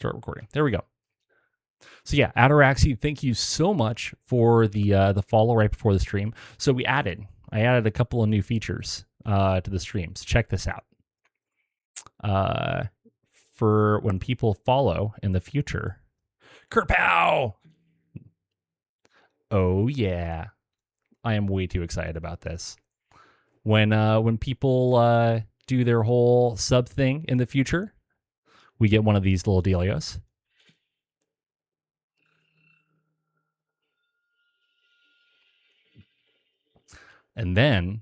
Start recording. There we go. So yeah, Ataraxi, thank you so much for the follow right before the stream. So I added a couple of new features to the streams. Check this out. For when people follow in the future, Kerpow! Oh yeah, I am way too excited about this. When people do their whole sub thing in the future, we get one of these little dealios. And then,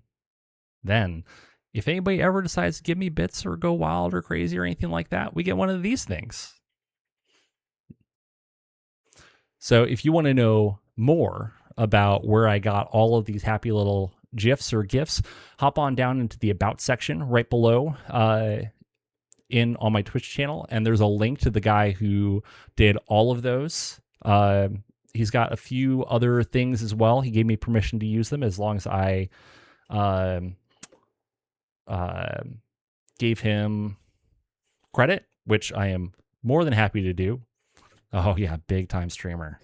if anybody ever decides to give me bits or go wild or crazy or anything like that, we get one of these things. So if you want to know more about where I got all of these happy little GIFs or GIFs, hop on down into the About section right below on my Twitch channel, and there's a link to the guy who did all of those. He's got a few other things as well. He gave me permission to use them as long as I gave him credit, which I am more than happy to do. Oh yeah, big time streamer.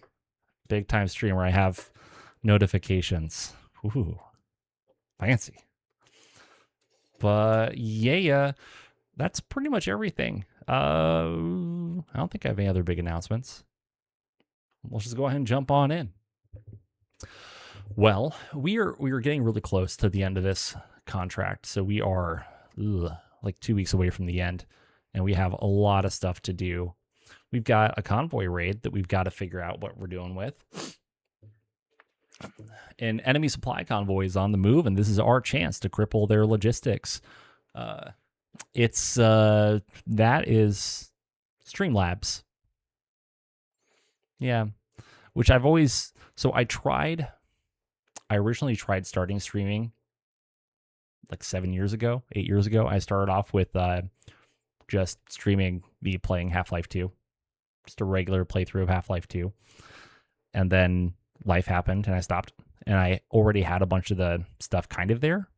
I have notifications. Ooh, fancy. But yeah, that's pretty much everything. I don't think I have any other big announcements. Let's just go ahead and jump on in. Well, we are getting really close to the end of this contract, so we are like 2 weeks away from the end, and we have a lot of stuff to do. We've got a convoy raid that we've got to figure out what we're doing with. An enemy supply convoy is on the move, and this is our chance to cripple their logistics. That is Streamlabs. Yeah, which I originally tried starting streaming like 8 years ago. I started off with just streaming me playing Half-Life 2, just a regular playthrough of Half-Life 2. And then life happened and I stopped. And I already had a bunch of the stuff kind of there.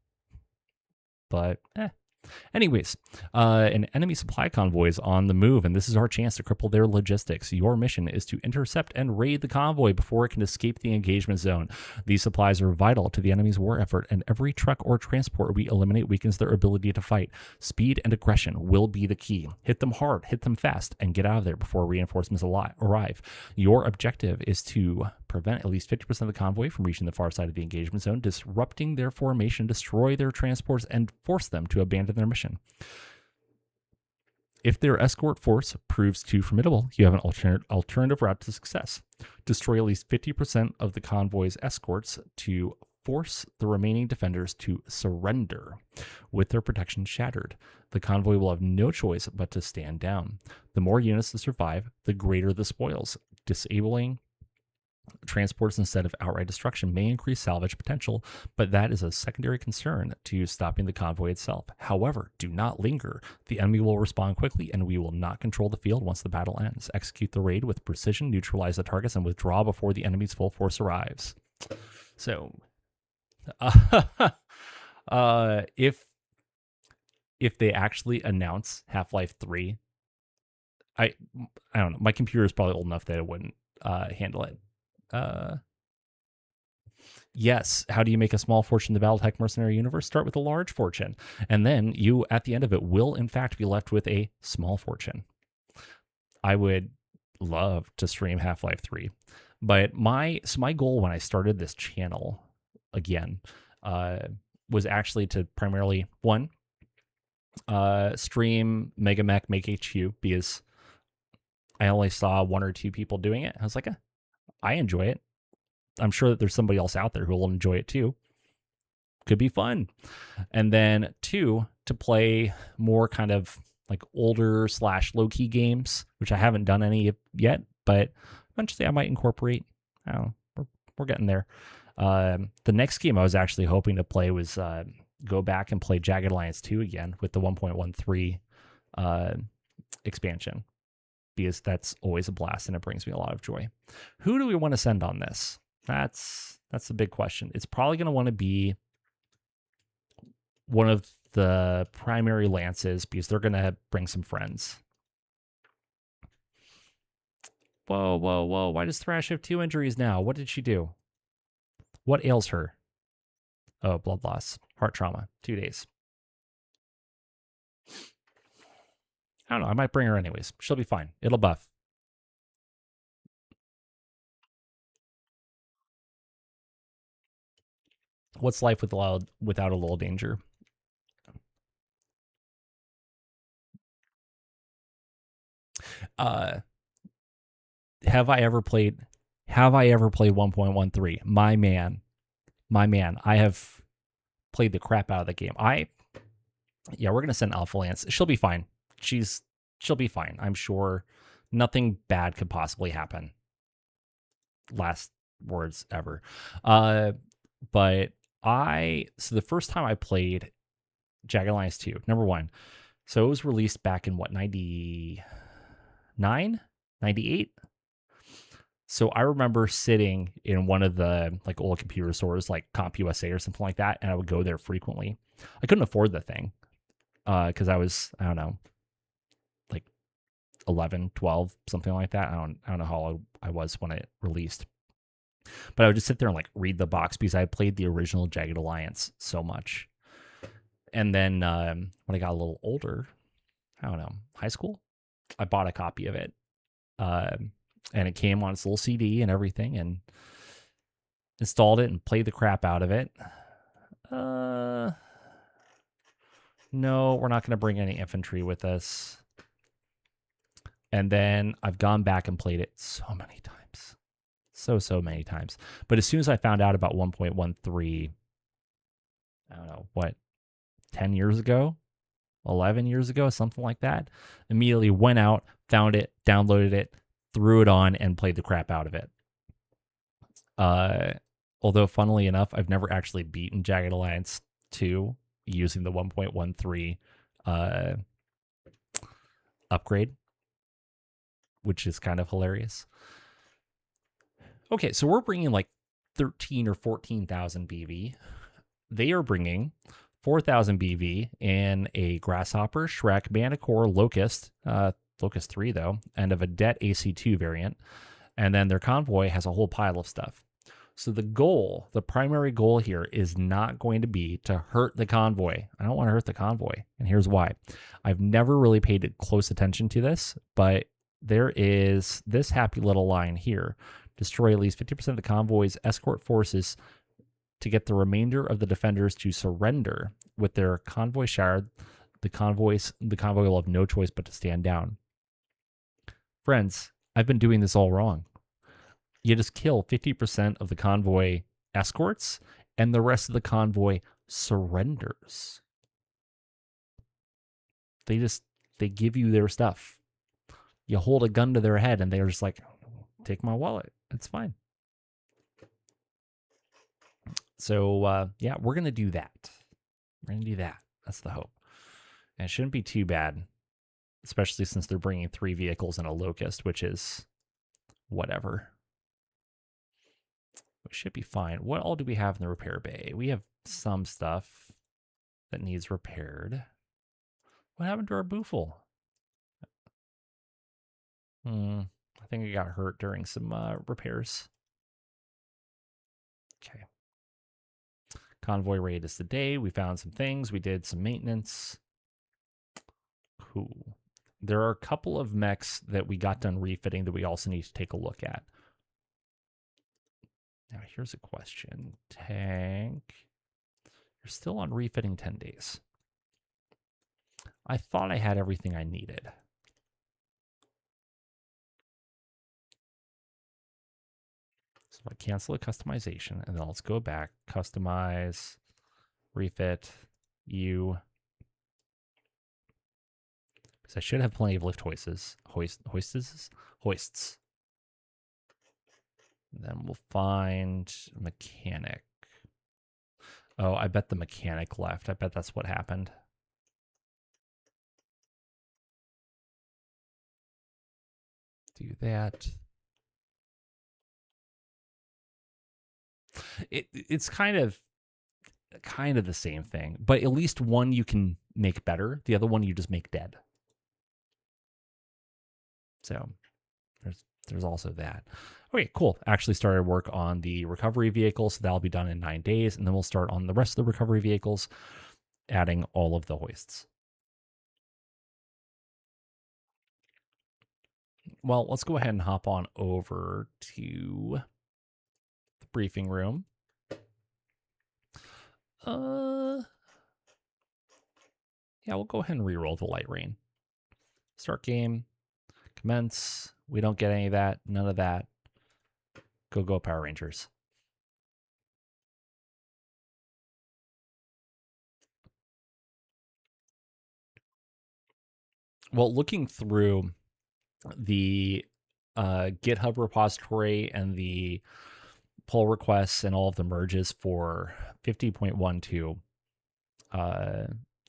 But anyways, an enemy supply convoy is on the move, and this is our chance to cripple their logistics. Your mission is to intercept and raid the convoy before it can escape the engagement zone. These supplies are vital to the enemy's war effort, and every truck or transport we eliminate weakens their ability to fight. Speed and aggression will be the key. Hit them hard, hit them fast, and get out of there before reinforcements arrive. Your objective is to prevent at least 50% of the convoy from reaching the far side of the engagement zone, disrupting their formation, destroy their transports, and force them to abandon their mission. If their escort force proves too formidable, you have an alternative route to success. Destroy at least 50% of the convoy's escorts to force the remaining defenders to surrender. With their protection shattered, the convoy will have no choice but to stand down. The more units that survive, the greater the spoils. Disabling transports instead of outright destruction may increase salvage potential, but that is a secondary concern to stopping the convoy itself. However, do not linger. The enemy will respond quickly, and we will not control the field once the battle ends. Execute the raid with precision, neutralize the targets, and withdraw before the enemy's full force arrives. So, if they actually announce Half-Life 3, I don't know. My computer is probably old enough that it wouldn't handle it. Yes, how do you make a small fortune in the Battletech mercenary universe? Start with a large fortune, and then you, at the end of it, will in fact be left with a small fortune. I would love to stream Half-Life 3, but my goal when I started this channel again was actually to primarily stream MegaMek, MekHQ, because I only saw 1 or 2 people doing it. I was like, I enjoy it. I'm sure that there's somebody else out there who will enjoy it too. Could be fun. And then 2, to play more kind of like older / low-key games, which I haven't done any yet, but eventually I might incorporate. I don't know. We're getting there. The next game I was actually hoping to play was go back and play Jagged Alliance 2 again with the 1.13 expansion, because that's always a blast and it brings me a lot of joy. Who do we want to send on this? That's the big question. It's probably going to want to be one of the primary lances, because they're going to bring some friends. Whoa, whoa, whoa. Why does Thrash have 2 injuries now? What did she do? What ails her? Oh, blood loss. Heart trauma. 2 days. I don't know. I might bring her anyways. She'll be fine. It'll buff. What's life without a little danger? Uh, have I ever played 1.13? My man. I have played the crap out of the game. We're gonna send Alpha Lance. She'll be fine. She'll be fine. I'm sure nothing bad could possibly happen. Last words ever. But so the first time I played Jagged Alliance 2, number 1. So it was released back in what, 99? 98? So I remember sitting in one of the like old computer stores like Comp USA or something like that, and I would go there frequently. I couldn't afford the thing because I was, I don't know, like 11, 12, something like that. I don't know how old I was when it released. But I would just sit there and like read the box because I played the original Jagged Alliance so much. And then when I got a little older, I don't know, high school, I bought a copy of it. And it came on its little CD and everything, and installed it and played the crap out of it. No, we're not going to bring any infantry with us. And then I've gone back and played it so many times. So many times. But as soon as I found out about 1.13, I don't know, what, 10 years ago? 11 years ago, something like that. Immediately went out, found it, downloaded it, threw it on, and played the crap out of it. Although, funnily enough, I've never actually beaten Jagged Alliance 2 using the 1.13 upgrade, which is kind of hilarious. Okay, so we're bringing like 13 or 14,000 BV. They are bringing 4,000 BV in a Grasshopper, Shrek, Manticore, Locust, Locust 3 though, and a Vedette AC2 variant. And then their convoy has a whole pile of stuff. So the primary goal here is not going to be to hurt the convoy. I don't want to hurt the convoy. And here's why. I've never really paid close attention to this, but there is this happy little line here. Destroy at least 50% of the convoy's escort forces to get the remainder of the defenders to surrender. With their convoy shattered, the convoy will have no choice but to stand down. Friends, I've been doing this all wrong. You just kill 50% of the convoy escorts, and the rest of the convoy surrenders. They give you their stuff. You hold a gun to their head, and they're just like, take my wallet. It's fine. So, we're going to do that. We're going to do that. That's the hope. And it shouldn't be too bad, especially since they're bringing 3 vehicles and a Locust, which is whatever. It should be fine. What all do we have in the repair bay? We have some stuff that needs repaired. What happened to our Boofle? I think it got hurt during some repairs. Okay. Convoy raid is the day. We found some things. We did some maintenance. Cool. There are a couple of mechs that we got done refitting that we also need to take a look at. Now, here's a question. Tank. You're still on refitting 10 days. I thought I had everything I needed. So I cancel the customization, and then let's go back. Customize, refit, you. Because I should have plenty of lift hoists. Hoists. And then we'll find mechanic. Oh, I bet the mechanic left. I bet that's what happened. Do that. It's kind of the same thing, but at least one you can make better. The other one you just make dead. So there's also that. Okay, cool. Actually started work on the recovery vehicles, so that'll be done in 9 days, and then we'll start on the rest of the recovery vehicles, adding all of the hoists. Well, let's go ahead and hop on over to the briefing room. Yeah, we'll go ahead and reroll the light rain. Start game, commence. We don't get any of that, none of that. Go Power Rangers. Well, looking through the GitHub repository and the pull requests and all of the merges for 50.12,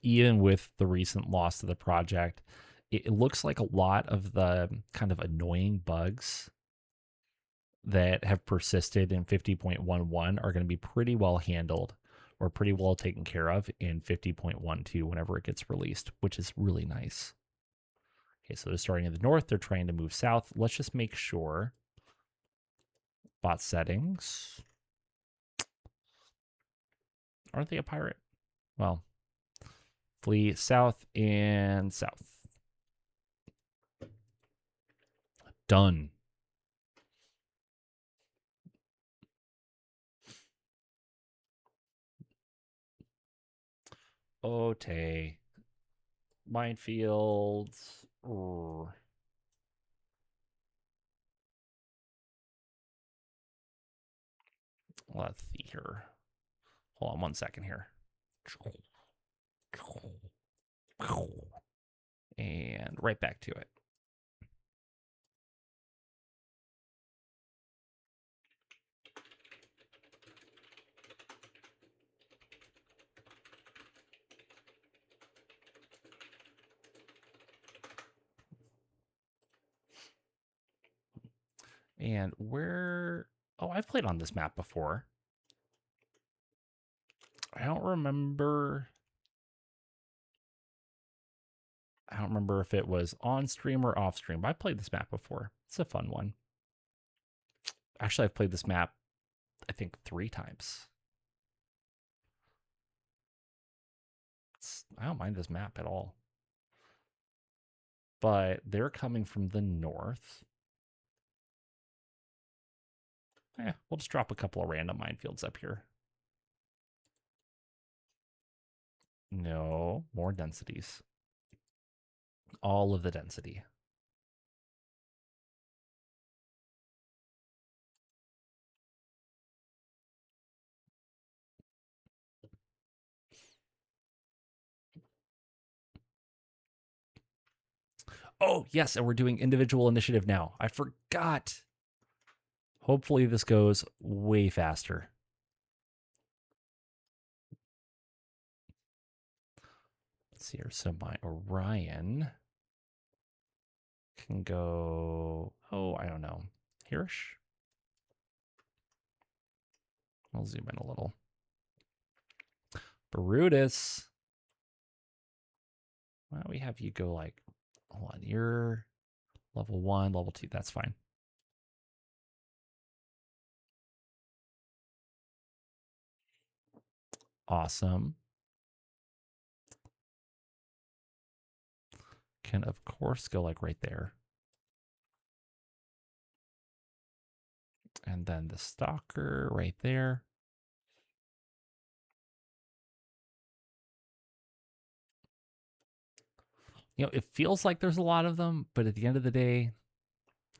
even with the recent loss to the project, it looks like a lot of the kind of annoying bugs that have persisted in 50.11 are going to be pretty well handled or pretty well taken care of in 50.12 whenever it gets released, which is really nice. Okay, so they're starting in the north. They're trying to move south. Let's just make sure. Bot settings. Aren't they a pirate? Well, flee south and south. Done. Ote. Minefields. Let's see here. Hold on 1 second here. And right back to it. And where... Oh, I've played on this map before. I don't remember if it was on stream or off stream, but I played this map before. It's a fun one. Actually, I've played this map, I think, 3 times. I don't mind this map at all. But they're coming from the north. We'll just drop a couple of random minefields up here. No, more densities. All of the density. Oh, yes, and we're doing individual initiative now. I forgot. Hopefully this goes way faster. Let's see here. So my Orion can go, I don't know, here-ish? I'll zoom in a little. Brutus. Why don't we have you go like, hold on, you're level 1, level 2. That's fine. Awesome. Can, of course, go like right there. And then the stalker right there. You know, it feels like there's a lot of them, but at the end of the day,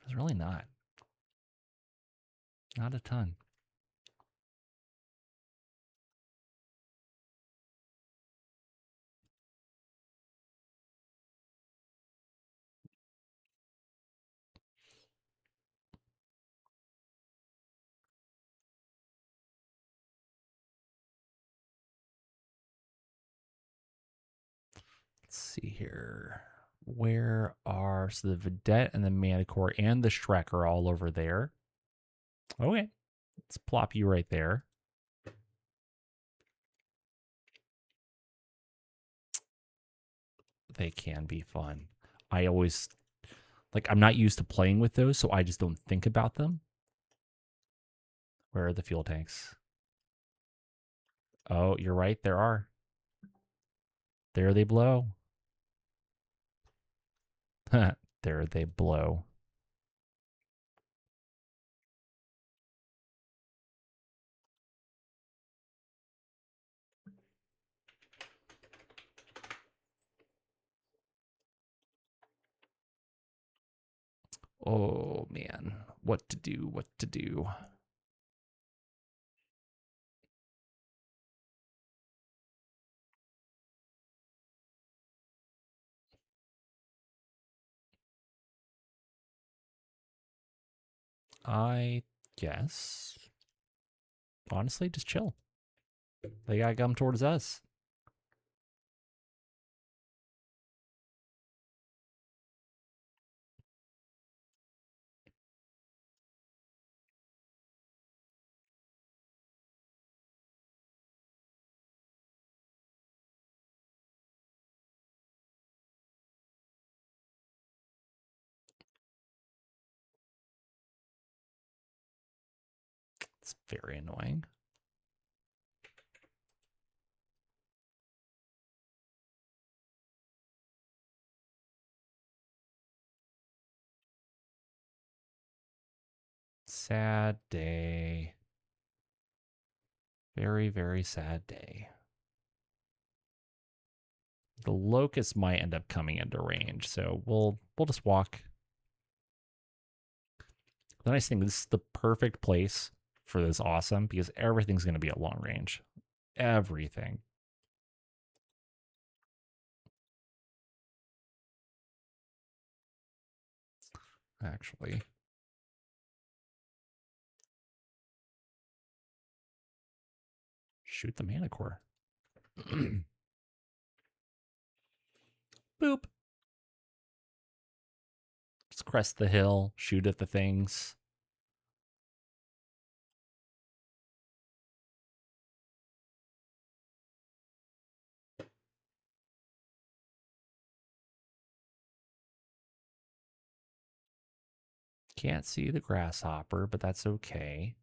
there's really not. Not a ton. Let's see here. Where are, so the Vedette and the Manticore and the Shrek are all over there. Okay, let's plop you right there. They can be fun. I always, Like, I'm not used to playing with those, so I just don't think about them. Where are the fuel tanks? Oh, you're right. There are. There they blow. There they blow. Oh, man. What to do? What to do? I guess. Honestly, just chill. They gotta come towards us. It's very annoying. Sad day. Very, very sad day. The locust might end up coming into range, so we'll just walk. The nice thing, this is the perfect place for this awesome because everything's going to be at long range. Everything. Actually. Shoot the mana core. Boop. Just crest the hill, shoot at the things. Can't see the grasshopper, but that's okay.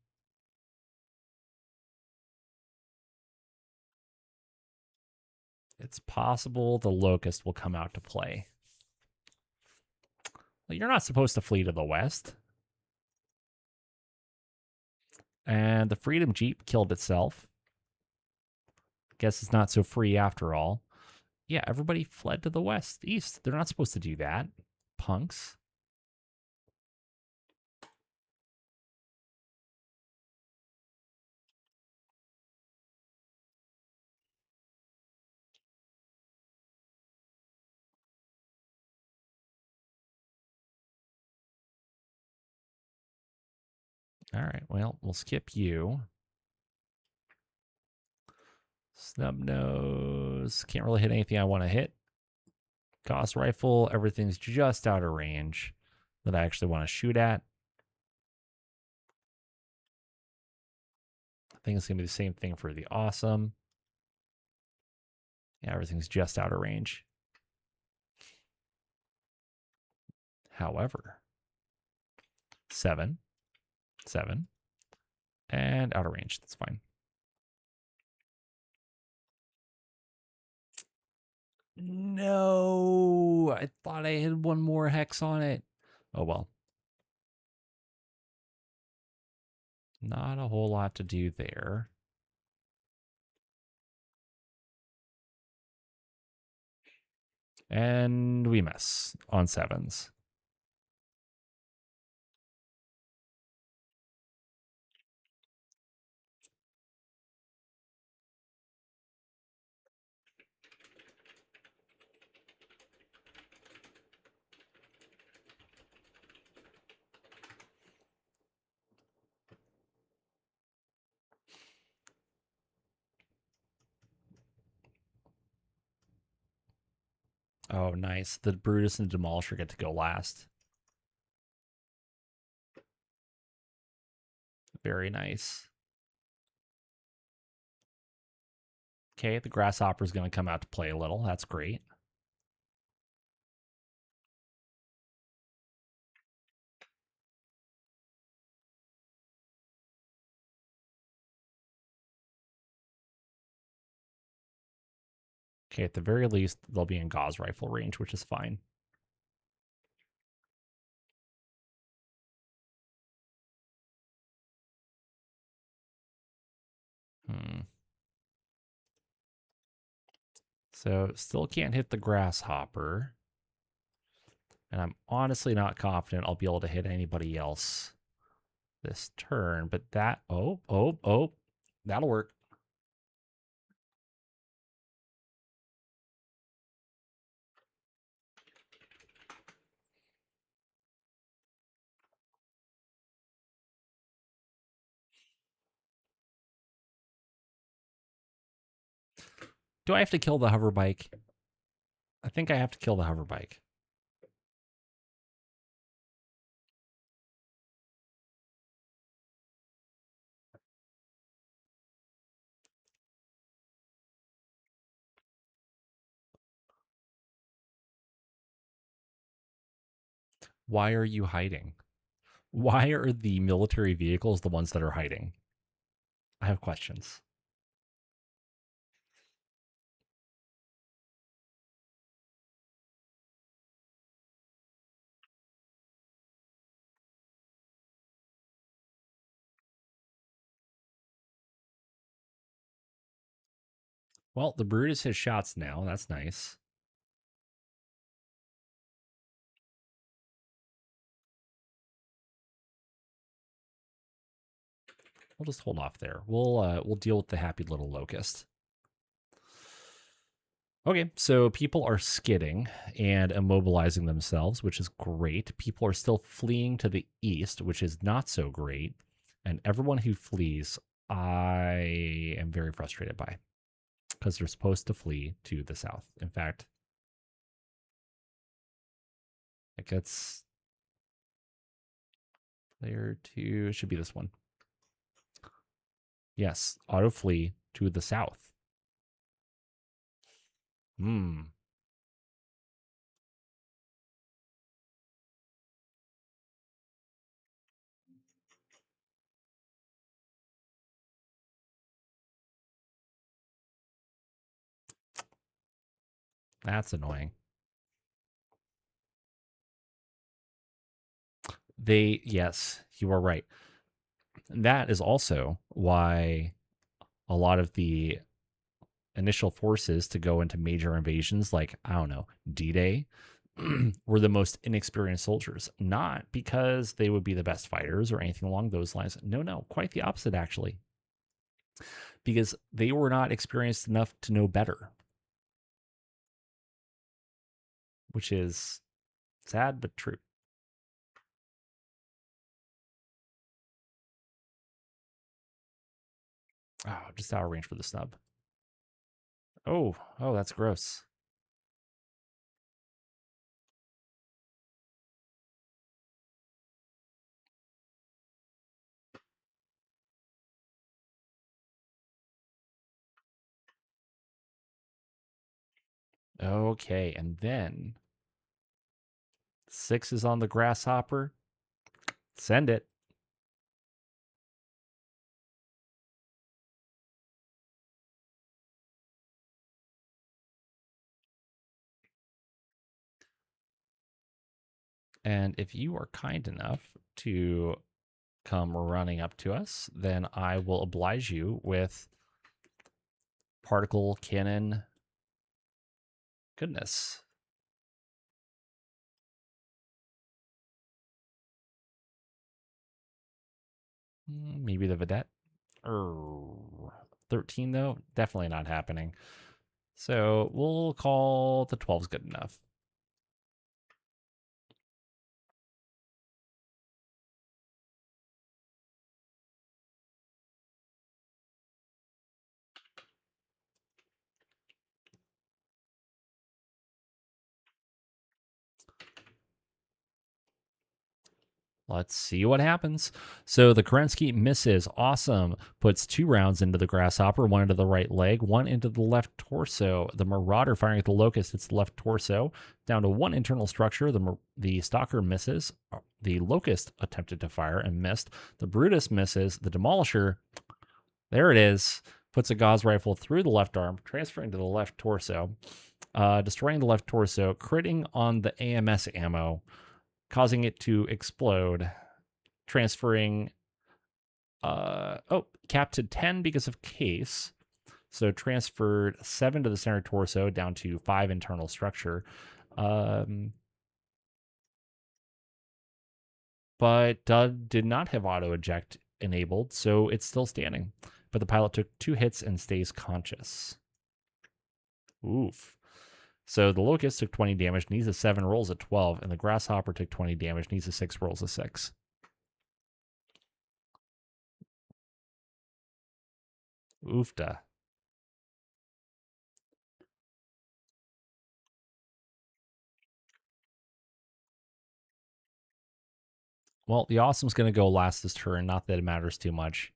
It's possible the locust will come out to play. Well, you're not supposed to flee to the west. And the Freedom Jeep killed itself. Guess it's not so free after all. Yeah, everybody fled to the west, east. They're not supposed to do that. Punks. All right, well, we'll skip you. Snub nose. Can't really hit anything I want to hit. Gauss rifle. Everything's just out of range that I actually want to shoot at. I think it's going to be the same thing for the awesome. Yeah, everything's just out of range. However, 7, 7, and out of range. That's fine. No, I thought I had one more hex on it. Oh, well. Not a whole lot to do there. And we miss on 7s. Oh, nice. The Brutus and Demolisher get to go last. Very nice. Okay, the Grasshopper is going to come out to play a little. That's great. Okay, at the very least, they'll be in Gauss rifle range, which is fine. So still can't hit the grasshopper. And I'm honestly not confident I'll be able to hit anybody else this turn. But that, oh, that'll work. Do I have to kill the hover bike? I think I have to kill the hover bike. Why are you hiding? Why are the military vehicles the ones that are hiding? I have questions. Well, the Brutus has shots now. That's nice. We'll just hold off there. We'll deal with the happy little locust. Okay, so people are skidding and immobilizing themselves, which is great. People are still fleeing to the east, which is not so great. And everyone who flees, I am very frustrated by, because they're supposed to flee to the south. In fact, it gets layer 2, should be this one. Yes, auto flee to the south. That's annoying. Yes, you are right. And that is also why a lot of the initial forces to go into major invasions, like, I don't know, D-Day, were the most inexperienced soldiers. Not because they would be the best fighters or anything along those lines. No, quite the opposite, actually. Because they were not experienced enough to know better. Which is sad, but true. Oh, just out of range for the snub. Oh, that's gross. Okay, and then 6 is on the grasshopper. Send it. And if you are kind enough to come running up to us, then I will oblige you with particle cannon goodness. Maybe the vedette. 13 though, definitely not happening. So we'll call the 12's good enough. Let's see what happens. So the Kerensky misses. Awesome. Puts 2 rounds into the grasshopper, 1 into the right leg, 1 into the left torso. The Marauder firing at the locust hits the left torso. Down to 1 internal structure. The stalker misses. The locust attempted to fire and missed. The Brutus misses. The Demolisher, there it is. Puts a Gauss rifle through the left arm, transferring to the left torso, destroying the left torso, critting on the AMS ammo, causing it to explode, transferring, capped to 10 because of case. So transferred 7 to the center torso, down to 5 internal structure. But did not have auto eject enabled, so it's still standing. But the pilot took 2 hits and stays conscious. Oof. So the Locust took 20 damage, needs a 7, rolls a 12, and the Grasshopper took 20 damage, needs a 6, rolls a 6. Oofda. Well, the Awesome's going to go last this turn, not that it matters too much.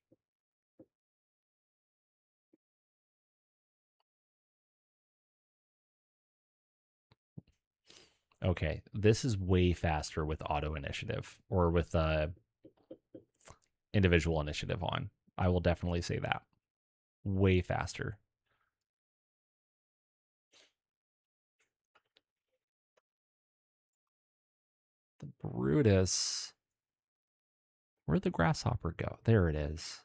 Okay, this is way faster with auto initiative, or with individual initiative on. I will definitely say that. Way faster. The Brutus. Where'd the Grasshopper go? There it is.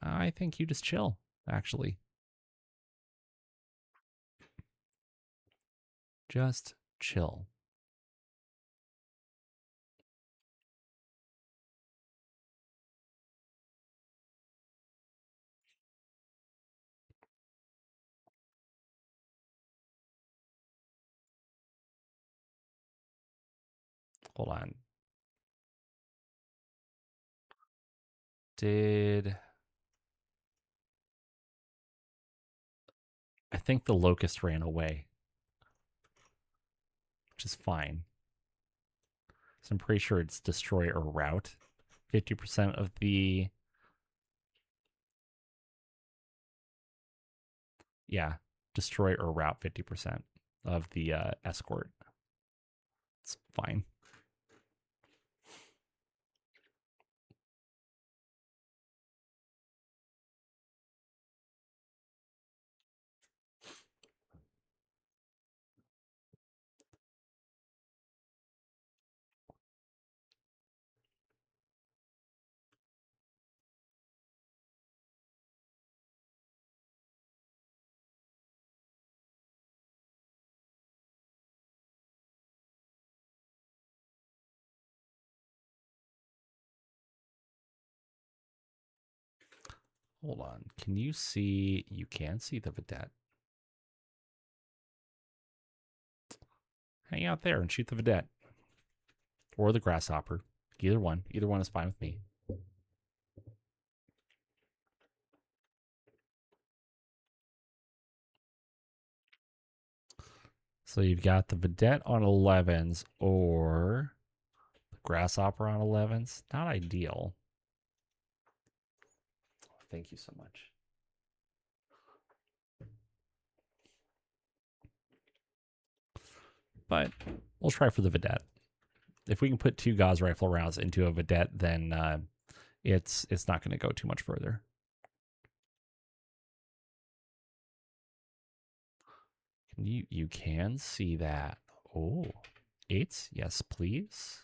I think you just chill, actually. Just chill. Hold on. I think the Locust ran away, which is fine. So I'm pretty sure it's destroy or route. 50% of the... Yeah, destroy or route 50% of the escort. It's fine. Hold on. Can you see? You can see the Vedette. Hang out there and shoot the Vedette. Or the Grasshopper. Either one. Either one is fine with me. So you've got the Vedette on 11s or the Grasshopper on 11s. Not ideal. Thank you so much. But we'll try for the Vedette. If we can put 2 Gauss rifle rounds into a Vedette, then it's not going to go too much further. You can see that. Oh, 8s? Yes, please.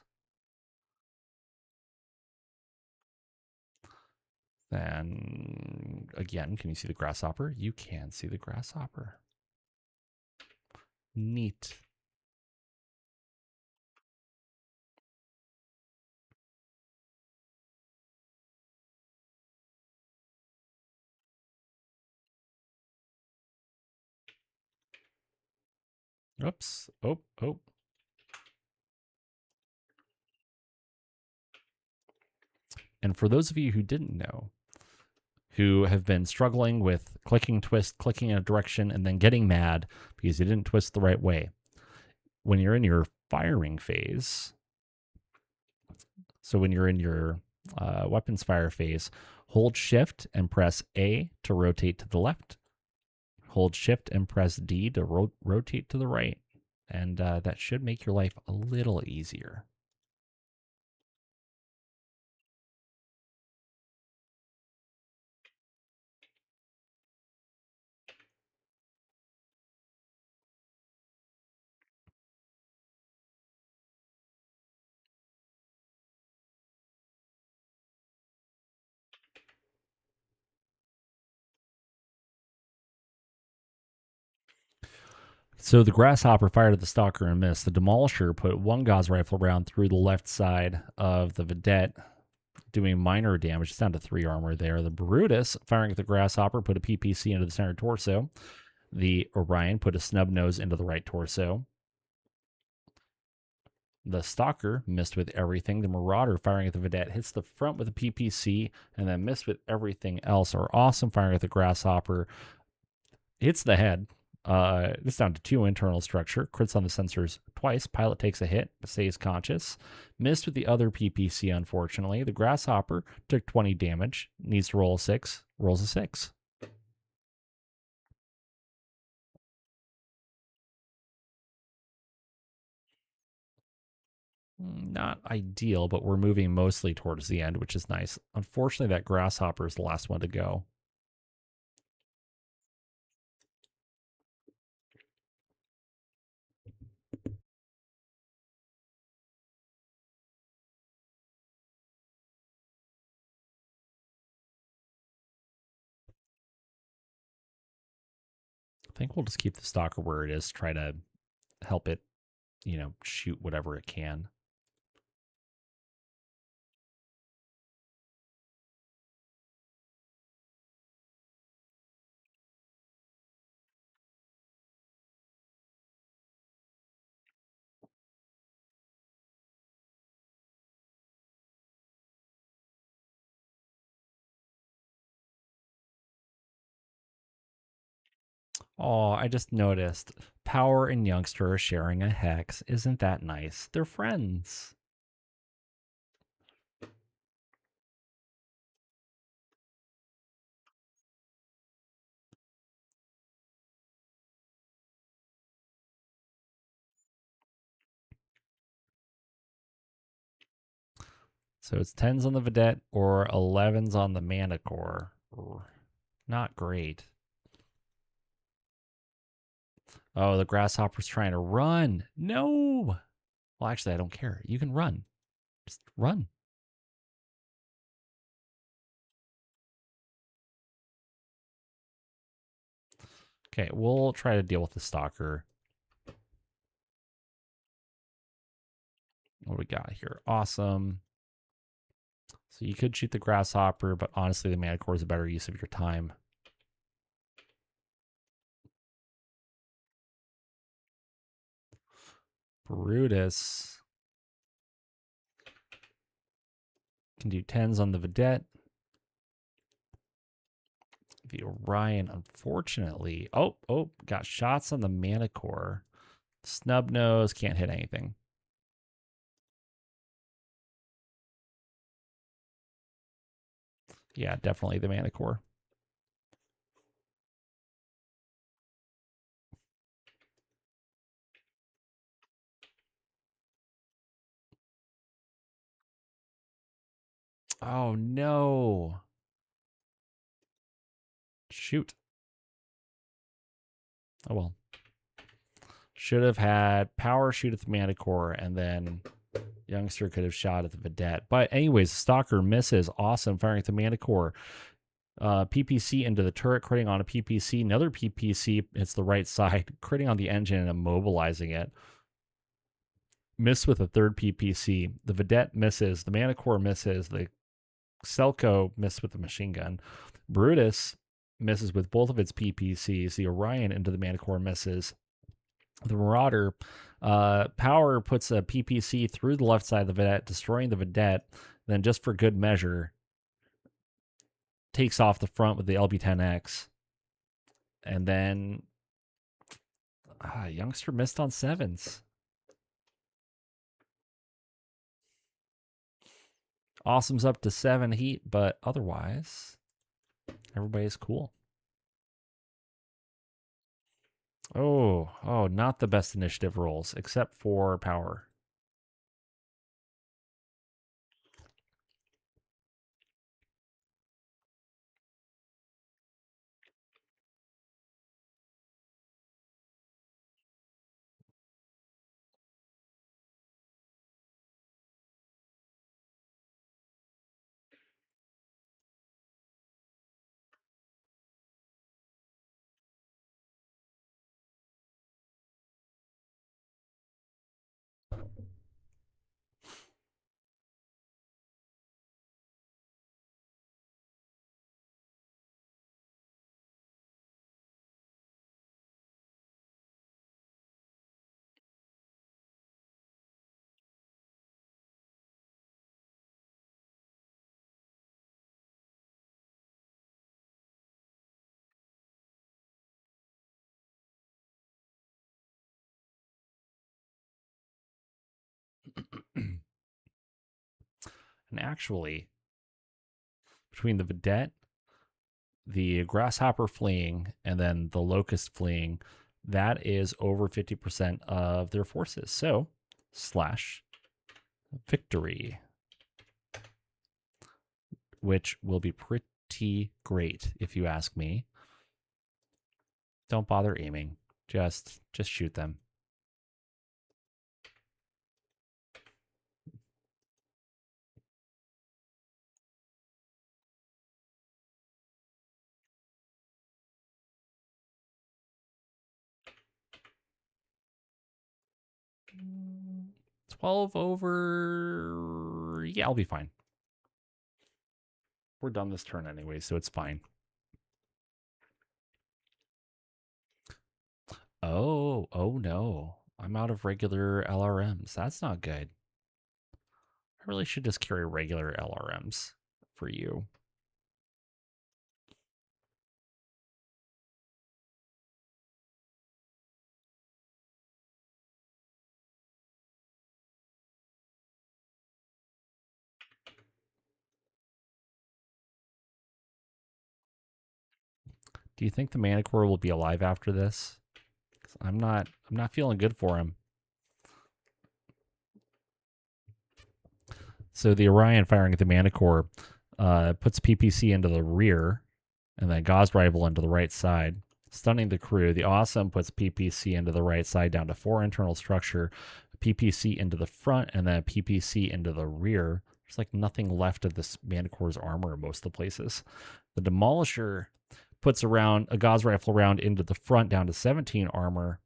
Then, again, can you see the Grasshopper? You can see the Grasshopper. Neat. Oops. Oh. And for those of you who didn't know, who have been struggling with clicking twist, clicking in a direction, and then getting mad because you didn't twist the right way, when you're in your firing phase, so when you're in your weapons fire phase, hold shift and press A to rotate to the left. Hold shift and press D to rotate to the right. And that should make your life a little easier. So the Grasshopper fired at the Stalker and missed. The Demolisher put one Gauss rifle round through the left side of the Vedette, doing minor damage. It's down to 3 armor there. The Brutus, firing at the Grasshopper, put a PPC into the center torso. The Orion put a snub nose into the right torso. The Stalker missed with everything. The Marauder, firing at the Vedette, hits the front with a PPC and then missed with everything else. Or Awesome, firing at the Grasshopper, hits the head. It's down to 2 internal structure. Crits on the sensors twice. Pilot takes a hit, but stays conscious. Missed with the other PPC, unfortunately. The Grasshopper took 20 damage. Needs to roll a 6. Rolls a 6. Not ideal, but we're moving mostly towards the end, which is nice. Unfortunately, that Grasshopper is the last one to go. I think we'll just keep the Stalker where it is, try to help it, shoot whatever it can. Oh, I just noticed Power and Youngster are sharing a hex. Isn't that nice? They're friends. So it's 10s on the Vedette or 11s on the Manicore. Not great. Oh, the Grasshopper's trying to run. No. Well, actually, I don't care. You can run. Just run. Okay, we'll try to deal with the Stalker. What do we got here? Awesome. So you could shoot the Grasshopper, but honestly, the Manicore is a better use of your time. Brutus can do 10s on the Vedette. The Orion, unfortunately. Oh, got shots on the Manicore. Snub nose, can't hit anything. Yeah, definitely the Manicore. Oh, no. Shoot. Oh, well. Should have had Power shoot at the Manicore, and then Youngster could have shot at the Vedette. But anyways, Stalker misses. Awesome, firing at the Manicore. PPC into the turret, critting on a PPC. Another PPC hits the right side, critting on the engine and immobilizing it. Missed with a third PPC. The Vedette misses. The Manicore misses. The Selco missed with the machine gun. Brutus misses with both of its PPCs. The Orion into the Manicore misses. The Marauder Power puts a PPC through the left side of the Vedette, destroying the Vedette. Then, just for good measure, takes off the front with the LB-10X. And then Youngster missed on 7s. Awesome's up to 7 heat, but otherwise, everybody's cool. Oh, not the best initiative rolls, except for Power. And actually, between the Vedette, the Grasshopper fleeing, and then the Locust fleeing, that is over 50% of their forces. So, slash victory, which will be pretty great if you ask me. Don't bother aiming. Just shoot them. Mm, 12 over. Yeah, I'll be fine. We're done this turn anyway, so it's fine. Oh no. I'm out of regular LRMs. That's not good. I really should just carry regular LRMs for you. Do you think the Manicore will be alive after this? 'Cause I'm not feeling good for him. So the Orion firing at the Manicore puts PPC into the rear, and then Gauss Rival into the right side, stunning the crew. The Awesome puts PPC into the right side down to 4 internal structure, PPC into the front, and then PPC into the rear. There's like nothing left of this Manicore's armor in most of the places. The Demolisher puts a Gauss Rifle round into the front down to 17 armor.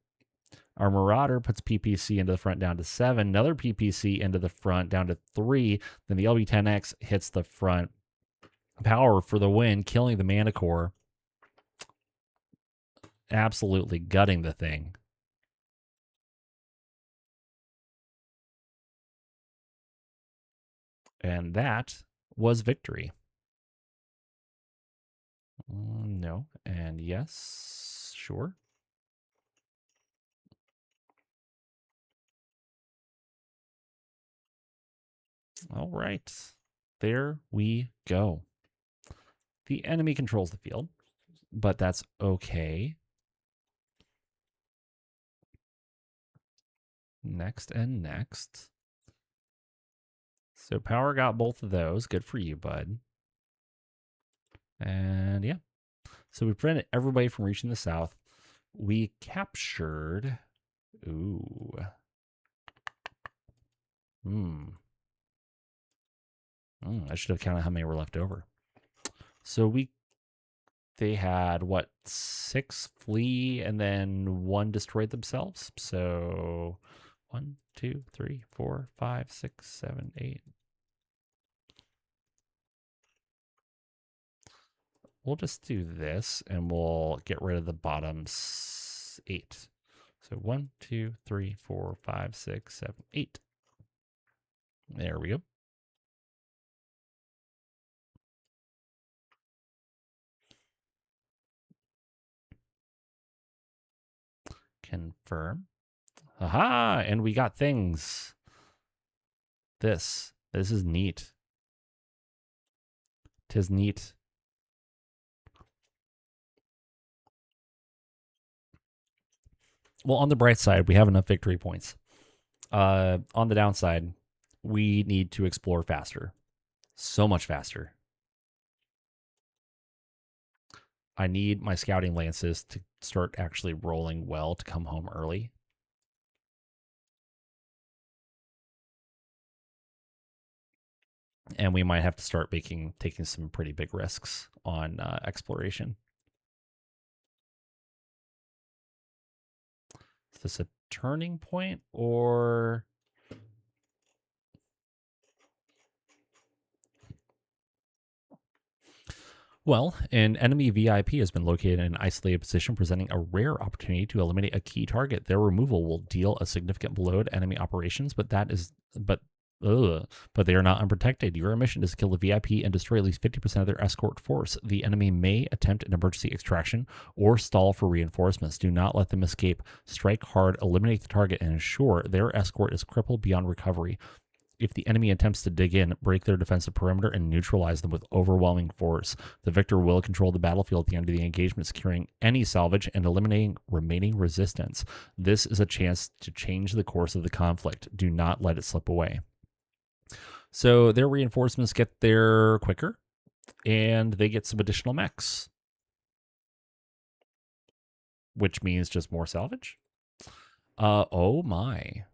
Our Marauder puts PPC into the front down to 7. Another PPC into the front down to 3. Then the LB-10X hits the front. Power for the win, killing the Manicore. Absolutely gutting the thing. And that was victory. No. And yes. Sure. All right. There we go. The enemy controls the field, but that's okay. Next and next. So power got both of those. Good for you, bud. And yeah. So we prevented everybody from reaching the south. We captured. Ooh. I should have counted how many were left over. So they had what, 6 flee and then 1 destroyed themselves. So 1, 2, 3, 4, 5, 6, 7, 8. We'll just do this and we'll get rid of the bottom 8. So 1, 2, 3, 4, 5, 6, 7, 8. There we go. Confirm. Aha! And we got things. This is neat. 'Tis neat. Well, on the bright side, we have enough victory points. On the downside, we need to explore faster. So much faster. I need my scouting lances to start actually rolling well to come home early. And we might have to start taking some pretty big risks on exploration. Is this a turning point or... Well, an enemy VIP has been located in an isolated position, presenting a rare opportunity to eliminate a key target. Their removal will deal a significant blow to enemy operations, but they are not unprotected. Your mission is to kill the VIP and destroy at least 50% of their escort force. The enemy may attempt an emergency extraction or stall for reinforcements. Do not let them escape. Strike hard, eliminate the target, and ensure their escort is crippled beyond recovery. If the enemy attempts to dig in, break their defensive perimeter, and neutralize them with overwhelming force, the victor will control the battlefield at the end of the engagement, securing any salvage and eliminating remaining resistance. This is a chance to change the course of the conflict. Do not let it slip away. So their reinforcements get there quicker, and they get some additional mechs, which means just more salvage. Oh my.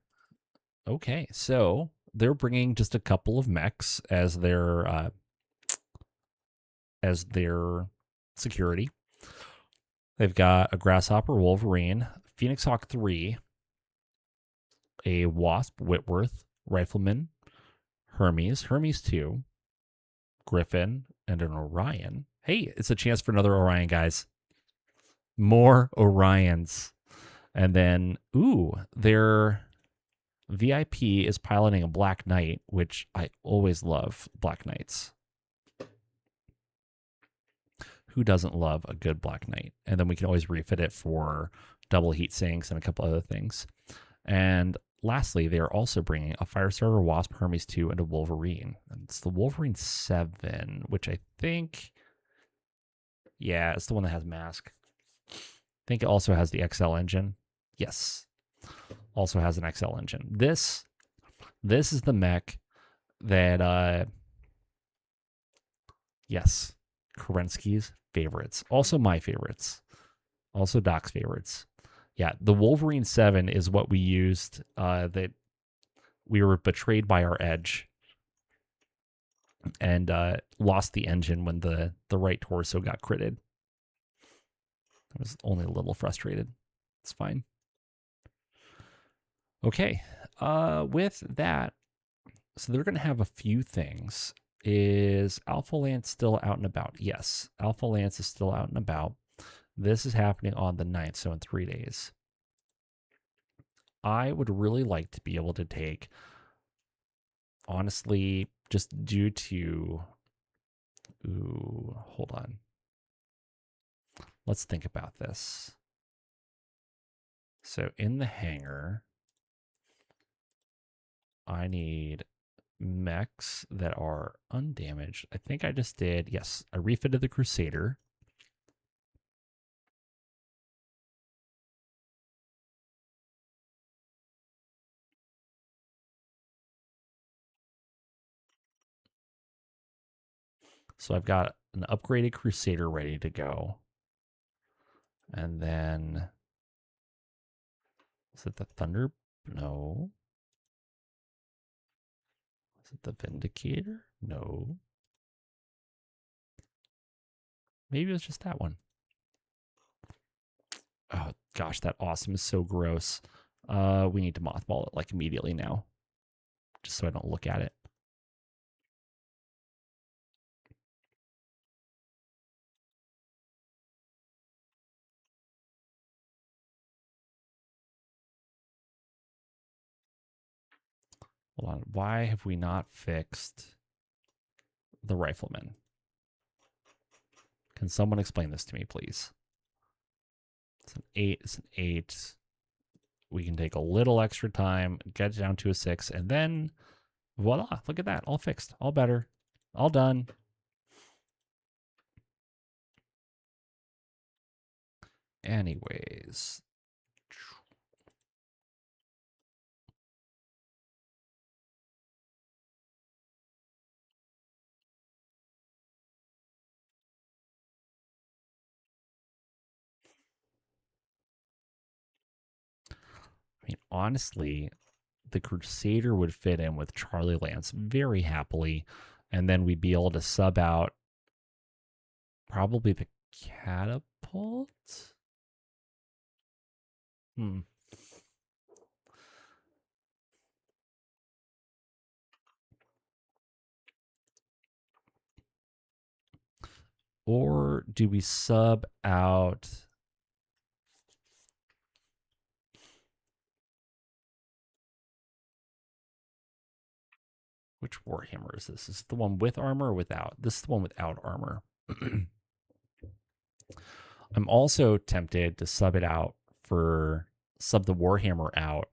Okay, so they're bringing just a couple of mechs as their security. They've got a Grasshopper Wolverine, Phoenix Hawk 3, a Wasp Whitworth Rifleman, Hermes 2, Griffin, and an Orion. Hey, it's a chance for another Orion, guys. More Orions. And then, their VIP is piloting a Black Knight, which I always love Black Knights. Who doesn't love a good Black Knight? And then we can always refit it for double heat sinks and a couple other things. And lastly, they are also bringing a Firestarter Wasp, Hermes 2, and a Wolverine. And it's the Wolverine 7, which I think, yeah, it's the one that has mask. I think it also has the XL engine. Yes, also has an XL engine. This is the mech that, yes, Kerensky's favorites. Also my favorites. Also Doc's favorites. Yeah, the Wolverine 7 is what we used, that we were betrayed by our edge and lost the engine when the right torso got critted. I was only a little frustrated. It's fine. Okay, with that, so they're going to have a few things. Is Alpha Lance still out and about? Yes, Alpha Lance is still out and about. This is happening on the 9th, so in 3 days. I would really like to be able to take, honestly, just due to, hold on. Let's think about this. So in the hangar, I need mechs that are undamaged. I think I just did, yes, I refitted the Crusader. So I've got an upgraded Crusader ready to go. And then, is it the Thunder? No. Is it the Vindicator? No. Maybe it was just that one. Oh, gosh, that awesome is so gross. We need to mothball it like immediately now, just so I don't look at it. Hold on. Why have we not fixed the Rifleman? Can someone explain this to me, please? It's an 8. It's an 8. We can take a little extra time, get it down to a 6, and then voila, look at that. All fixed, all better, all done. Anyways. I mean, honestly, the Crusader would fit in with Charlie Lance very happily, and then we'd be able to sub out probably the Catapult. Or do we sub out? Which Warhammer is this? Is it the one with armor or without? This is the one without armor. I'm also tempted to sub the Warhammer out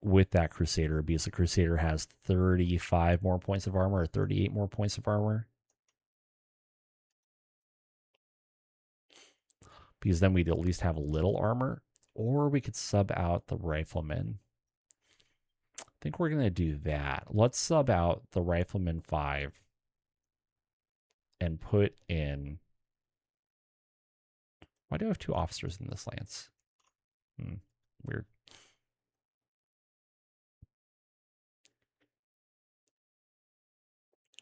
with that Crusader because the Crusader has 35 more points of armor or 38 more points of armor. Because then we'd at least have a little armor. Or we could sub out the Rifleman. I think we're going to do that. Let's sub out the Rifleman 5 and put in... Why do I have 2 officers in this lance? Weird.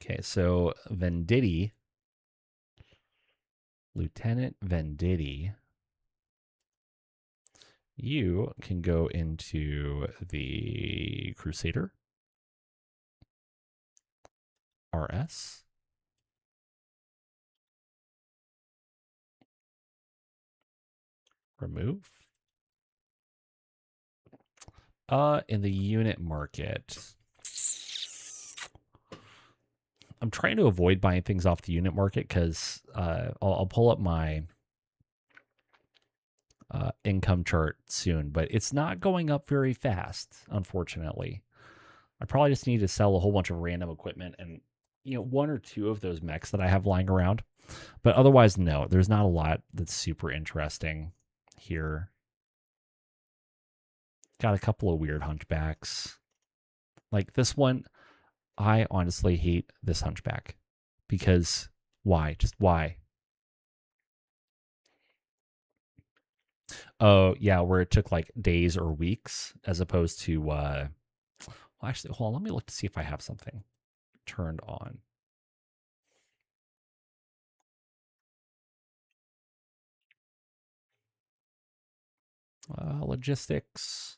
Okay, so Venditti, Lieutenant Venditti, you can go into the Crusader. RS. Remove. In the unit market, I'm trying to avoid buying things off the unit market because I'll pull up my income chart soon, but it's not going up very fast, unfortunately. I probably just need to sell a whole bunch of random equipment and, you know, 1 or 2 of those mechs that I have lying around. But otherwise, no, there's not a lot that's super interesting here. Got a couple of weird hunchbacks. Like this one, I honestly hate this hunchback because why? Just why? Oh, yeah, where it took like days or weeks as opposed to, well, actually, hold on, let me look to see if I have something turned on. Logistics.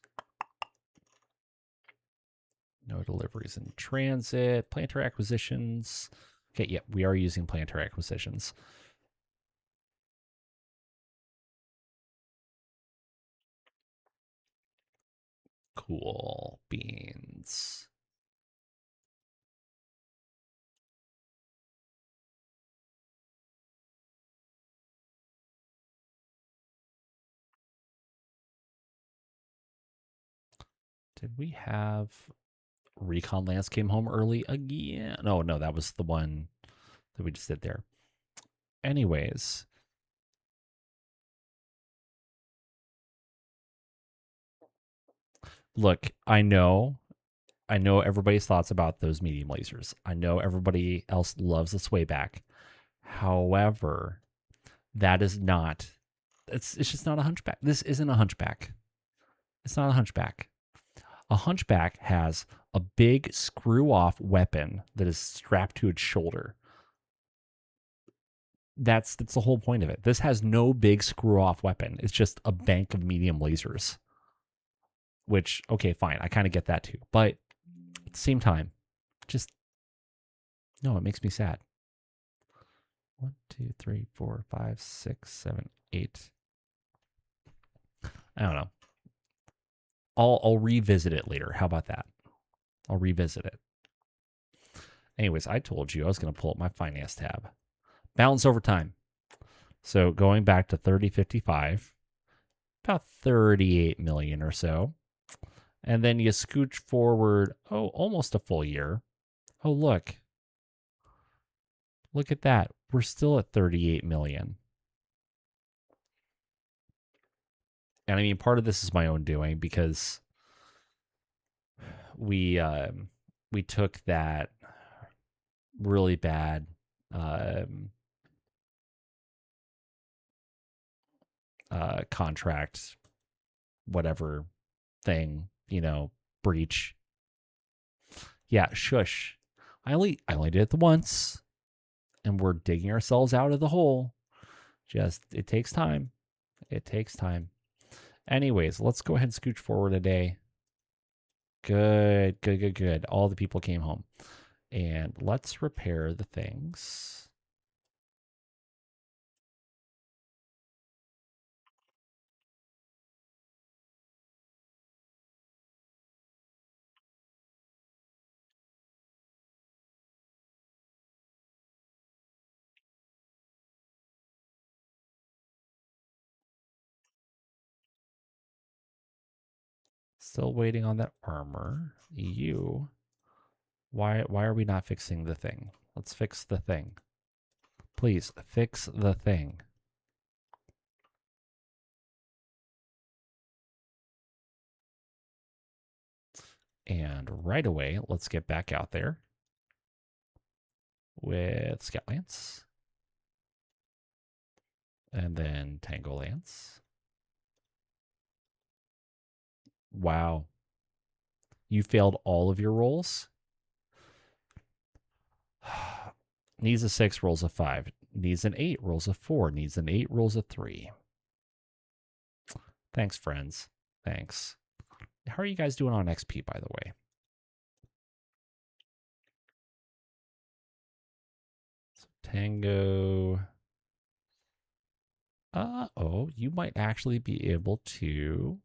No deliveries in transit. Planter acquisitions. Okay, yeah, we are using planter acquisitions. Cool beans. Did we have Recon Lance came home early again? No, that was the one that we just did there. Anyways, look, I know everybody's thoughts about those medium lasers. I know everybody else loves the sway back. However, that is not, it's just not a hunchback. This isn't a hunchback. It's not a hunchback. A hunchback has a big screw off weapon that is strapped to its shoulder. That's the whole point of it. This has no big screw off weapon. It's just a bank of medium lasers. Which, okay, fine. I kind of get that too. But at the same time, just no, it makes me sad. 1, 2, 3, 4, 5, 6, 7, 8. I don't know. I'll revisit it later. How about that? I'll revisit it. Anyways, I told you I was going to pull up my finance tab. Balance over time. So going back to 3055, about 38 million or so. And then you scooch forward, almost a full year. Oh, look. Look at that. We're still at 38 million. And I mean, part of this is my own doing because we took that really bad contract, whatever thing, breach. Yeah, shush. I only did it the once, and we're digging ourselves out of the hole. Just it takes time. It takes time. Anyways, let's go ahead and scooch forward a day. Good, good, good, good. All the people came home. And let's repair the things. Still waiting on that armor. You. Why are we not fixing the thing? Let's fix the thing. Please, fix the thing. And right away, let's get back out there with Scout Lance. And then Tango Lance. Wow. You failed all of your rolls? Needs a 6, rolls a 5. Needs an 8, rolls a 4. Needs an 8, rolls a 3. Thanks, friends. Thanks. How are you guys doing on XP, by the way? So Tango. Oh, you might actually be able to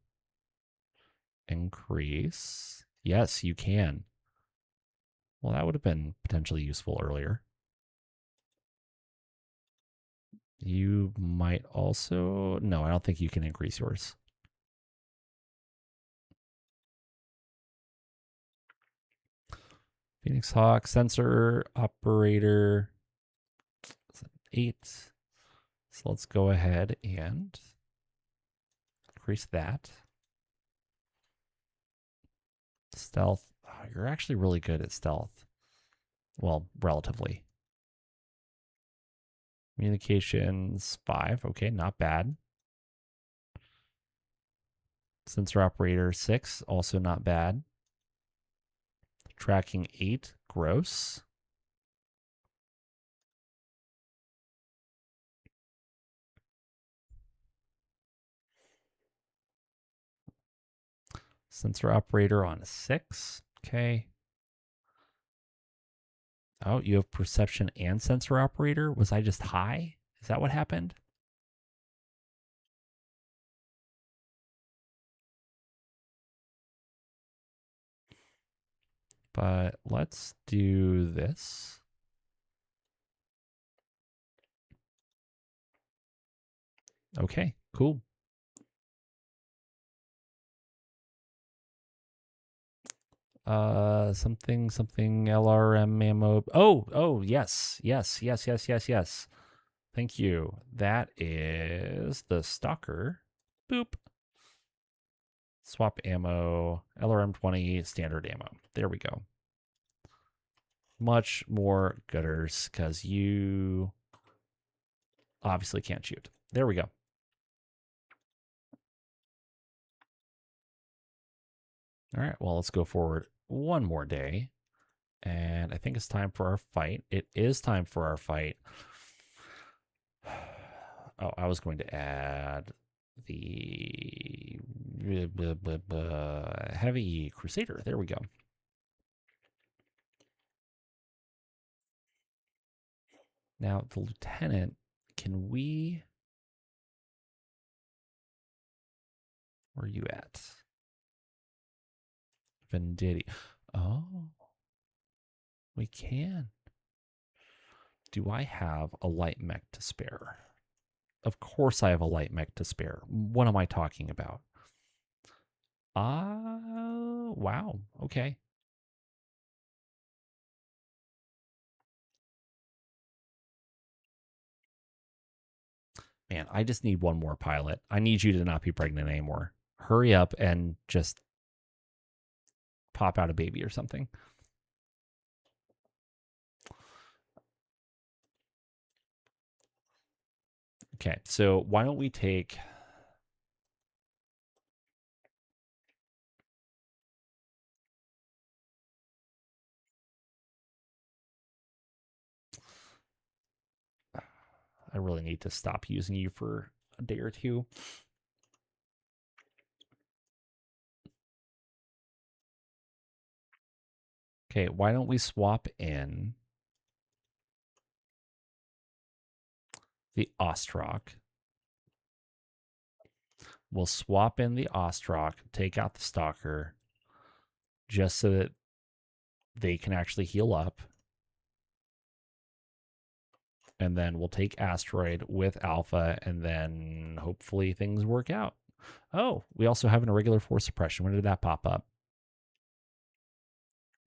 increase. Yes, you can. Well, that would have been potentially useful earlier. You might also... No, I don't think you can increase yours. Phoenix Hawk, sensor, operator, 8. So let's go ahead and increase that. Stealth. Oh, you're actually really good at stealth. Well, relatively. Communications, 5. Okay, not bad. Sensor operator, 6. Also not bad. Tracking, 8. Gross. Sensor operator on a 6. Okay. Oh, you have perception and sensor operator? Was I just high? Is that what happened? But let's do this. Okay, cool. Something LRM ammo. Oh, yes. Thank you. That is the Stalker. Boop. Swap ammo, LRM 20, standard ammo. There we go. Much more gutters because you obviously can't shoot. There we go. All right, well, let's go forward one more day. And I think it's time for our fight. It is time for our fight. Oh, I was going to add the heavy crusader. There we go. Now, the lieutenant, can we... Where are you at? Venditti. Oh, we can. Do I have a light mech to spare? Of course I have a light mech to spare. What am I talking about? Wow. Okay. Man, I just need one more pilot. I need you to not be pregnant anymore. Hurry up and just pop out a baby or something. Okay, so why don't we take... I really need to stop using you for a day or two. Okay, why don't we swap in the Ostrock? We'll swap in the Ostrock, take out the Stalker, just so that they can actually heal up. And then we'll take Asteroid with Alpha, and then hopefully things work out. Oh, we also have an irregular force suppression. When did that pop up?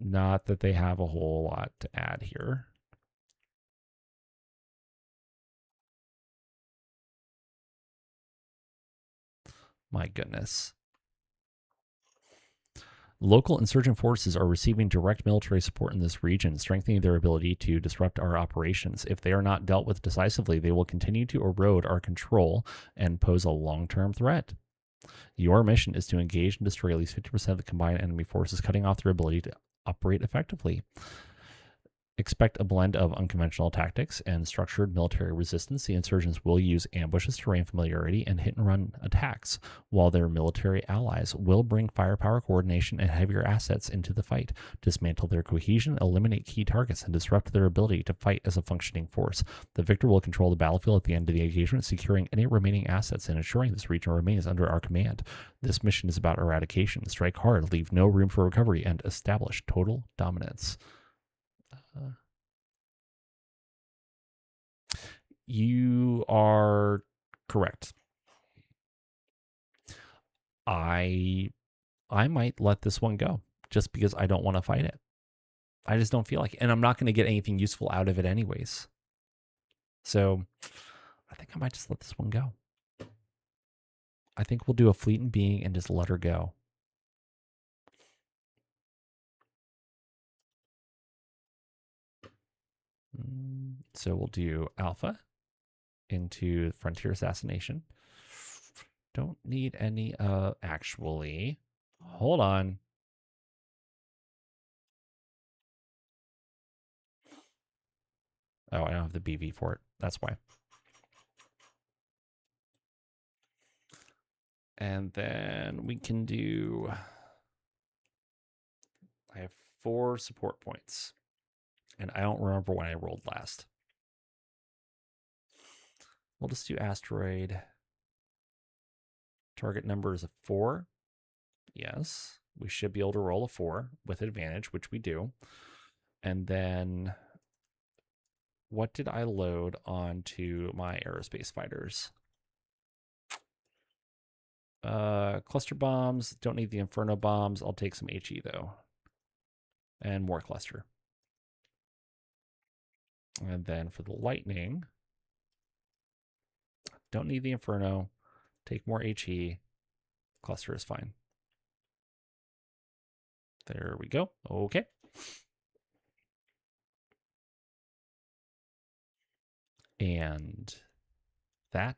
Not that they have a whole lot to add here. My goodness. Local insurgent forces are receiving direct military support in this region, strengthening their ability to disrupt our operations. If they are not dealt with decisively, they will continue to erode our control and pose a long-term threat. Your mission is to engage and destroy at least 50% of the combined enemy forces, cutting off their ability to operate effectively. Expect a blend of unconventional tactics and structured military resistance. The insurgents will use ambushes, terrain familiarity, and hit-and-run attacks, while their military allies will bring firepower, coordination, and heavier assets into the fight, dismantle their cohesion, eliminate key targets, and disrupt their ability to fight as a functioning force. The victor will control the battlefield at the end of the engagement, securing any remaining assets and ensuring this region remains under our command. This mission is about eradication. Strike hard, leave no room for recovery, and establish total dominance. You are correct. I might let this one go just because I don't want to fight it. I just don't feel like it. And I'm not going to get anything useful out of it anyways. So I think I might just let this one go. I think we'll do a fleet and being and just let her go. So we'll do alpha into frontier assassination. Don't need any, actually, hold on. Oh, I don't have the BV for it. That's why. And then we can do, I have 4 support points. And I don't remember when I rolled last. We'll just do asteroid. Target number is a 4. Yes. We should be able to roll a 4 with advantage, which we do. And then what did I load onto my aerospace fighters? Cluster bombs. Don't need the Inferno bombs. I'll take some HE though. And more cluster. And then for the lightning, don't need the Inferno. Take more HE. Cluster is fine. There we go. Okay. And that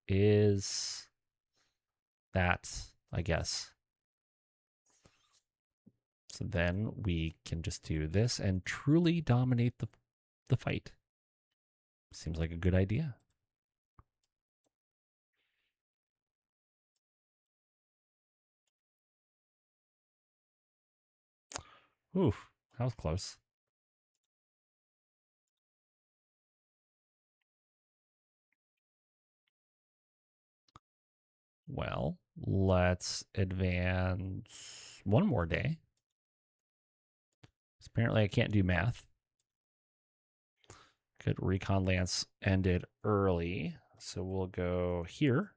is that, I guess. So then we can just do this and truly dominate the fight. Seems like a good idea. Oof, that was close. Well, let's advance one more day. Apparently I can't do math. Good, Recon Lance ended early, so we'll go here.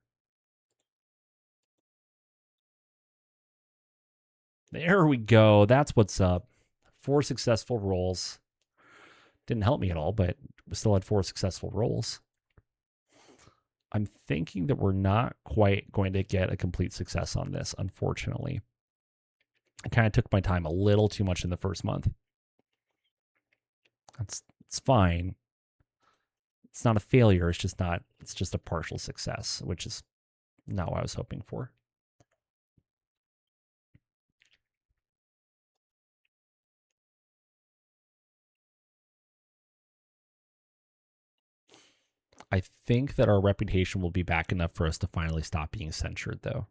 There we go. That's what's up. 4 successful rolls. Didn't help me at all, but we still had 4 successful rolls. I'm thinking that we're not quite going to get a complete success on this, unfortunately. I kind of took my time a little too much in the first month. It's fine. It's not a failure. It's just a partial success, which is not what I was hoping for. I think that our reputation will be back enough for us to finally stop being censured, though.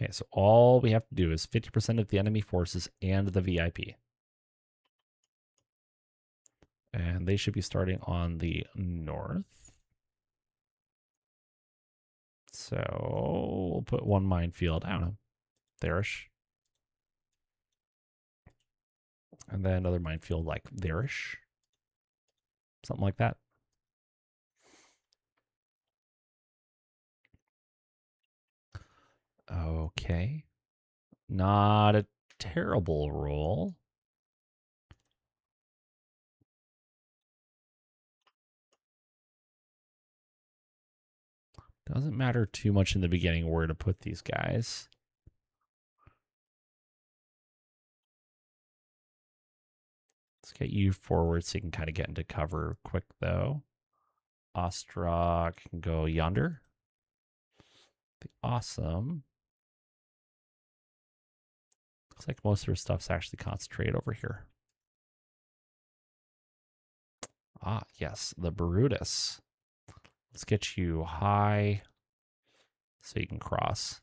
Okay, so all we have to do is 50% of the enemy forces and the VIP. And they should be starting on the north. So we'll put one minefield, I don't know, there-ish. And then another minefield like there-ish. Something like that. Okay. Not a terrible roll. Doesn't matter too much in the beginning where to put these guys. Let's get you forward so you can kind of get into cover quick, though. Ostra can go yonder. Be awesome. Looks like most of their stuff's actually concentrated over here. Ah, yes, the Brutus. Let's get you high so you can cross.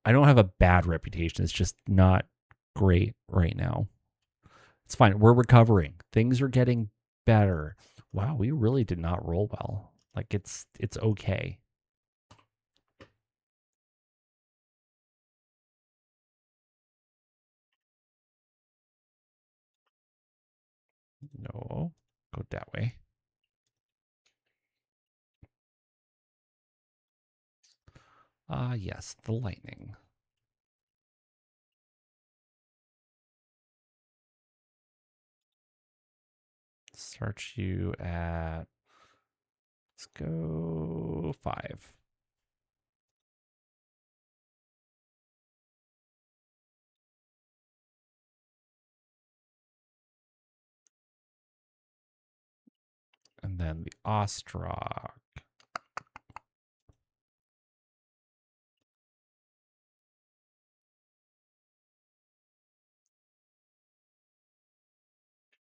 I don't have a bad reputation. It's just not great right now. It's fine. We're recovering. Things are getting better. Wow, we really did not roll well. Like it's okay. No, go that way. Ah, yes, the lightning. Start you at, let's go 5. And then the Ostrock.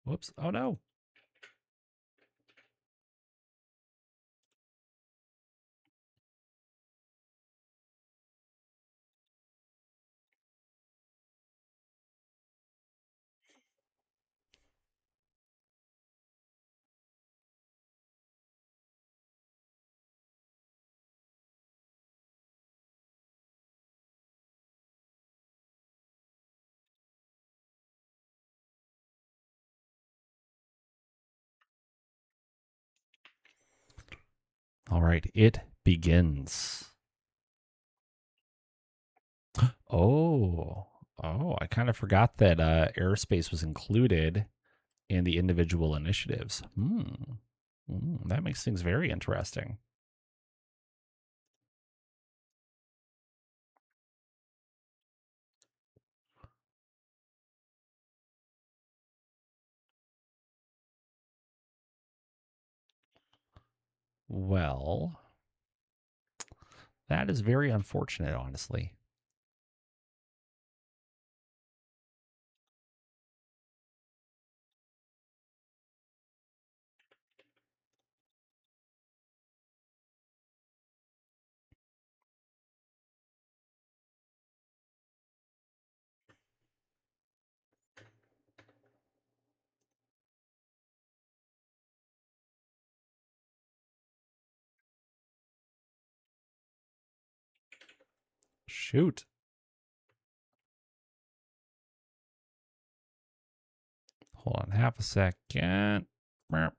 Whoops. Oh no. All right, it begins. Oh, I kind of forgot that airspace was included in the individual initiatives. That makes things very interesting. Well, that is very unfortunate, honestly. Shoot. Hold on half a second. I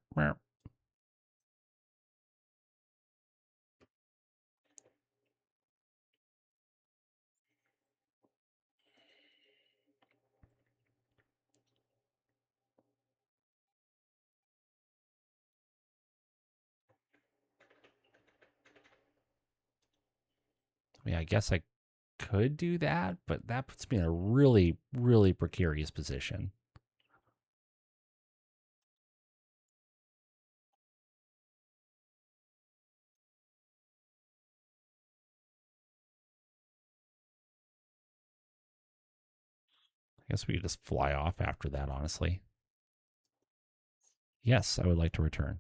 mean, I guess I could do that, but that puts me in a really, really precarious position. I guess we could just fly off after that, honestly. Yes, I would like to return.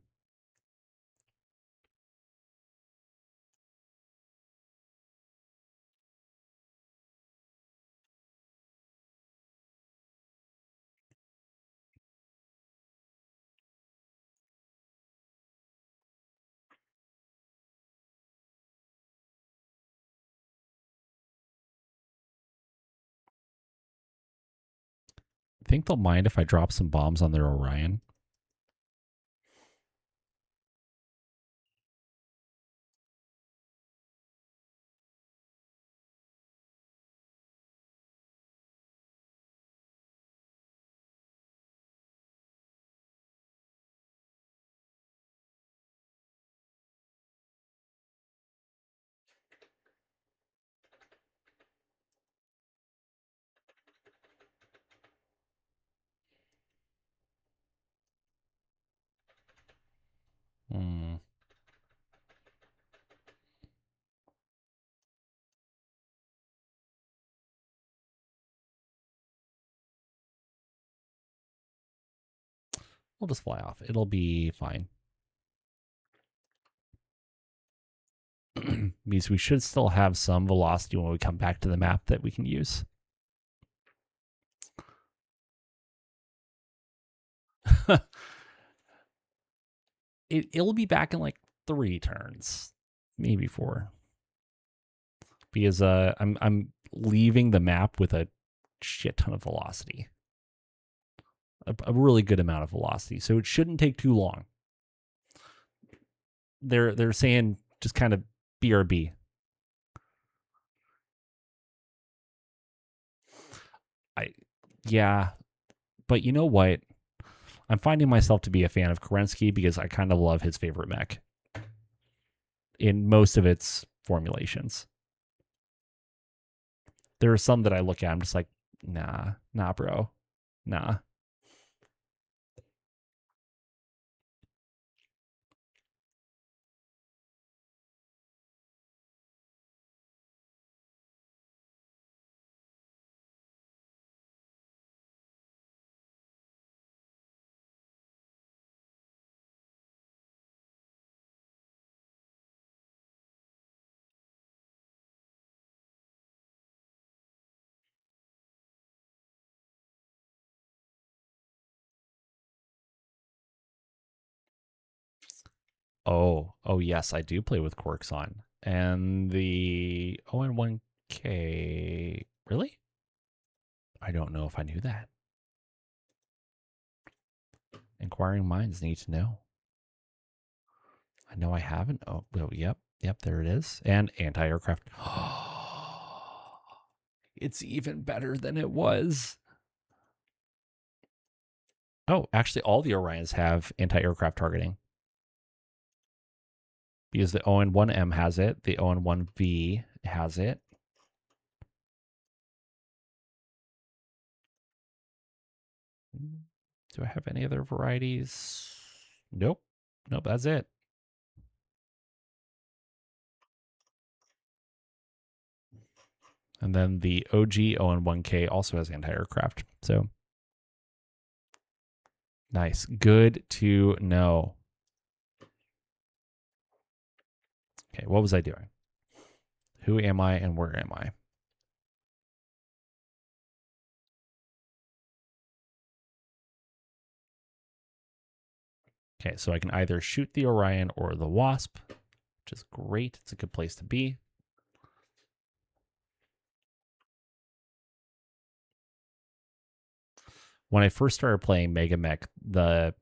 Think they'll mind if I drop some bombs on their Orion? Hmm. We'll just fly off. It'll be fine. Means we should still have some velocity when we come back to the map that we can use. It'll be back in like 3 turns, maybe 4. Because I'm leaving the map with a shit ton of velocity. A really good amount of velocity. So it shouldn't take too long. They're saying just kind of BRB. Yeah, but you know what? I'm finding myself to be a fan of Kerensky because I kind of love his favorite mech in most of its formulations. There are some that I look at, I'm just like, nah, bro, nah. Oh yes, I do play with quirks on. And the ON1K, really? I don't know if I knew that. Inquiring minds need to know. I know I haven't. Oh, yep, there it is. And anti-aircraft. It's even better than it was. Oh, actually, all the Orions have anti-aircraft targeting. Because the ON1M has it, the ON1V has it. Do I have any other varieties? Nope. That's it. And then the OG ON1K also has anti-aircraft. So nice. Good to know. Okay, what was I doing? Who am I and where am I? Okay, so I can either shoot the Orion or the Wasp, which is great. It's a good place to be. When I first started playing MegaMek, the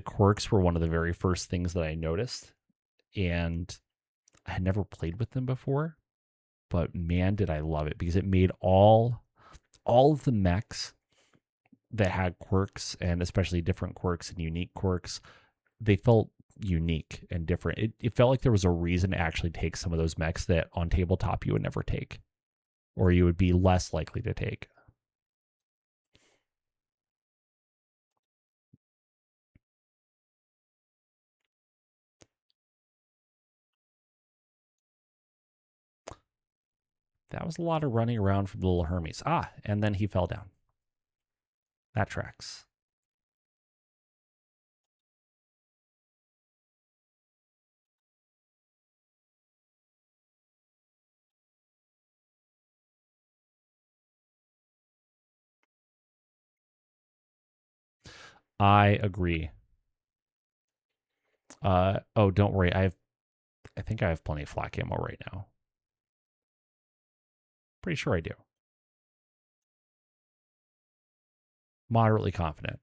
quirks were one of the very first things that I noticed, and I had never played with them before, but man, did I love it because it made all of the mechs that had quirks, and especially different quirks and unique quirks, they felt unique and different. It felt like there was a reason to actually take some of those mechs that on tabletop you would never take, or you would be less likely to take. That was a lot of running around from little Hermes. And then he fell down. That tracks. I agree. Don't worry. I think I have plenty of flak ammo right now. Pretty sure I do. Moderately confident.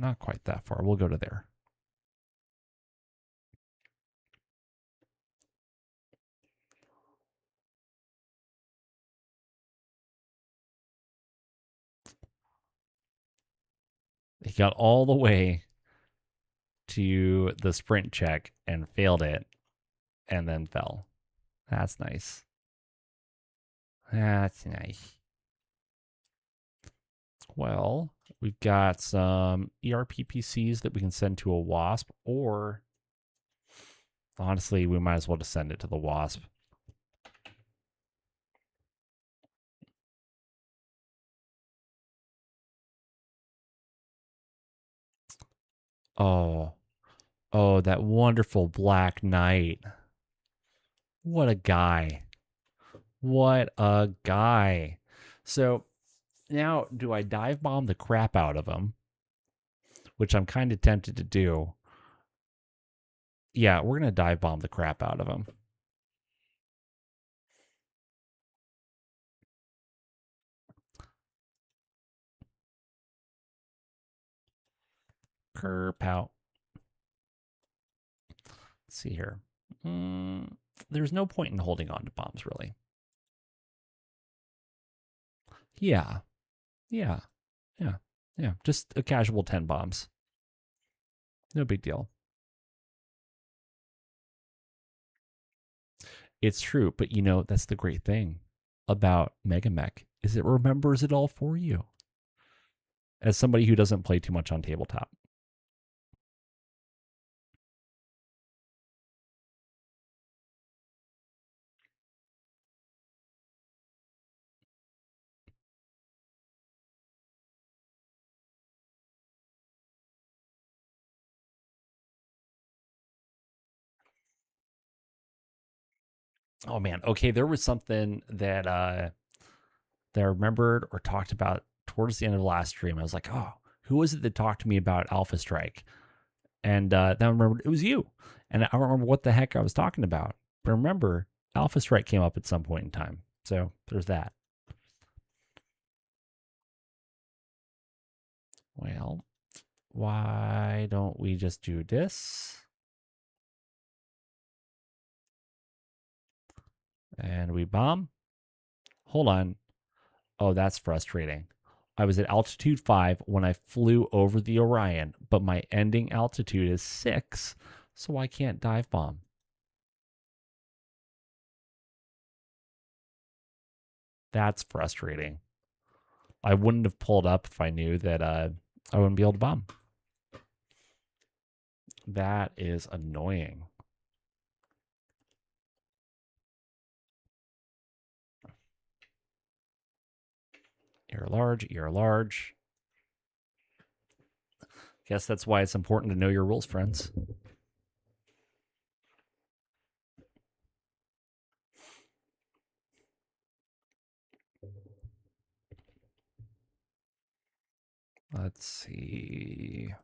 Not quite that far. We'll go to there. He got all the way to the sprint check and failed it and then fell. That's nice. That's nice. Well, we've got some ERPPCs that we can send to a WASP, or honestly, we might as well just send it to the WASP. Oh, that wonderful Black Knight. What a guy. What a guy. So now, do I dive bomb the crap out of him? Which I'm kind of tempted to do. Yeah, we're going to dive bomb the crap out of him. Kerpow. Let's see here. There's no point in holding on to bombs, really. Yeah. Just a casual 10 bombs. No big deal. It's true, but you know, that's the great thing about MegaMek is it remembers it all for you. As somebody who doesn't play too much on tabletop. Oh man, okay, there was something that I remembered or talked about towards the end of the last stream. I was like, oh, who was it that talked to me about Alpha Strike? And then I remembered it was you. And I don't remember what the heck I was talking about. But remember, Alpha Strike came up at some point in time. So there's that. Well, why don't we just do this? And we bomb. Hold on. Oh, that's frustrating. I was at altitude 5 when I flew over the Orion, but my ending altitude is 6, so I can't dive bomb. That's frustrating. I wouldn't have pulled up if I knew that I wouldn't be able to bomb. That is annoying. Ear large, ear large. Guess that's why it's important to know your rules, friends. Let's see.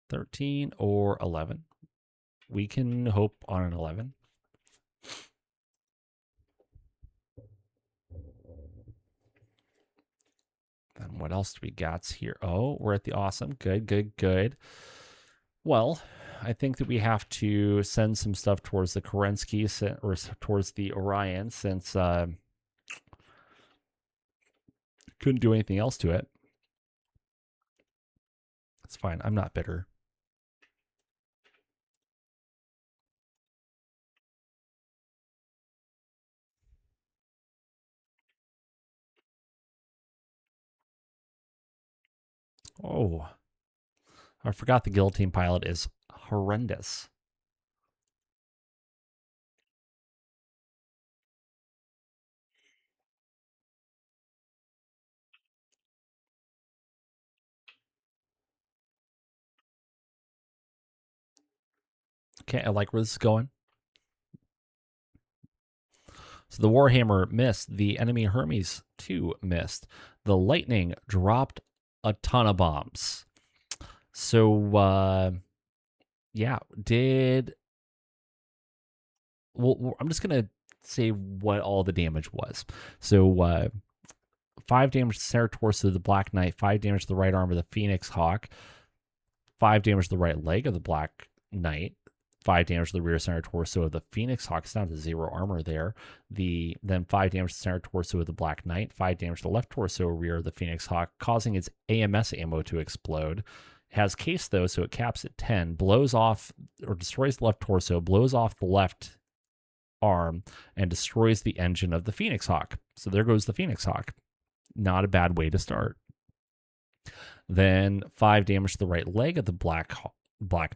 13 or 11. We can hope on an 11. Then what else do we got here? Oh, we're at the awesome. Good. Well, I think that we have to send some stuff towards the Kerensky or towards the Orion since couldn't do anything else to it. It's fine. I'm not bitter. Oh, I forgot the guillotine pilot is horrendous. Okay, I like where this is going. So the Warhammer missed. The enemy Hermes 2 missed. The Lightning dropped a ton of bombs. So yeah, well, I'm just gonna say what all the damage was. So 5 damage to the center torso of the Black Knight, 5 damage to the right arm of the Phoenix Hawk, 5 damage to the right leg of the Black Knight, 5 damage to the rear center torso of the Phoenix Hawk. It's down to 0 armor there. Then 5 damage to the center torso of the Black Knight, 5 damage to the left torso rear of the Phoenix Hawk, causing its AMS ammo to explode. It has case though, so it caps at 10, blows off or destroys the left torso, blows off the left arm, and destroys the engine of the Phoenix Hawk. So there goes the Phoenix Hawk. Not a bad way to start. Then 5 damage to the right leg of the Black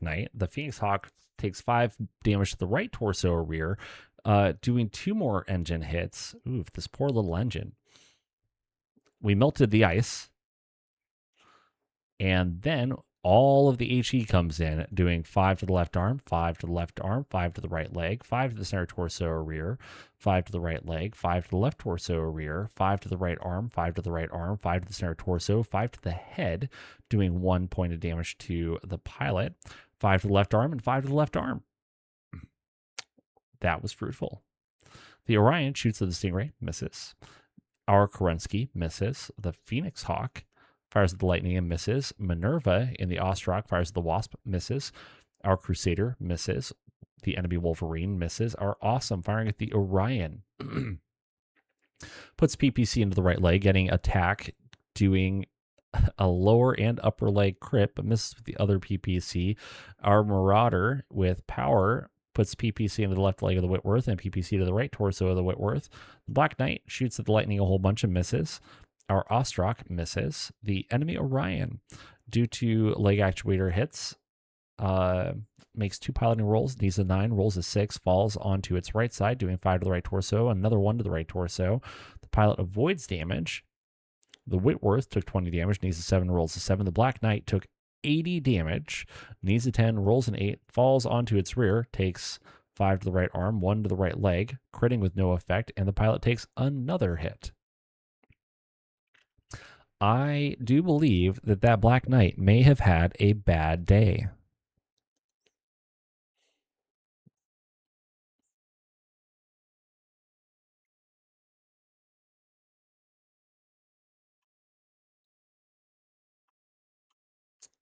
Knight. The Phoenix Hawk takes 5 damage to the right torso or rear, doing 2 more engine hits. Ooh, this poor little engine. We melted the ice, and then all of the HE comes in, doing 5 to the left arm, 5 to the left arm, 5 to the right leg, 5 to the center torso or rear, 5 to the right leg, 5 to the left torso or rear, 5 to the right arm, 5 to the right arm, 5 to the center torso, 5 to the head, doing 1 point of damage to the pilot, 5 to the left arm, and 5 to the left arm. That was fruitful. The Orion shoots at the Stingray, misses. Our Kerensky misses. The Phoenix Hawk fires at the Lightning and misses. Minerva in the Ostrak fires at the Wasp, misses. Our Crusader misses. The enemy Wolverine misses. Our Awesome firing at the Orion puts PPC into the right leg, getting attack, doing a lower and upper leg crit, but misses with the other PPC. Our Marauder with power puts PPC into the left leg of the Whitworth and PPC to the right torso of the Whitworth. The Black Knight shoots at the Lightning a whole bunch and misses. Our Ostrak misses. The enemy Orion, due to leg actuator hits, makes 2 piloting rolls, needs a 9, rolls a 6, falls onto its right side, doing 5 to the right torso, another 1 to the right torso. The pilot avoids damage. The Whitworth took 20 damage, needs a 7, rolls a 7. The Black Knight took 80 damage, needs a 10, rolls an 8, falls onto its rear, takes 5 to the right arm, 1 to the right leg, critting with no effect, and the pilot takes another hit. I do believe that Black Knight may have had a bad day.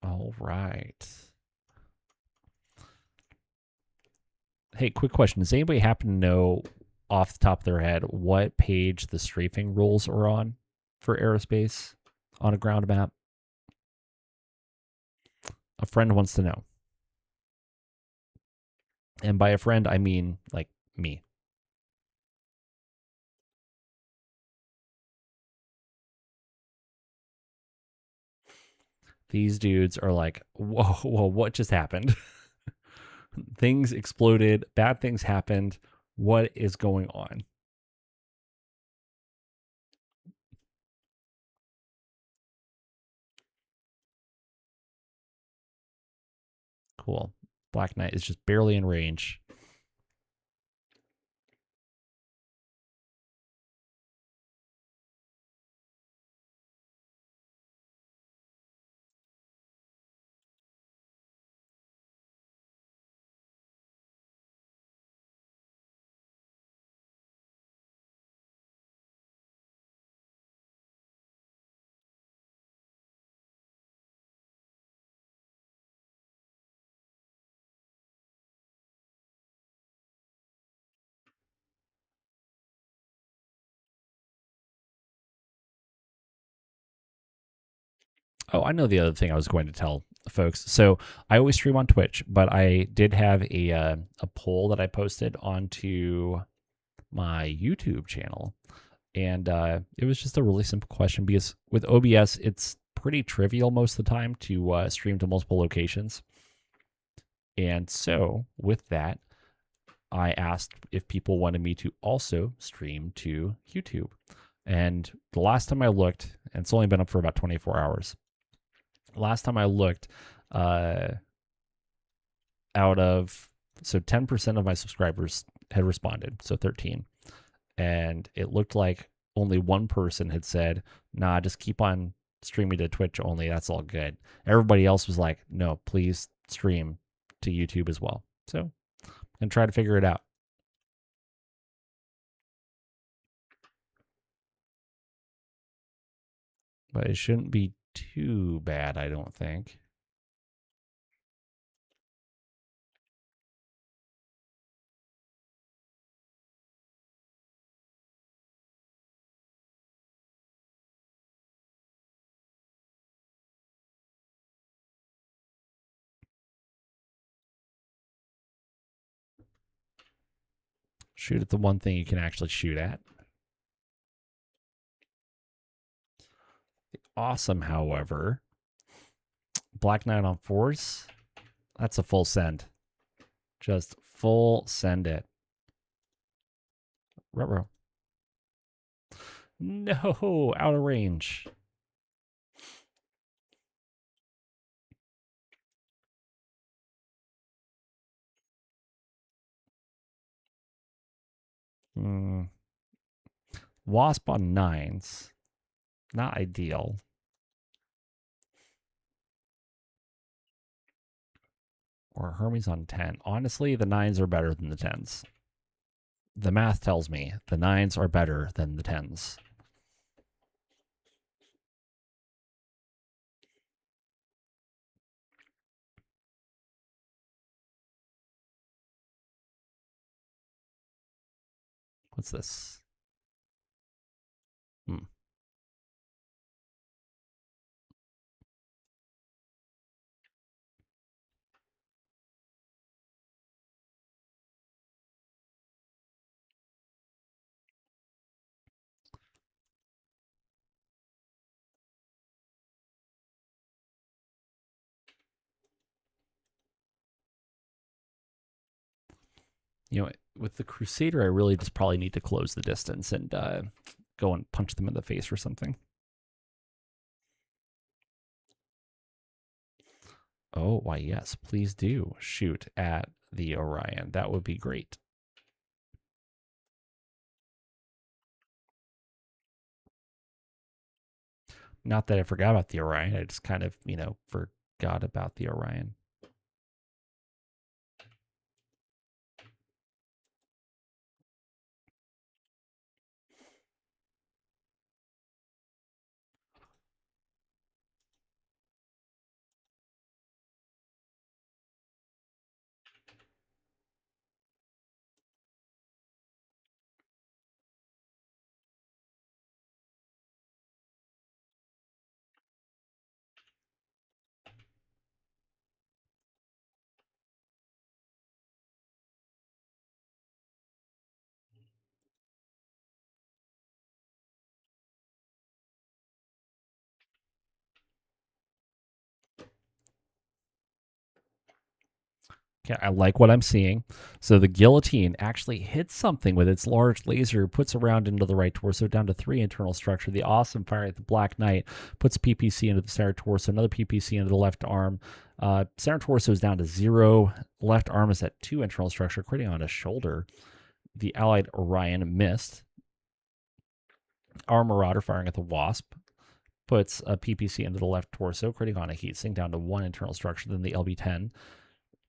All right. Hey, quick question. Does anybody happen to know off the top of their head what page the strafing rules are on for aerospace on a ground map? A friend wants to know. And by a friend, I mean like me. These dudes are like, whoa, what just happened? Things exploded, bad things happened. What is going on? Cool. Black Knight is just barely in range. Oh, I know the other thing I was going to tell folks. So I always stream on Twitch, but I did have a poll that I posted onto my YouTube channel, and it was just a really simple question because with OBS, it's pretty trivial most of the time to stream to multiple locations. And so with that, I asked if people wanted me to also stream to YouTube. And the last time I looked, and it's only been up for about 24 hours. Last time I looked, out of, so 10% of my subscribers had responded, so 13. And it looked like only one person had said, nah, just keep on streaming to Twitch only. That's all good. Everybody else was like, no, please stream to YouTube as well. So, and try to figure it out. But it shouldn't be too bad, I don't think. Shoot at the one thing you can actually shoot at. Awesome, however. Black Knight on force. That's a full send. Just full send it. Ruh-roh. No, out of range. Wasp on 9s. Not ideal. Or Hermes on 10. Honestly, the 9s are better than the 10s. The math tells me the 9s are better than the 10s. What's this? You know, with the Crusader, I really just probably need to close the distance and go and punch them in the face or something. Oh, why, yes, please do shoot at the Orion. That would be great. Not that I forgot about the Orion. I just kind of, forgot about the Orion. Okay, I like what I'm seeing. So the guillotine actually hits something with its large laser, puts a round into the right torso, down to 3 internal structure. The awesome fire at the Black Knight puts PPC into the center torso, another PPC into the left arm. Center torso is down to 0. Left arm is at 2 internal structure, critting on his shoulder. The allied Orion missed. Our Marauder firing at the Wasp puts a PPC into the left torso, critting on a heatsink, down to 1 internal structure. Then the LB-10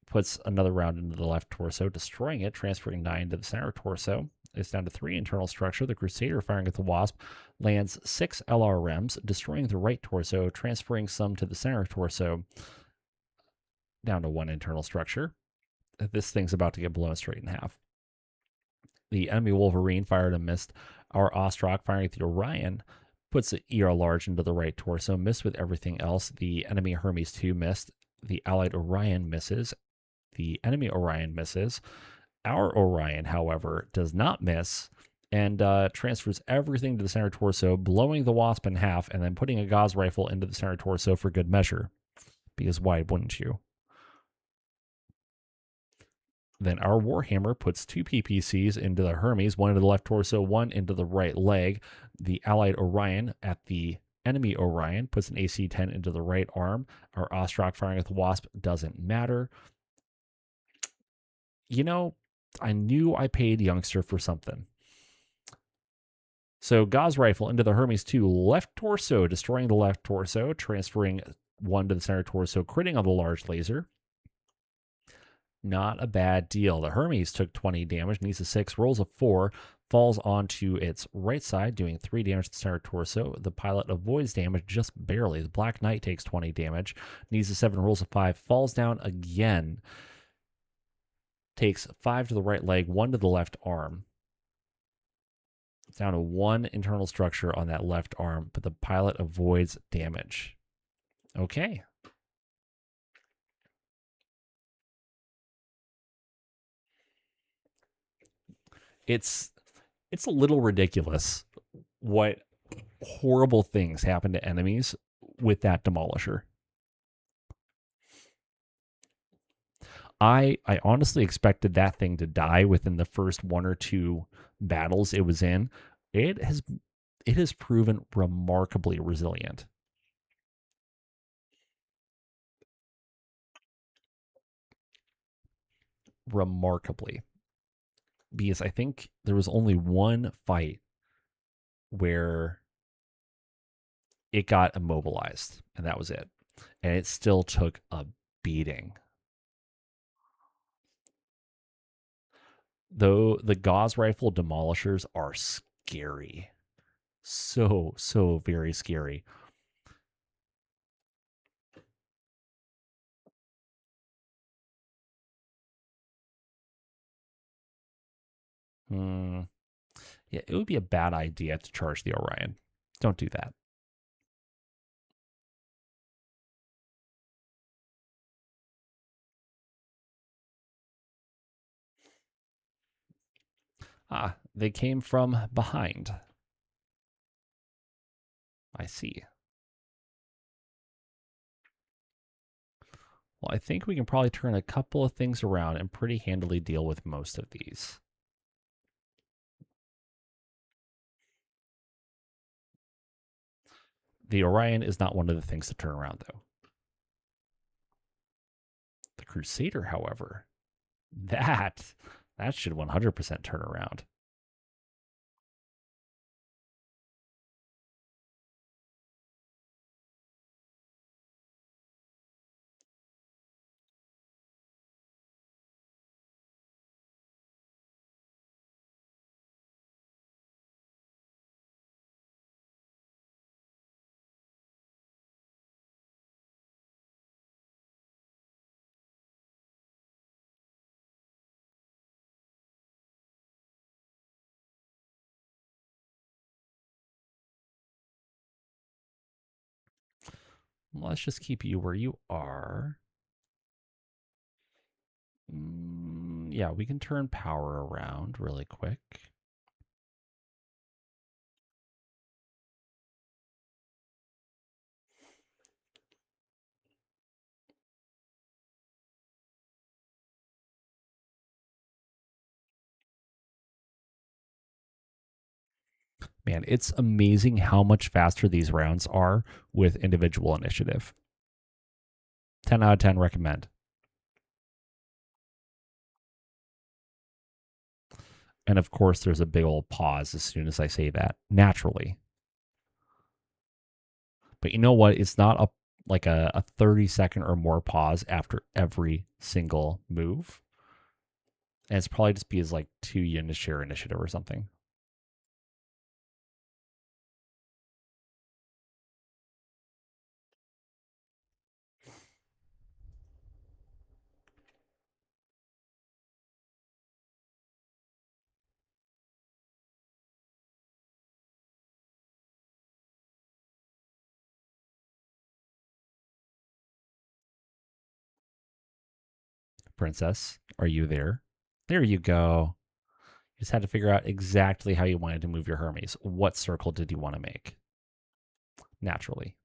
puts another round into the left torso, destroying it, transferring 9 to the center torso. It's down to 3 internal structure. The Crusader firing at the Wasp lands 6 LRMs, destroying the right torso, transferring some to the center torso, down to 1 internal structure. This thing's about to get blown straight in half. The enemy Wolverine fired and missed. Our Ostrock firing at the Orion puts the ER large into the right torso, missed with everything else. The enemy Hermes 2 missed. The allied Orion misses. The enemy Orion misses. Our Orion, however, does not miss and transfers everything to the center torso, blowing the Wasp in half, and then putting a Gauss rifle into the center torso for good measure. Because why wouldn't you? Then our Warhammer puts 2 PPCs into the Hermes, 1 into the left torso, 1 into the right leg. The allied Orion at the enemy Orion puts an AC-10 into the right arm. Our Ostrock firing at the Wasp doesn't matter. I knew I paid Youngster for something. So Gauss rifle into the Hermes 2 left torso, destroying the left torso, transferring 1 to the center torso, critting on the large laser. Not a bad deal. The Hermes took 20 damage, needs a 6, rolls a 4, falls onto its right side, doing 3 damage to the center torso. The pilot avoids damage just barely. The Black Knight takes 20 damage, needs a 7, rolls a 5, falls down again, takes 5 to the right leg, 1 to the left arm. It's down to 1 internal structure on that left arm, but the pilot avoids damage. Okay. It's a little ridiculous what horrible things happen to enemies with that demolisher. I honestly expected that thing to die within the first 1 or 2 battles it was in. It has proven remarkably resilient. Remarkably. Because I think there was only one fight where it got immobilized, and that was it. And it still took a beating. Though the Gauss rifle demolishers are scary. So very scary. Yeah, it would be a bad idea to charge the Orion. Don't do that. Ah, they came from behind. I see. Well, I think we can probably turn a couple of things around and pretty handily deal with most of these. The Orion is not one of the things to turn around, though. The Crusader, however, that should 100% turn around. Let's just keep you where you are. Yeah, we can turn power around really quick. Man, it's amazing how much faster these rounds are with individual initiative. 10 out of 10 recommend. And of course, there's a big old pause as soon as I say that, naturally. But you know what? It's not a 30-second or more pause after every single move. And it's probably just because like 2 units share initiative or something. Princess, are you there? There you go. You just had to figure out exactly how you wanted to move your Hermes. What circle did you want to make? Naturally.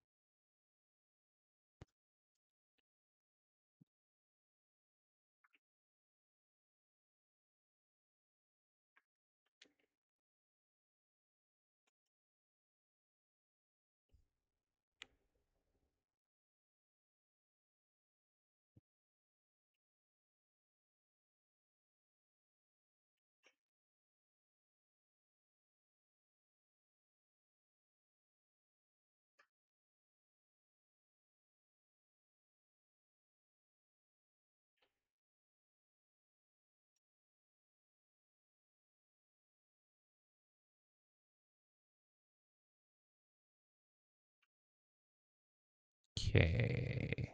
Okay.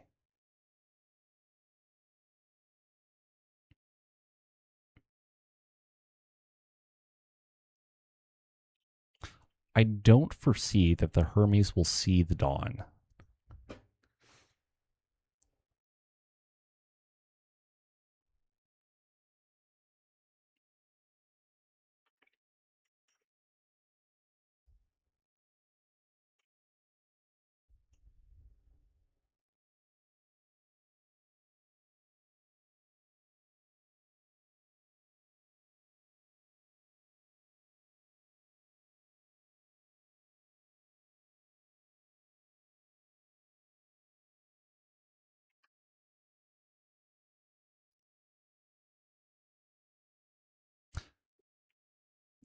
I don't foresee that the Hermes will see the dawn.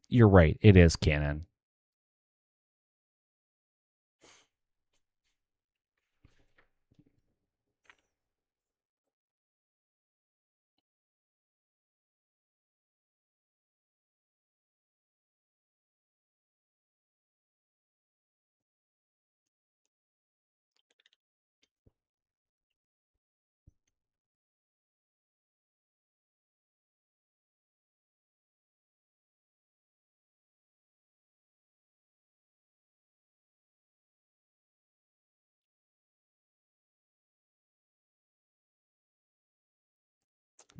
You're right. It is canon.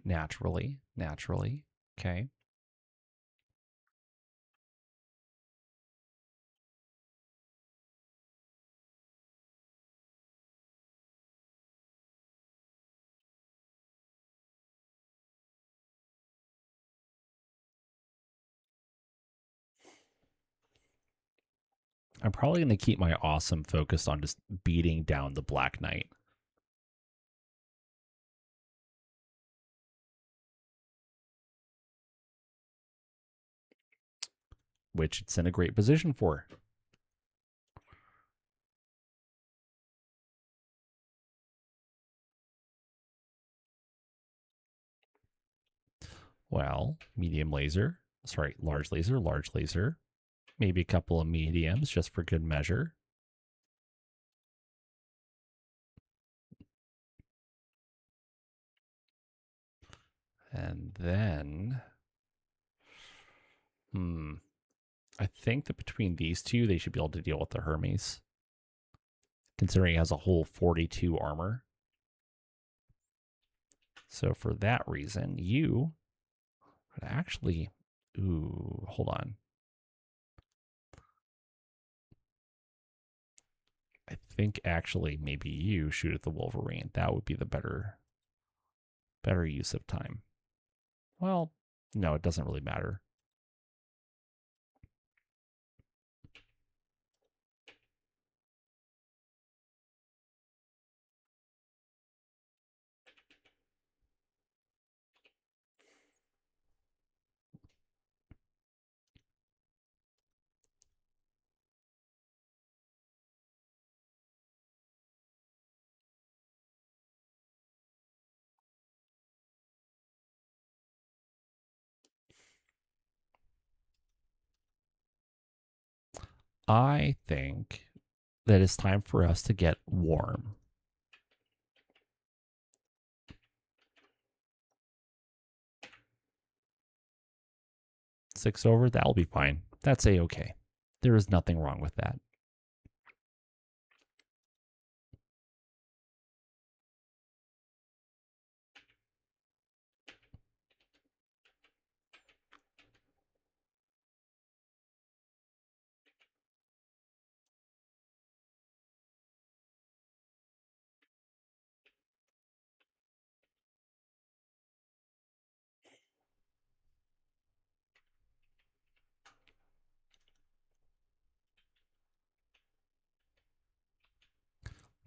Naturally. Naturally. Okay. I'm probably going to keep my awesome focused on just beating down the Black Knight. Which it's in a great position for. Well, medium laser. Sorry, large laser, large laser. Maybe a couple of mediums just for good measure. And then, I think that between these two, they should be able to deal with the Hermes, considering it has a whole 42 armor. So for that reason, you would actually, ooh, hold on. I think actually maybe you shoot at the Wolverine. That would be the better use of time. Well, no, it doesn't really matter. I think that it's time for us to get warm. 6 over, that'll be fine. That's a-okay. There is nothing wrong with that.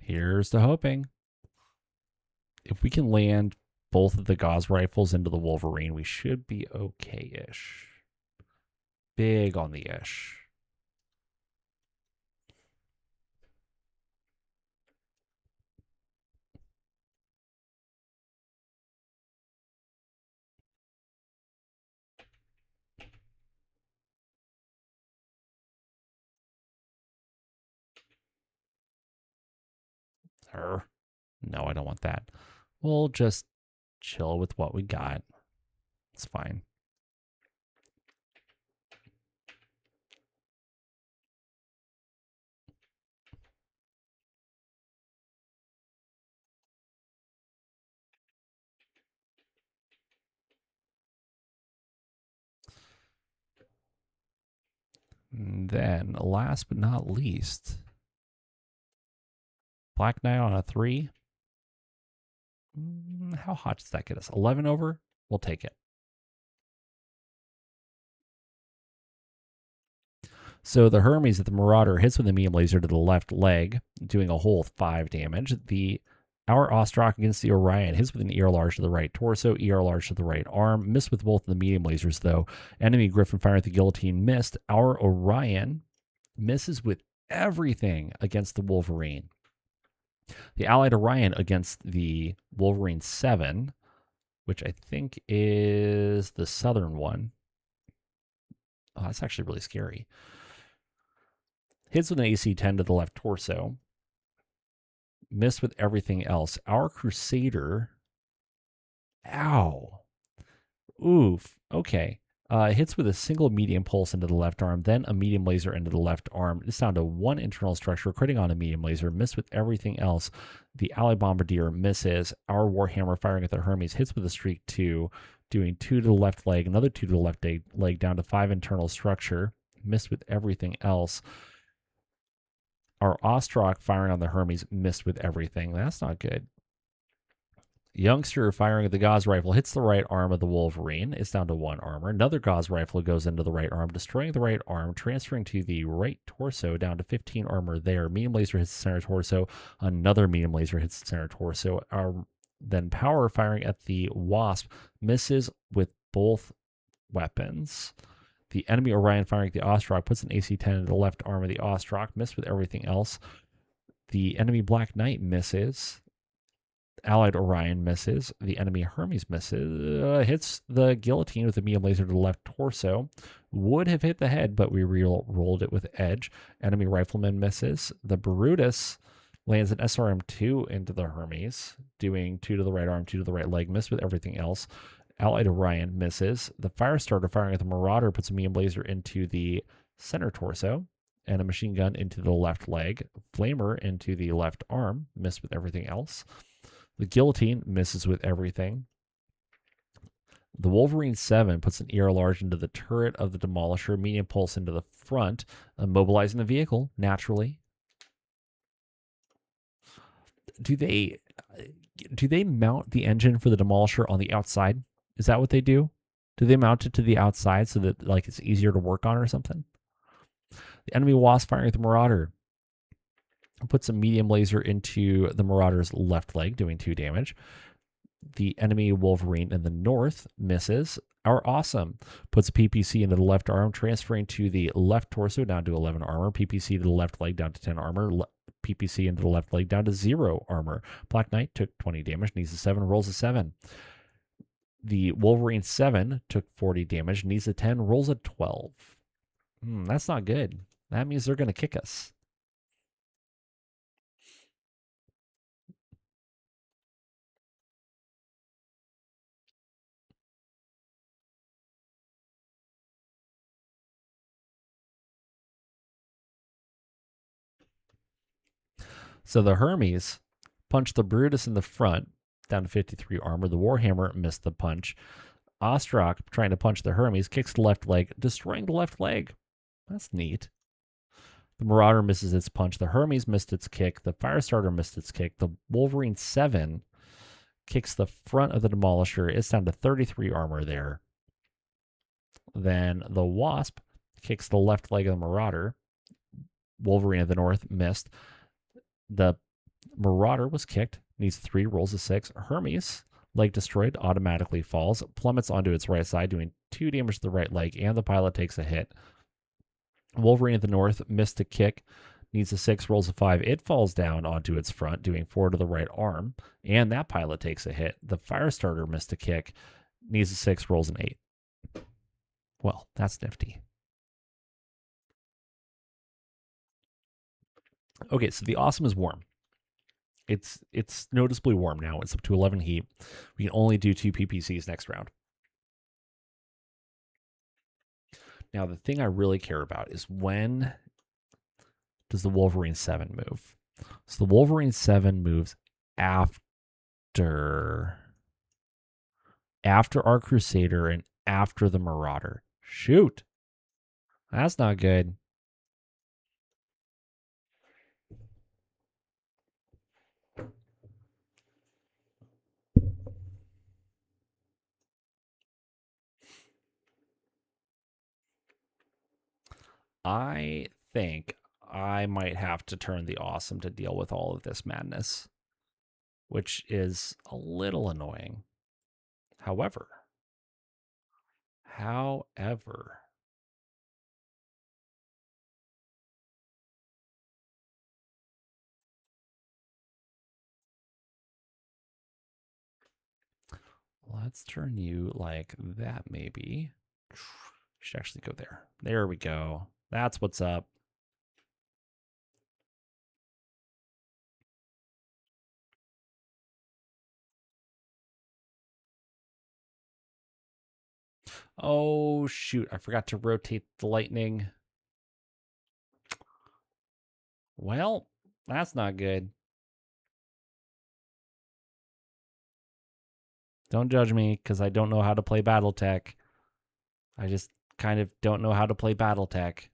Here's to hoping. If we can land both of the Gauss rifles into the Wolverine, we should be okay-ish. Big on the ish. No, I don't want that. We'll just chill with what we got. It's fine. And then, last but not least, Black Knight on a 3. How hot does that get us? 11 over? We'll take it. So the Hermes at the Marauder hits with a medium laser to the left leg, doing a whole 5 damage. Our Ostrak against the Orion hits with an ER large to the right torso, ER large to the right arm. Missed with both of the medium lasers, though. Enemy Griffin firing at the guillotine missed. Our Orion misses with everything against the Wolverine. The Allied Orion against the Wolverine 7, which I think is the southern one. Oh, that's actually really scary. Hits with an AC 10 to the left torso. Missed with everything else. Our Crusader. Ow. Oof. Okay. Hits with a single medium pulse into the left arm, then a medium laser into the left arm. It's down to one internal structure, critting on a medium laser. Missed with everything else. The Allied Bombardier misses. Our Warhammer firing at the Hermes hits with a streak 2, doing 2 to the left leg, another 2 to the left leg, down to 5 internal structure. Missed with everything else. Our Ostrak firing on the Hermes missed with everything. That's not good. Youngster firing at the Gauss rifle hits the right arm of the Wolverine. It's down to 1 armor. Another Gauss rifle goes into the right arm, destroying the right arm, transferring to the right torso, down to 15 armor there. Medium laser hits the center torso. Another medium laser hits the center torso. Then Power firing at the Wasp misses with both weapons. The enemy Orion firing at the Ostrak puts an AC 10 into the left arm of the Ostrak, missed with everything else. The enemy Black Knight misses. Allied Orion misses. The enemy Hermes misses. Hits the guillotine with a medium laser to the left torso. Would have hit the head, but we rolled it with edge. Enemy Rifleman misses. The Brutus lands an SRM2 into the Hermes, doing 2 to the right arm, 2 to the right leg. Missed with everything else. Allied Orion misses. The Firestarter firing at the Marauder puts a medium laser into the center torso and a machine gun into the left leg. Flamer into the left arm. Missed with everything else. The Guillotine misses with everything. The Wolverine 7 puts an ER large into the turret of the Demolisher, medium pulse into the front, immobilizing the vehicle, naturally. Do they mount the engine for the Demolisher on the outside? Is that what they do? Do they mount it to the outside so that like it's easier to work on or something? The enemy Wasp firing at the Marauder puts a medium laser into the Marauder's left leg, doing 2 damage. The enemy Wolverine in the north misses. Our Awesome puts a PPC into the left arm, transferring to the left torso down to 11 armor. PPC to the left leg down to 10 armor. PPC into the left leg down to 0 armor. Black Knight took 20 damage, needs a 7, rolls a 7. The Wolverine 7 took 40 damage, needs a 10, rolls a 12. That's not good. That means they're going to kick us. So the Hermes punched the Brutus in the front, down to 53 armor. The Warhammer missed the punch. Ostrak, trying to punch the Hermes, kicks the left leg, destroying the left leg. That's neat. The Marauder misses its punch. The Hermes missed its kick. The Firestarter missed its kick. The Wolverine 7 kicks the front of the Demolisher. It's down to 33 armor there. Then the Wasp kicks the left leg of the Marauder. Wolverine of the North missed. The Marauder was kicked, needs 3, rolls a 6. Hermes, leg destroyed, automatically falls, plummets onto its right side, doing 2 damage to the right leg, and the pilot takes a hit. Wolverine of the North missed a kick, needs a 6, rolls a 5. It falls down onto its front, doing 4 to the right arm, and that pilot takes a hit. The Firestarter missed a kick, needs a 6, rolls an 8. Well, that's nifty. Okay, so the Awesome is warm. It's noticeably warm now. It's up to 11 heat. We can only do 2 PPCs next round. Now, the thing I really care about is when does the Wolverine 7 move? So the Wolverine 7 moves after our Crusader and after the Marauder. Shoot. That's not good. I think I might have to turn the awesome to deal with all of this madness, which is a little annoying. However, let's turn you like that, maybe. Should actually go there. There we go. That's what's up. Oh, shoot. I forgot to rotate the lightning. Well, that's not good. Don't judge me because I don't know how to play Battletech. I just kind of don't know how to play Battletech.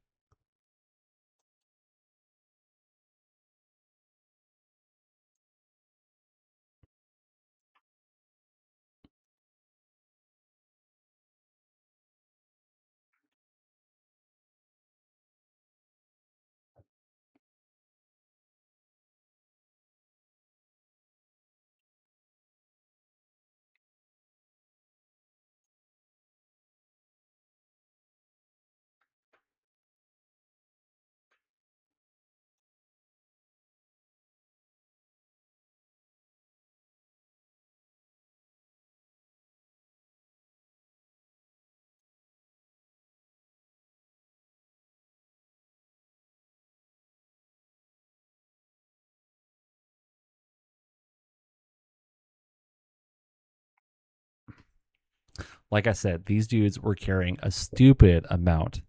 Like I said, these dudes were carrying a stupid amount.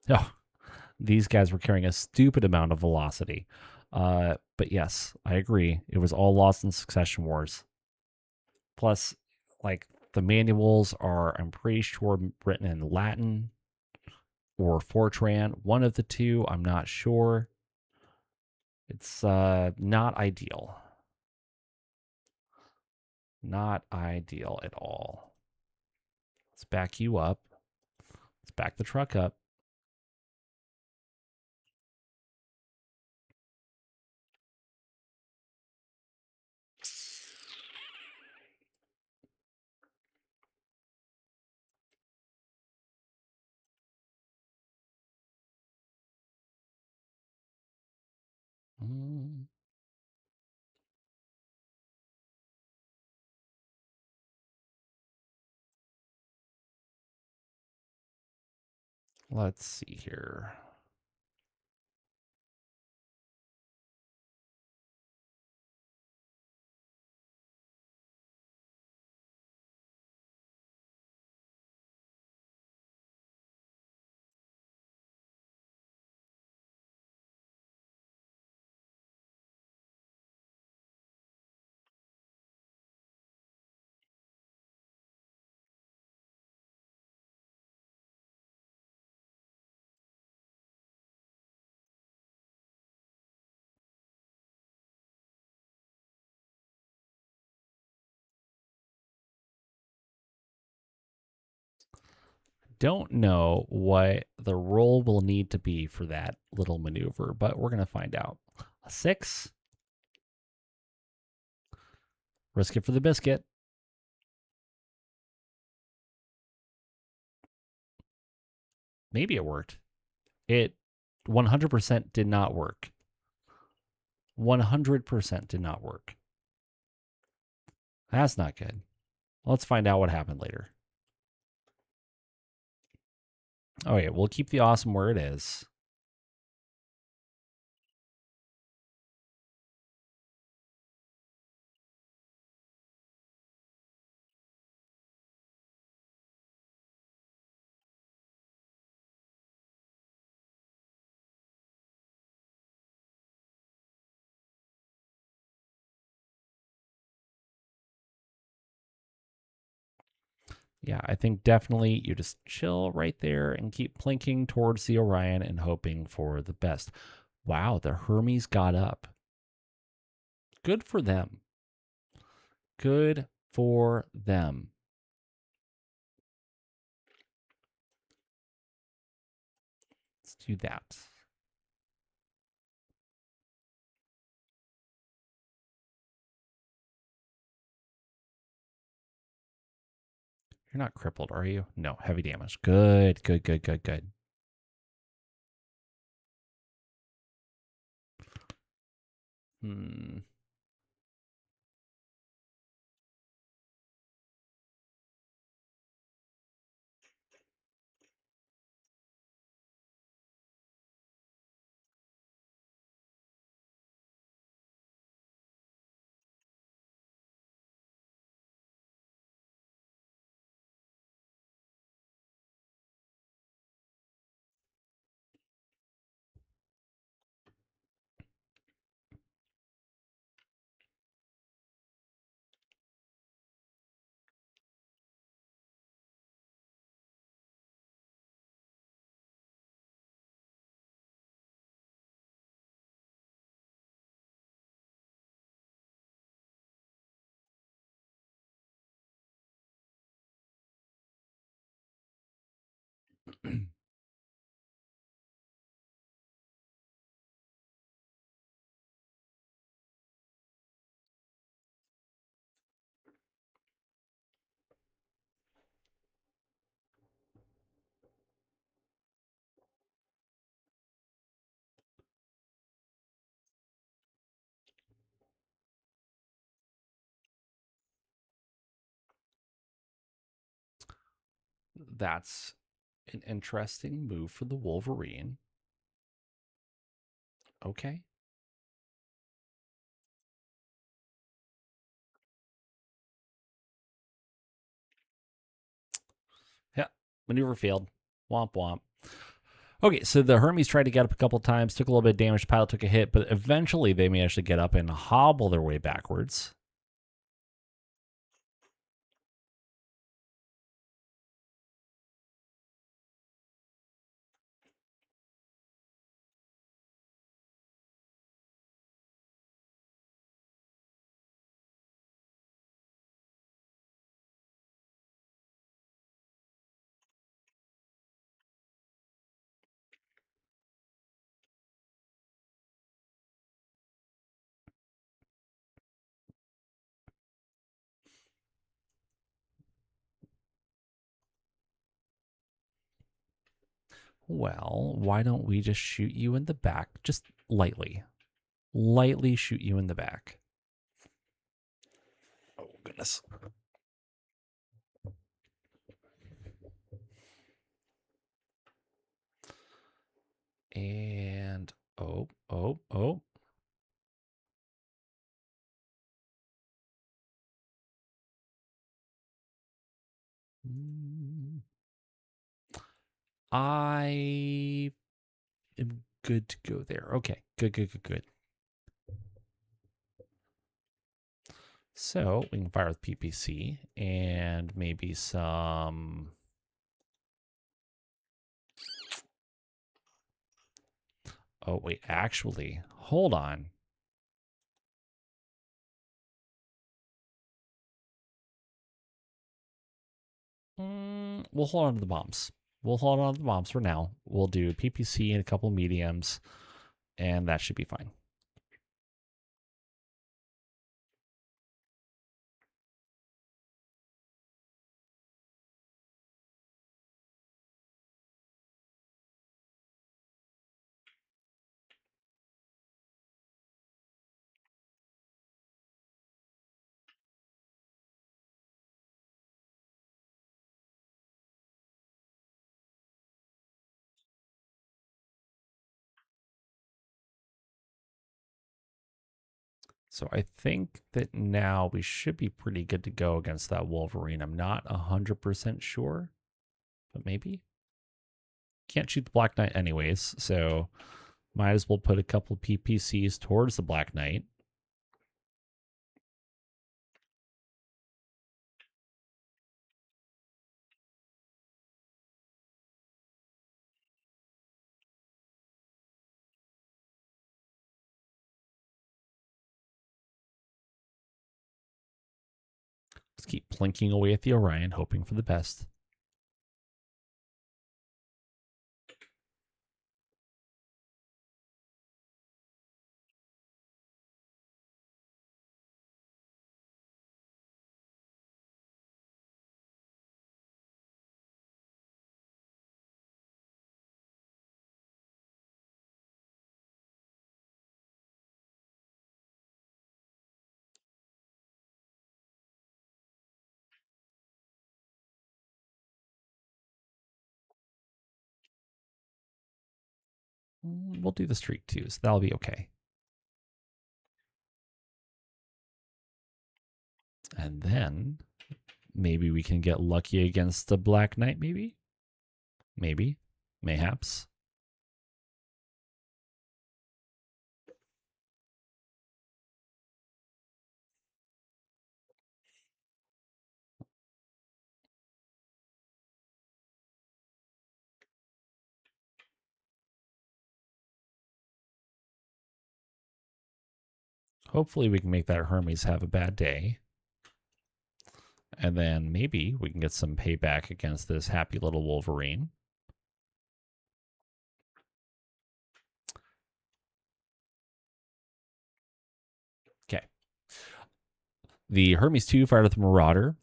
Oh, these guys were carrying a stupid amount of velocity. But yes, I agree. It was all lost in Succession Wars. Plus, like, the manuals are, I'm pretty sure, written in Latin or Fortran. One of the two, I'm not sure. It's not ideal. Not ideal at all. Let's back you up. Let's back the truck up. Mm. Let's see here. Don't know what the roll will need to be for that little maneuver, but we're going to find out. A 6. Risk it for the biscuit. Maybe it worked. It 100% did not work. 100% did not work. That's not good. Let's find out what happened later. Oh, yeah, we'll keep the awesome where it is. Yeah, I think definitely you just chill right there and keep plinking towards the Orion and hoping for the best. Wow, the Hermes got up. Good for them. Good for them. Let's do that. You're not crippled, are you? No, heavy damage. Good, good, good, good, good. Hmm. That's an interesting move for the Wolverine. Okay. Yeah. Maneuver failed. Womp womp. Okay, so the Hermes tried to get up a couple times, took a little bit of damage. Pilot took a hit, but eventually they managed to get up and hobble their way backwards. Well, why don't we just shoot you in the back? Just lightly. Lightly shoot you in the back. Oh, goodness. And oh. I am good to go there. Okay, good. So we can fire with PPC and maybe some. Oh, wait, actually, hold on. We'll hold on to the bombs. We'll hold on to the bombs for now. We'll do PPC and a couple mediums, and that should be fine. So I think that now we should be pretty good to go against that Wolverine. I'm not 100% sure, but maybe. Can't shoot the Black Knight anyways, so might as well put a couple of PPCs towards the Black Knight. Just keep plinking away at the Orion, hoping for the best. We'll do the streak too, so that'll be okay. And then maybe we can get lucky against the Black Knight, maybe? Maybe. Mayhaps. Hopefully we can make that Hermes have a bad day. And then maybe we can get some payback against this happy little Wolverine. Okay. The Hermes 2 fired at the Marauder.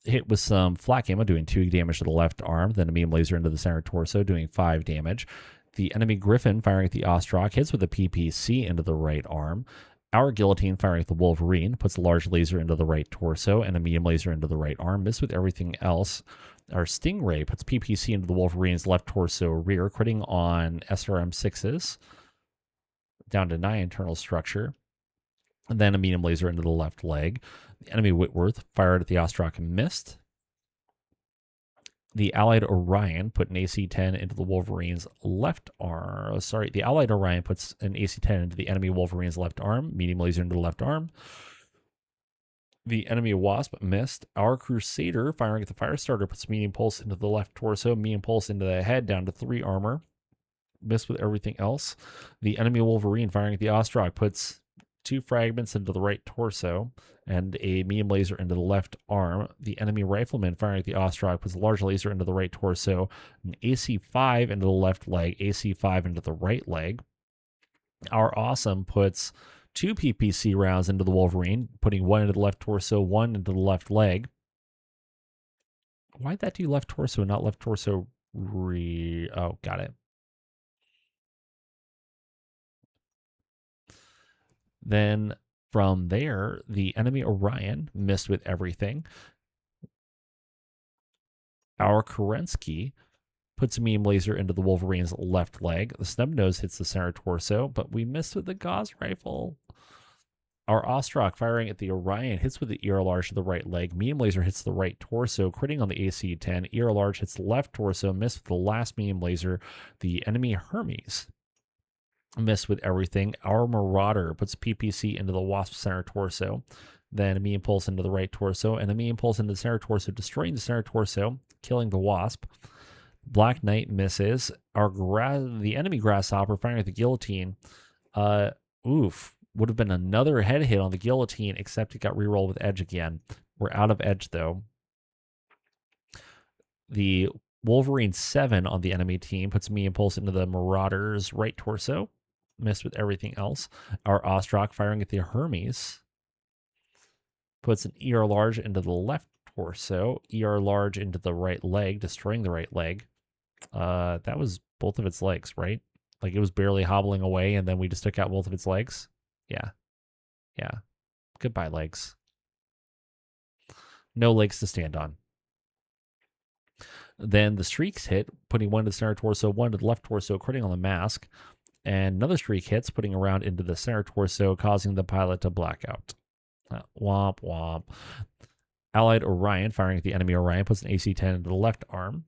Hit with some flak ammo, doing 2 damage to the left arm. Then a beam laser into the center torso, doing 5 damage. The enemy Griffin firing at the Ostrak hits with a PPC into the right arm. Our Guillotine firing at the Wolverine puts a large laser into the right torso and a medium laser into the right arm. Miss with everything else. Our Stingray puts PPC into the Wolverine's left torso rear, critting on SRM6s. Down to 9 internal structure. And then a medium laser into the left leg. The enemy Whitworth fired at the Ostrak and missed. The allied Orion put an AC-10 into the Wolverine's left arm. The allied Orion puts an AC-10 into the enemy Wolverine's left arm. Medium laser into the left arm. The enemy Wasp missed. Our Crusader firing at the Firestarter puts medium pulse into the left torso. Medium pulse into the head, down to 3 armor. Missed with everything else. The enemy Wolverine firing at the Ostrak puts 2 fragments into the right torso and a medium laser into the left arm. The enemy Rifleman firing at the Ostrak puts a large laser into the right torso, an AC-5 into the left leg, AC-5 into the right leg. Our Awesome puts 2 PPC rounds into the Wolverine, putting 1 into the left torso, 1 into the left leg. Why'd that do left torso, not left torso Oh, got it. Then from there, the enemy Orion missed with everything. Our Kerensky puts a medium laser into the Wolverine's left leg. The snub nose hits the center torso, but we missed with the Gauss rifle. Our Ostrak firing at the Orion hits with the ER large to the right leg. Medium laser hits the right torso, critting on the AC-10. ER large hits the left torso, missed with the last medium laser. The enemy Hermes missed with everything. Our Marauder puts PPC into the Wasp center torso. Then a medium pulse into the right torso, and a medium pulse into the center torso, destroying the center torso, killing the Wasp. Black Knight misses. The enemy Grasshopper firing at the Guillotine. Would have been another head hit on the Guillotine, except it got rerolled with edge again. We're out of edge, though. The Wolverine 7 on the enemy team puts a medium pulse into the Marauder's right torso. Missed with everything else. Our Ostrak firing at the Hermes puts an ER large into the left torso, ER large into the right leg, destroying the right leg. That was both of its legs, right? Like it was barely hobbling away, and then we just took out both of its legs. Yeah. Goodbye, legs. No legs to stand on. Then the streaks hit, putting 1 to the center torso, 1 to the left torso, critting on the mask. And another streak hits, putting a round into the center torso, causing the pilot to black out. Womp womp. Allied Orion firing at the enemy Orion puts an AC-10 into the left arm.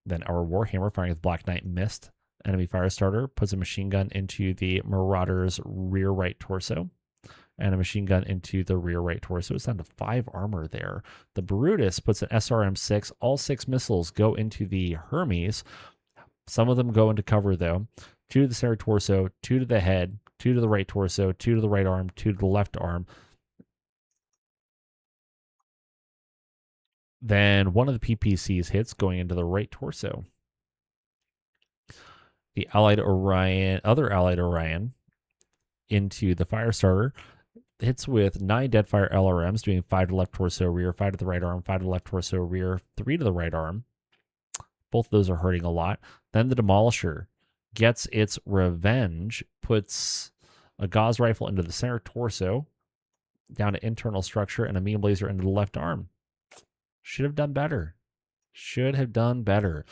Then our Warhammer firing at the Black Knight missed. Enemy Firestarter puts a machine gun into the Marauder's rear right torso. And a machine gun into the rear right torso. It's down to 5 armor there. The Brutus puts an SRM6. All 6 missiles go into the Hermes. Some of them go into cover, though. 2 to the center torso, 2 to the head, 2 to the right torso, 2 to the right arm, 2 to the left arm. Then one of the PPCs hits going into the right torso. The other allied Orion into the fire starter hits with 9 Deadfire LRMs, doing 5 to the left torso rear, 5 to the right arm, 5 to the left torso rear, 3 to the right arm. Both of those are hurting a lot. Then the Demolisher gets its revenge, puts a Gauss rifle into the center torso, down to internal structure, and a Meme Blazer into the left arm. Should have done better. Should have done better.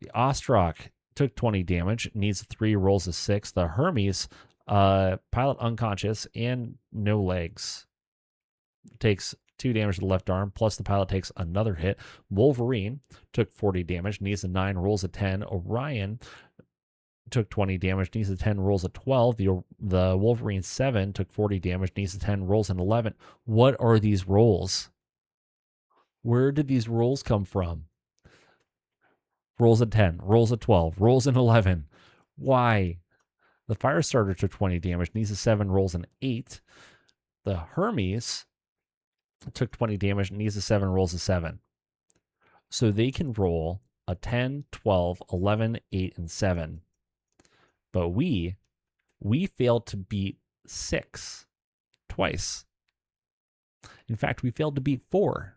The Ostrak took 20 damage, needs 3 rolls of 6. The Hermes, pilot unconscious and no legs, takes 2 damage to the left arm, plus the pilot takes another hit. Wolverine took 40 damage, needs a 9, rolls a 10. Orion took 20 damage, needs a 10, rolls a 12. The Wolverine 7 took 40 damage, needs a 10, rolls an 11. What are these rolls? Where did these rolls come from? Rolls a 10, rolls a 12, rolls an 11. Why? The Firestarter took 20 damage, needs a 7, rolls an 8. The Hermes took 20 damage, needs a 7, rolls a 7. So they can roll a 10, 12, 11, 8, and 7. But we failed to beat 6 twice. In fact, we failed to beat 4.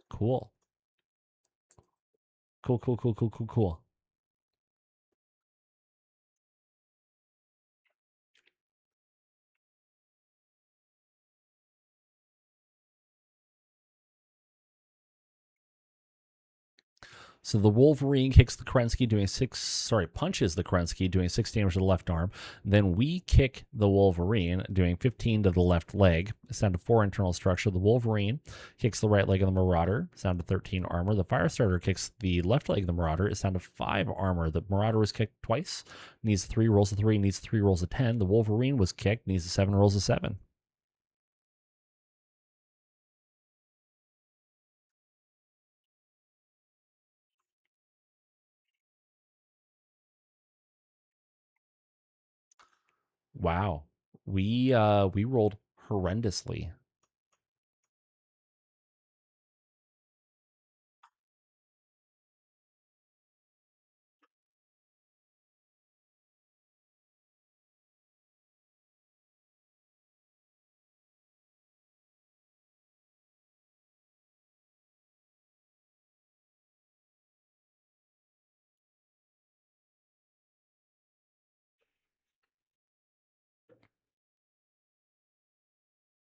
Cool. Cool. So the Wolverine punches the Kerensky, doing 6 damage to the left arm. Then we kick the Wolverine, doing 15 to the left leg. It's down to 4 internal structure. The Wolverine kicks the right leg of the Marauder. It's down to 13 armor. The Firestarter kicks the left leg of the Marauder. It's down to 5 armor. The Marauder was kicked twice. Needs 3 rolls of 3. Needs 3 rolls of 10. The Wolverine was kicked. Needs 7 rolls of 7. Wow. We rolled horrendously.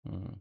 Hmm.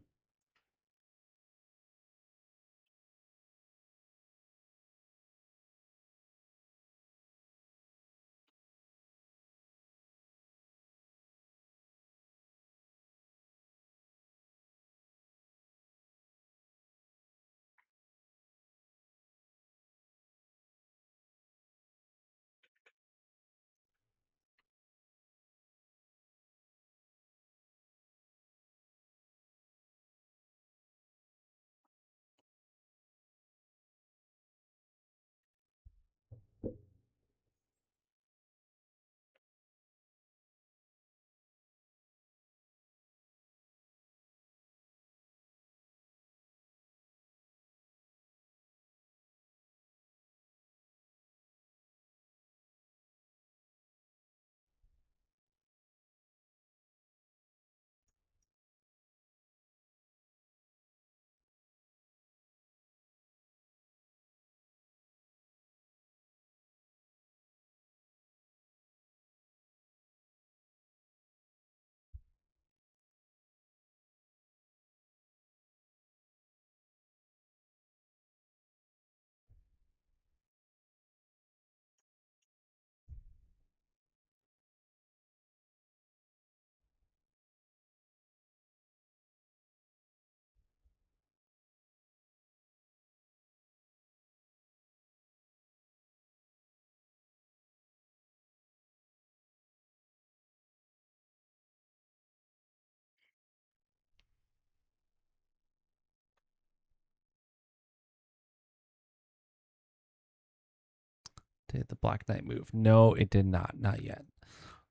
Did the Black Knight move? No, it did not. Not yet.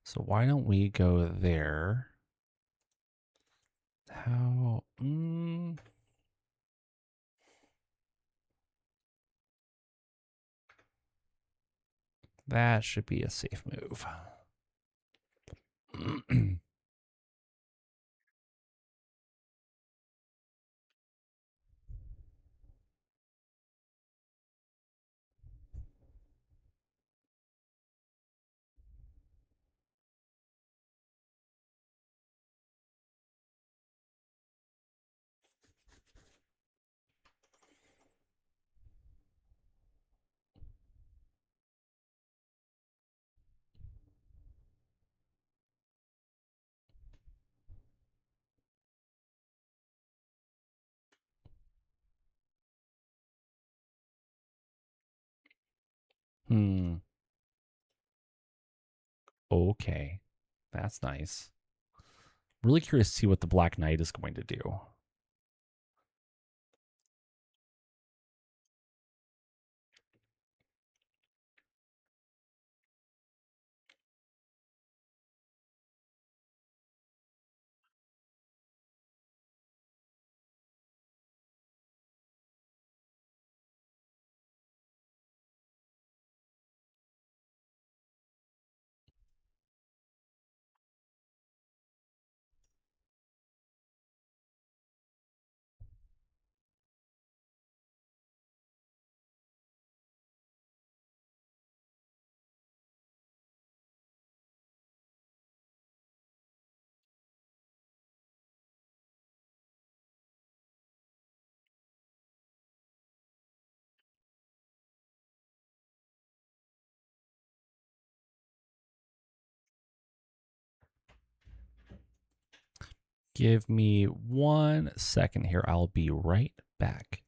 So why don't we go there? How? That should be a safe move. Hmm. Okay. That's nice. Really curious to see what the Black Knight is going to do. Give me 1 second here. I'll be right back.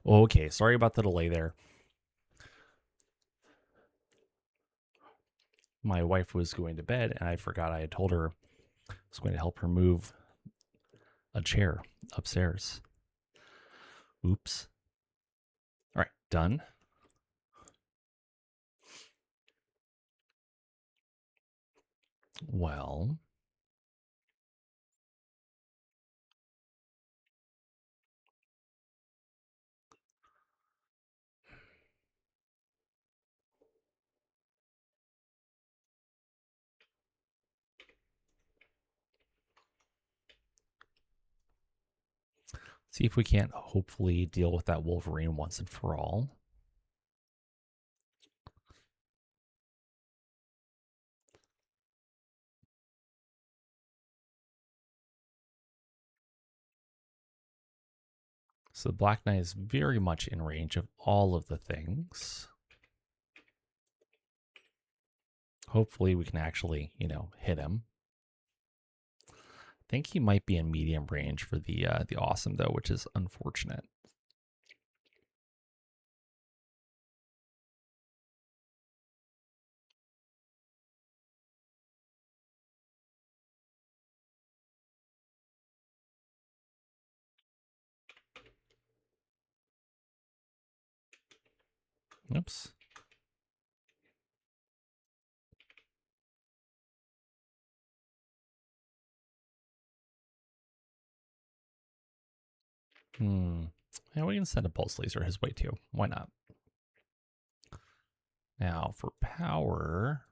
Okay, sorry about the delay there. My wife was going to bed, and I forgot I had told her I was going to help her move a chair upstairs. Oops. All right, done. Well, see if we can't hopefully deal with that Wolverine once and for all. So the Black Knight is very much in range of all of the things. Hopefully we can actually, hit him. I think he might be in medium range for the awesome though, which is unfortunate. Oops. Yeah, we can send a pulse laser his way too. Why not? Now for power.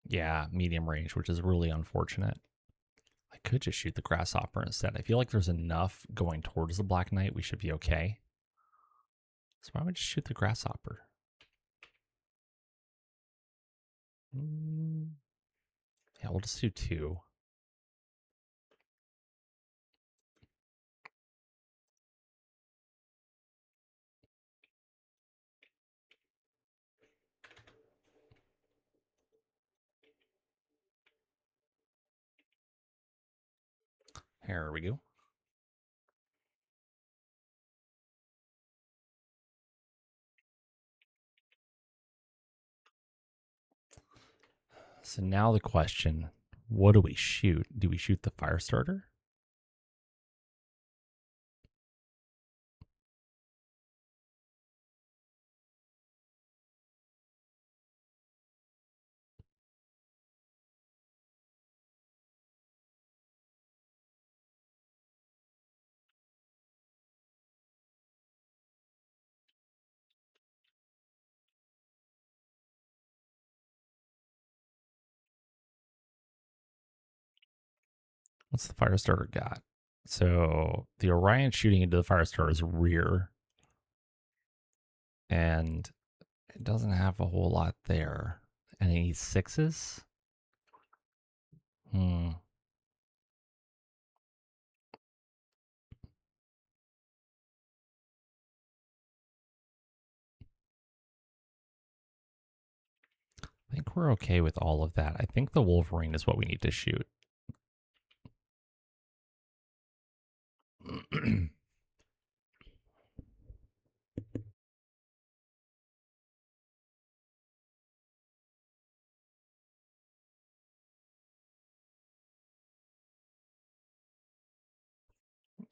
Yeah, medium range, which is really unfortunate. I could just shoot the grasshopper instead. I feel like there's enough going towards the Black Knight. We should be okay. So why don't we just shoot the grasshopper? Yeah, we'll just do 2. Here we go. So now the question, what do we shoot? Do we shoot the fire starter? What's the fire starter got? So the Orion shooting into the fire starter's rear, and it doesn't have a whole lot there. And it needs 6s? I think we're okay with all of that. I think the Wolverine is what we need to shoot.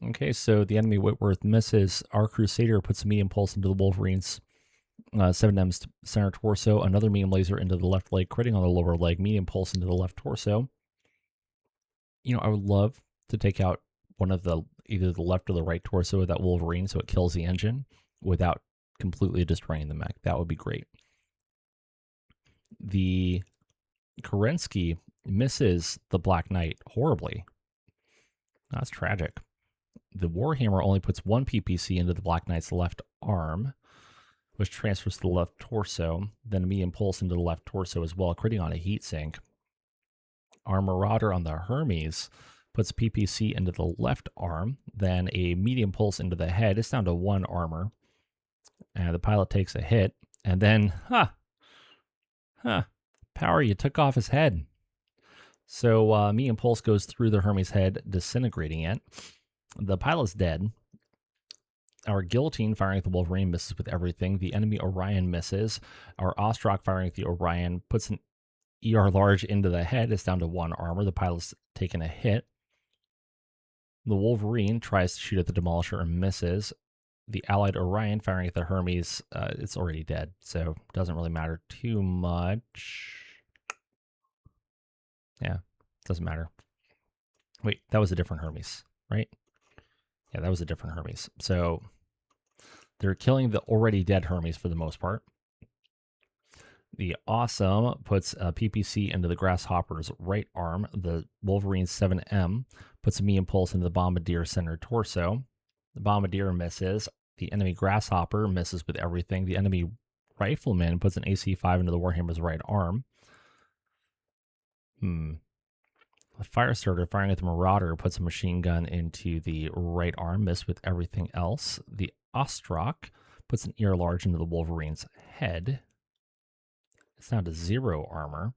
Okay, so the enemy Whitworth misses. Our Crusader puts a medium pulse into the Wolverine's 7M's center torso, another medium laser into the left leg, critting on the lower leg, medium pulse into the left torso. I would love to take out one of either the left or the right torso of that Wolverine so it kills the engine without completely destroying the mech. That would be great. The Kerensky misses the Black Knight horribly. That's tragic. The Warhammer only puts one PPC into the Black Knight's left arm, which transfers to the left torso, then a medium pulse into the left torso as well, critting on a heatsink. Our Marauder on the Hermes puts PPC into the left arm, then a medium pulse into the head. It's down to 1 armor. And the pilot takes a hit, and then, power, you took off his head. So medium pulse goes through the Hermes head, disintegrating it. The pilot's dead. Our Guillotine firing at the Wolverine misses with everything. The enemy Orion misses. Our Ostrak firing at the Orion puts an ER large into the head. It's down to 1 armor. The pilot's taken a hit. The Wolverine tries to shoot at the Demolisher and misses. The allied Orion firing at the Hermes, it's already dead, so it doesn't really matter too much. Yeah, doesn't matter. Wait, that was a different Hermes, right? Yeah, that was a different Hermes. So they're killing the already dead Hermes for the most part. The Awesome puts a PPC into the Grasshopper's right arm. The Wolverine 7M puts a medium pulse into the Bombardier center torso. The Bombardier misses. The enemy Grasshopper misses with everything. The enemy Rifleman puts an AC-5 into the Warhammer's right arm. The Firestarter firing at the Marauder puts a machine gun into the right arm, missed with everything else. The Ostrak puts an ear large into the Wolverine's head. It's down to 0 armor.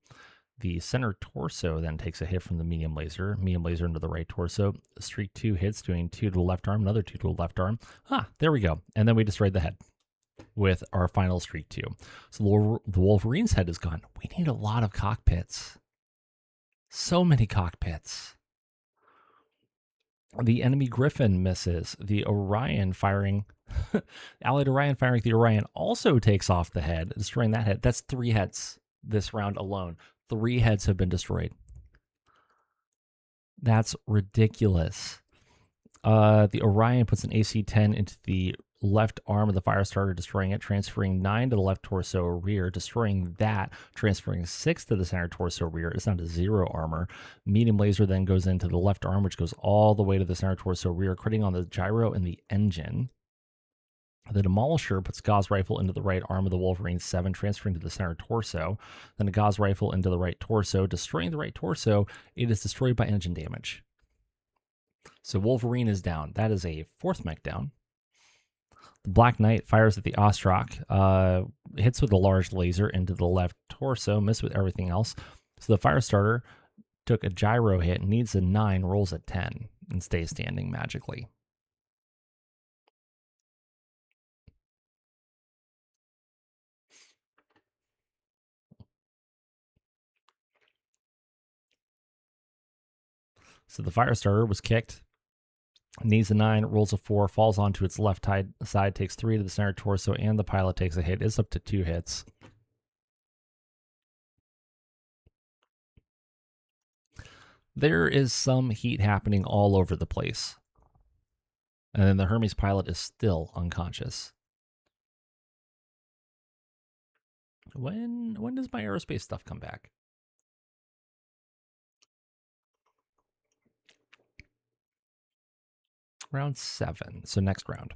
The center torso then takes a hit from the medium laser into the right torso. Streak 2 hits, doing 2 to the left arm, another 2 to the left arm. There we go. And then we destroyed the head with our final streak 2. So the Wolverine's head is gone. We need a lot of cockpits. So many cockpits. The enemy Griffin misses. The Orion firing, allied Orion firing the Orion also takes off the head, destroying that head. That's 3 heads this round alone. 3 heads have been destroyed. That's ridiculous. The Orion puts an AC-10 into the left arm of the Firestarter, destroying it, transferring 9 to the left torso rear, destroying that, transferring 6 to the center torso rear. It's down to 0 armor. Medium laser then goes into the left arm, which goes all the way to the center torso rear, critting on the gyro and the engine. The Demolisher puts Gauss Rifle into the right arm of the Wolverine 7, transferring to the center torso. Then a Gauss Rifle into the right torso, destroying the right torso. It is destroyed by engine damage. So Wolverine is down. That is a 4th mech down. The Black Knight fires at the Ostrak, hits with a large laser into the left torso, missed with everything else. So the Firestarter took a gyro hit, needs a 9, rolls a 10, and stays standing magically. So the Firestarter was kicked, needs a 9, rolls a 4, falls onto its left side, takes 3 to the center torso, and the pilot takes a hit. It's up to 2 hits. There is some heat happening all over the place. And then the Hermes pilot is still unconscious. When does my aerospace stuff come back? Round 7. So next round.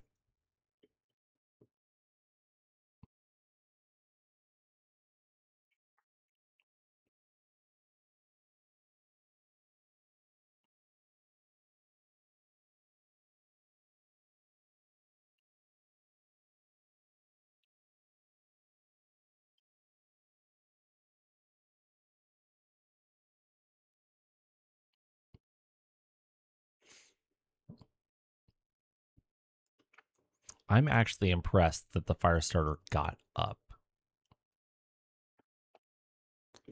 I'm actually impressed that the Firestarter got up.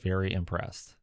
Very impressed.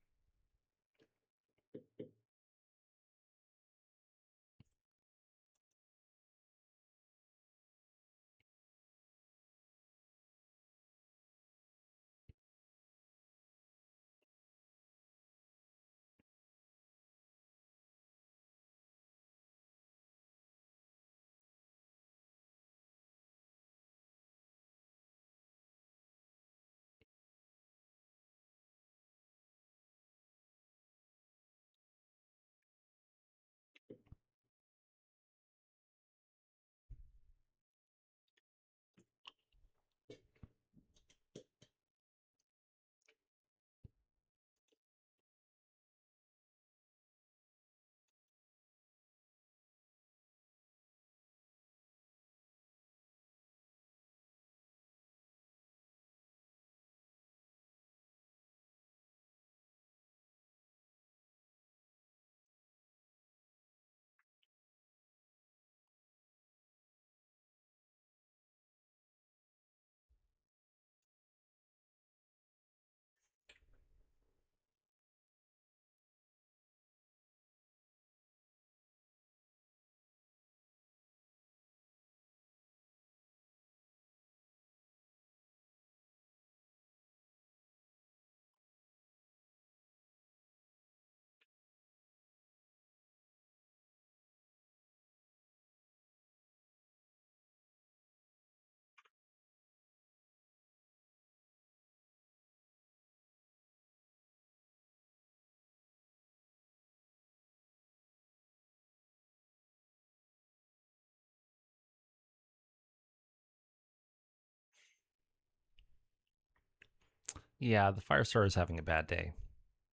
Yeah, the Firestarter is having a bad day.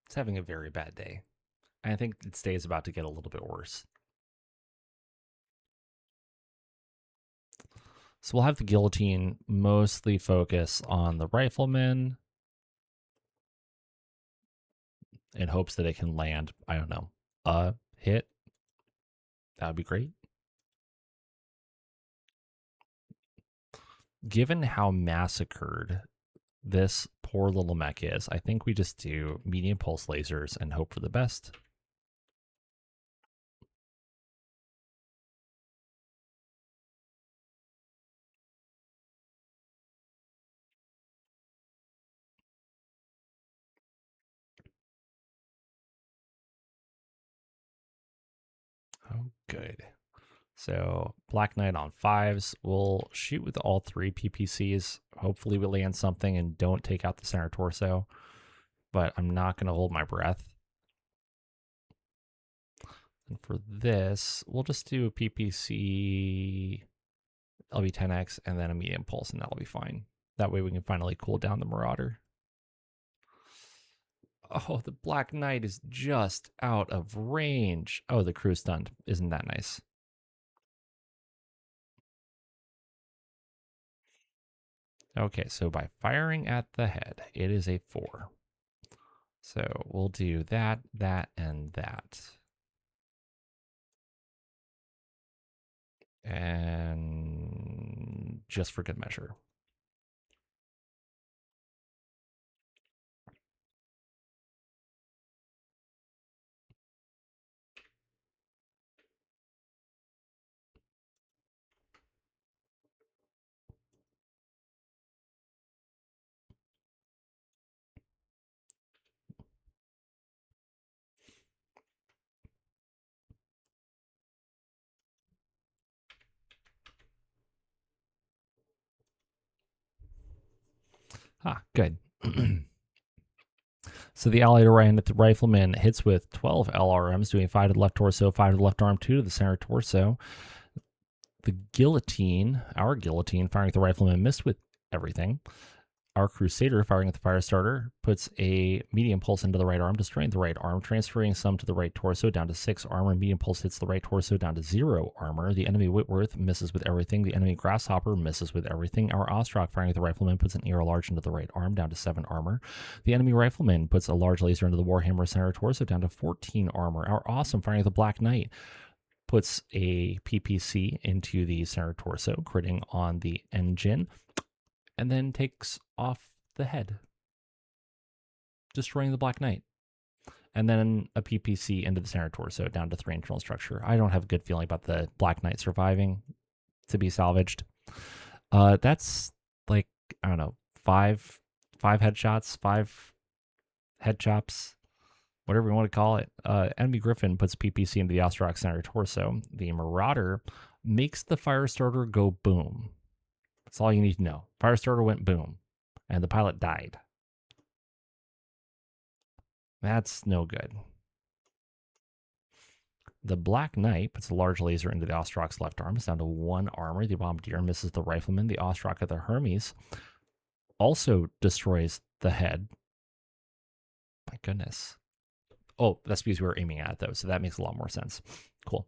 It's having a very bad day. I think its day is about to get a little bit worse. So we'll have the Guillotine mostly focus on the Rifleman in hopes that it can land, I don't know, a hit. That would be great. Given how massacred this poor little mech is, I think we just do medium pulse lasers and hope for the best. Oh, good. So Black Knight on 5s. We'll shoot with all 3 PPCs. Hopefully we land something and don't take out the center torso. But I'm not going to hold my breath. And for this, we'll just do a PPC LB10X and then a medium pulse, and that'll be fine. That way we can finally cool down the Marauder. Oh, the Black Knight is just out of range. Oh, the crew stunned. Isn't that nice? Okay, so by firing at the head, it is a 4. So we'll do that, that, and that. And just for good measure. Good. So the allied rifleman hits with 12 LRMs, doing 5 to the left torso, 5 to the left arm, 2 to the center torso. The guillotine, our guillotine, firing at the rifleman, missed with everything. Our Crusader, firing at the Firestarter, puts a medium pulse into the right arm, destroying the right arm, transferring some to the right torso, down to 6 armor. Medium pulse hits the right torso, down to 0 armor. The enemy Whitworth misses with everything. The enemy Grasshopper misses with everything. Our Ostrock, firing at the rifleman, puts an ER large into the right arm, down to 7 armor. The enemy Rifleman puts a large laser into the Warhammer center torso, down to 14 armor. Our Awesome, firing at the Black Knight, puts a PPC into the center torso, critting on the engine, and then takes off the head, destroying the Black Knight. And then a PPC into the center torso, down to 3 internal structure. I don't have a good feeling about the Black Knight surviving to be salvaged. That's like, I don't know, 5 headshots, 5 head chops, whatever you want to call it. Enemy Griffin puts PPC into the Ostrock center torso. The Marauder makes the Firestarter go boom. That's all you need to know. Firestarter went boom, and the pilot died. That's no good. The Black Knight puts a large laser into the Ostrock's left arm. It's down to 1 armor. The Bombardier misses the Rifleman. The Ostrock of the Hermes also destroys the head. My goodness. Oh, that's because we were aiming at it, though, so that makes a lot more sense. Cool.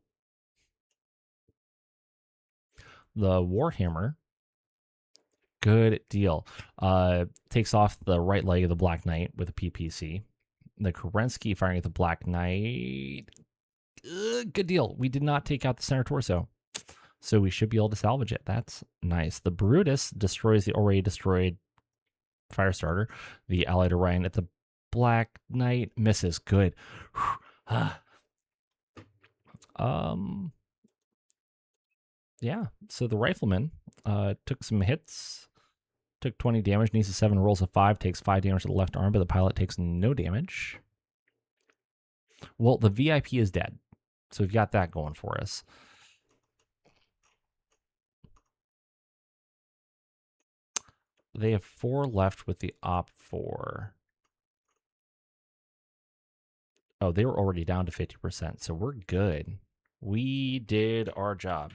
The Warhammer, good deal. Takes off the right leg of the Black Knight with a PPC. The Kerensky firing at the Black Knight, good deal. We did not take out the center torso, so we should be able to salvage it. That's nice. The Brutus destroys the already destroyed Firestarter. The Allied Orion at the Black Knight misses. Good. Yeah, so the Rifleman took some hits, took 20 damage, needs a 7, rolls a 5, takes 5 damage to the left arm, but the pilot takes no damage. Well, the VIP is dead, so we've got that going for us. They have 4 left with the Op 4. Oh, they were already down to 50%, so we're good. We did our job.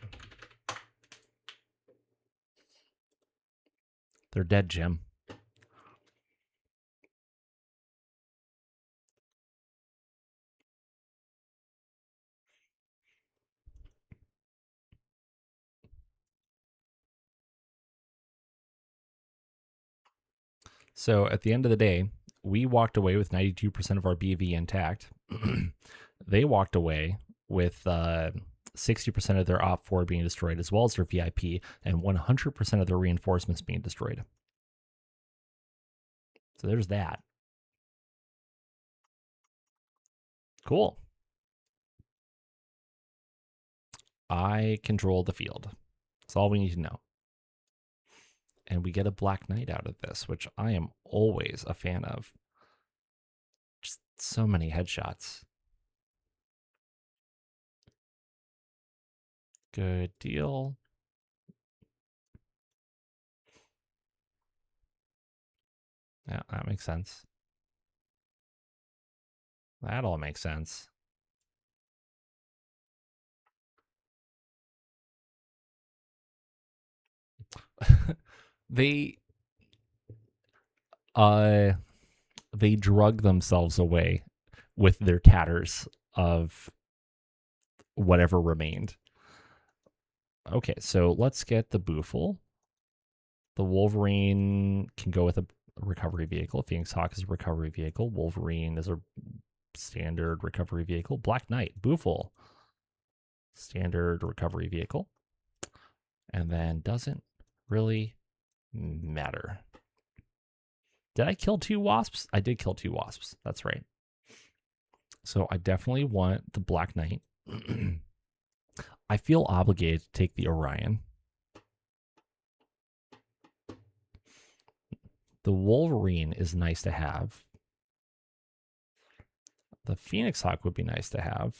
They're dead, Jim. So at the end of the day, we walked away with 92% of our BV intact. They walked away with 60% of their Op 4 being destroyed, as well as their VIP, and 100% of their reinforcements being destroyed. So there's that. Cool. I control the field. That's all we need to know. And we get a Black Knight out of this, which I am always a fan of. Just so many headshots. Good deal. Yeah, that makes sense. That all makes sense. they uh they drug themselves away with their tatters of whatever remained. Okay, so let's get the Boofle. The Wolverine can go with a recovery vehicle. Phoenix Hawk is a recovery vehicle. Wolverine is a standard recovery vehicle. Black Knight, Boofle, standard recovery vehicle. And then doesn't really matter. Did I kill 2 wasps? I did kill 2 wasps. That's right. So I definitely want the Black Knight. I feel obligated to take the Orion. The Wolverine is nice to have. The Phoenix Hawk would be nice to have.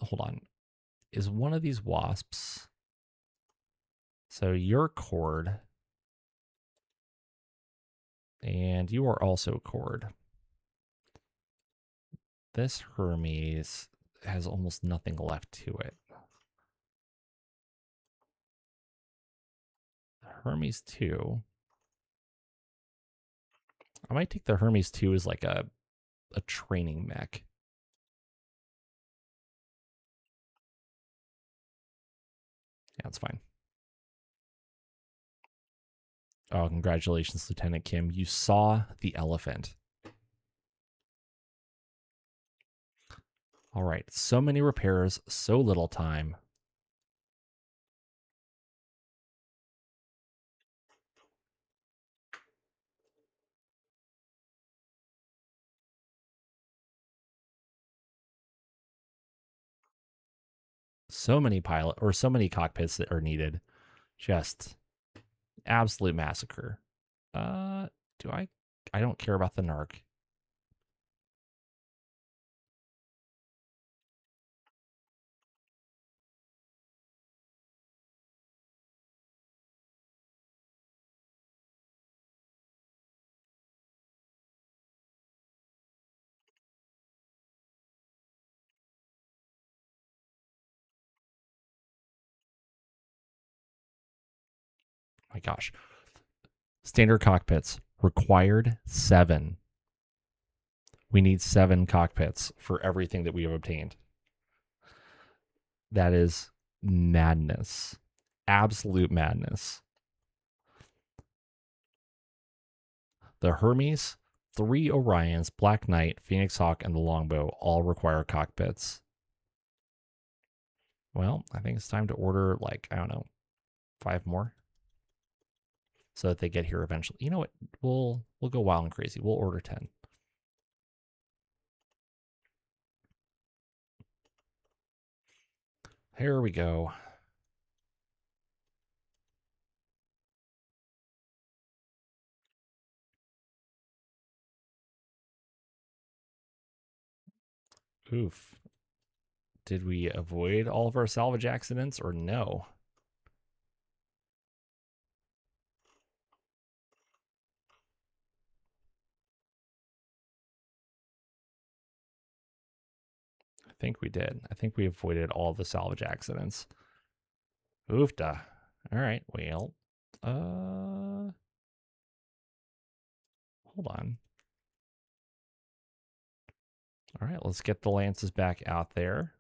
Hold on. Is one of these wasps? So you're cord. And you are also cord. This Hermes has almost nothing left to it. Hermes 2. I might take the Hermes 2 as like a training mech. Yeah, that's fine. Oh, congratulations, Lieutenant Kim. You saw the elephant. All right, so many repairs, so little time. So many so many cockpits that are needed. Just absolute massacre. Do I don't care about the narc. My gosh. Standard cockpits required 7. We need 7 cockpits for everything that we have obtained. That is madness. Absolute madness. The Hermes, 3 Orions, Black Knight, Phoenix Hawk, and the Longbow all require cockpits. Well, I think it's time to order, like, I don't know, 5 more. So that they get here eventually. You know what? We'll go wild and crazy. We'll order 10. Here we go. Oof. Did we avoid all of our salvage accidents or no? I think we did. I think we avoided all the salvage accidents. Oofda. All right, well, hold on. All right, let's get the lances back out there.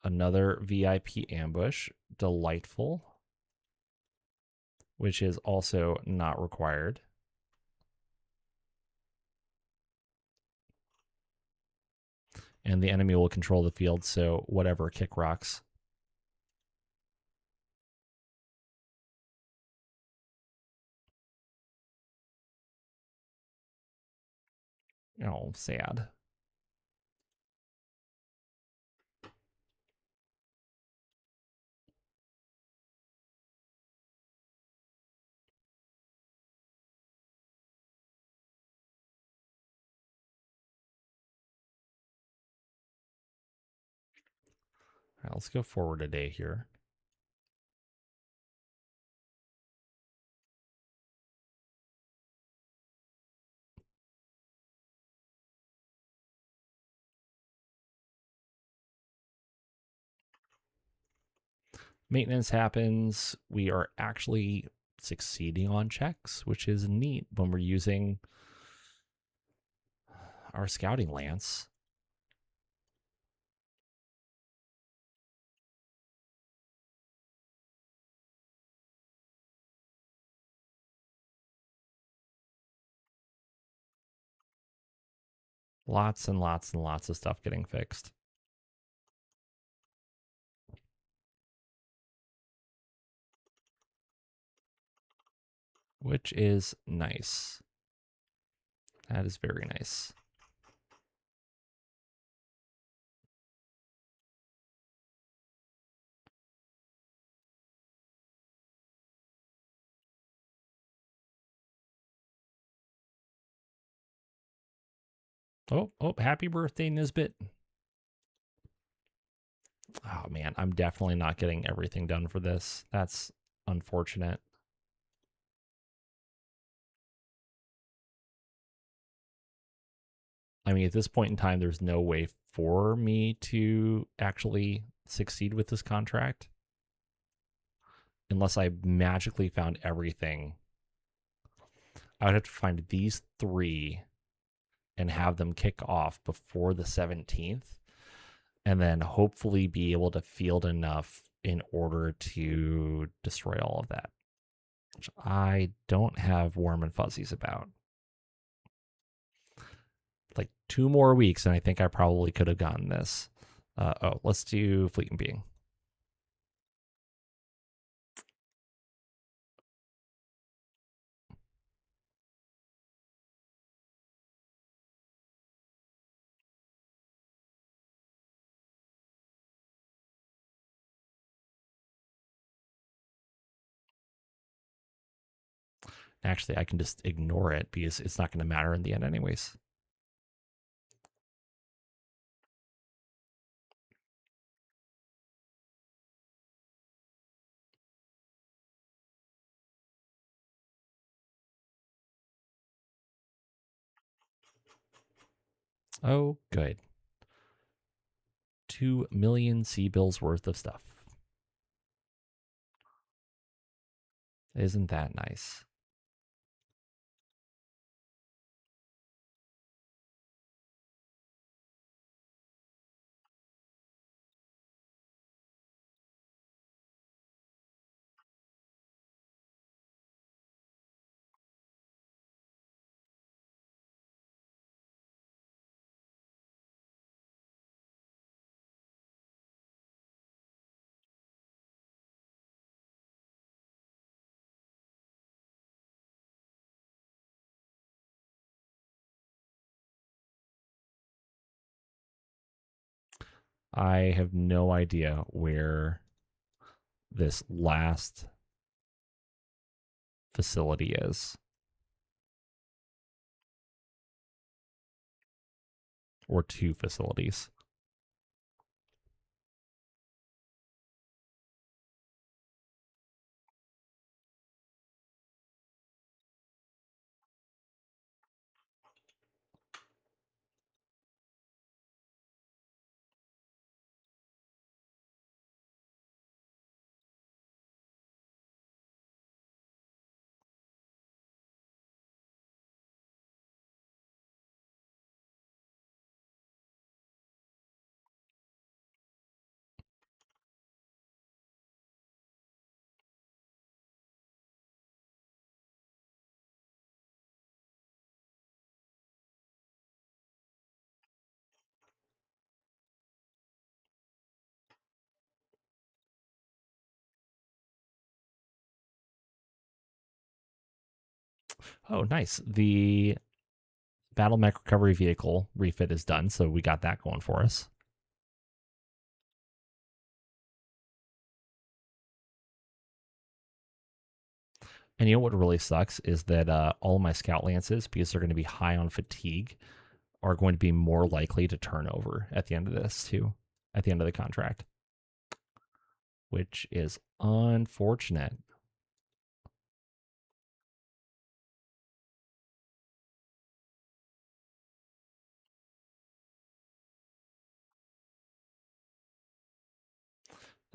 Another VIP ambush. Delightful. Which is also not required. And the enemy will control the field, so whatever, kick rocks. Oh, sad. All right, let's go forward a day here. Maintenance happens. We are actually succeeding on checks, which is neat when we're using our scouting lance. Lots and lots and lots of stuff getting fixed. Which is nice. That is very nice. Oh, happy birthday, Nisbet. Oh, man, I'm definitely not getting everything done for this. That's unfortunate. I mean, at this point in time, there's no way for me to actually succeed with this contract unless I magically found everything. I would have to find these three and have them kick off before the 17th, and then hopefully be able to field enough in order to destroy all of that, which I don't have warm and fuzzies about. Like 2 more weeks, and I think I probably could have gotten this. Let's do Fleet and Being. Actually, I can just ignore it because it's not going to matter in the end anyways. Oh, good. 2 million C-bills worth of stuff. Isn't that nice? I have no idea where this last facility is. Or 2 facilities. Oh, nice. The Battletech recovery vehicle refit is done, so we got that going for us. And you know what really sucks is that all of my scout lances, because they're going to be high on fatigue, are going to be more likely to turn over at the end of this too, at the end of the contract, which is unfortunate.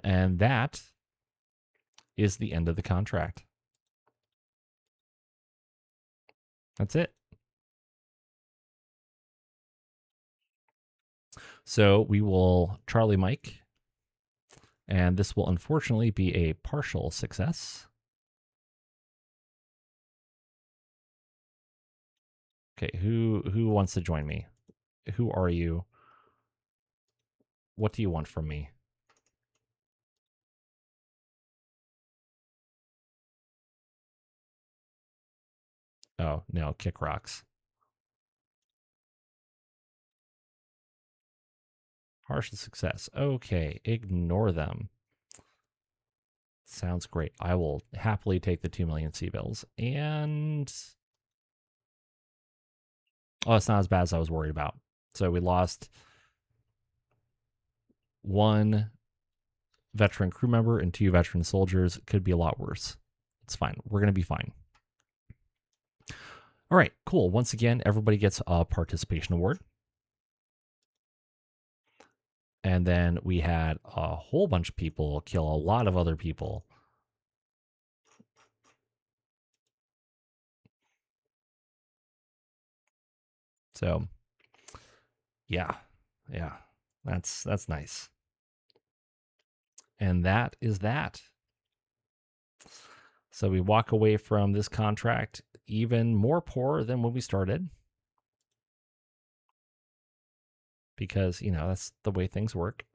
And that is the end of the contract. That's it. So we will Charlie Mike, and this will unfortunately be a partial success. Okay, who wants to join me? Who are you? What do you want from me? Oh, no, kick rocks. Partial success. Okay, ignore them. Sounds great. I will happily take the 2 million C-bills. And oh, it's not as bad as I was worried about. So we lost one veteran crew member and 2 veteran soldiers. It could be a lot worse. It's fine. We're going to be fine. All right, cool. Once again, everybody gets a participation award. And then we had a whole bunch of people kill a lot of other people. So, yeah, that's nice. And that is that. So we walk away from this contract even more poor than when we started. Because, that's the way things work.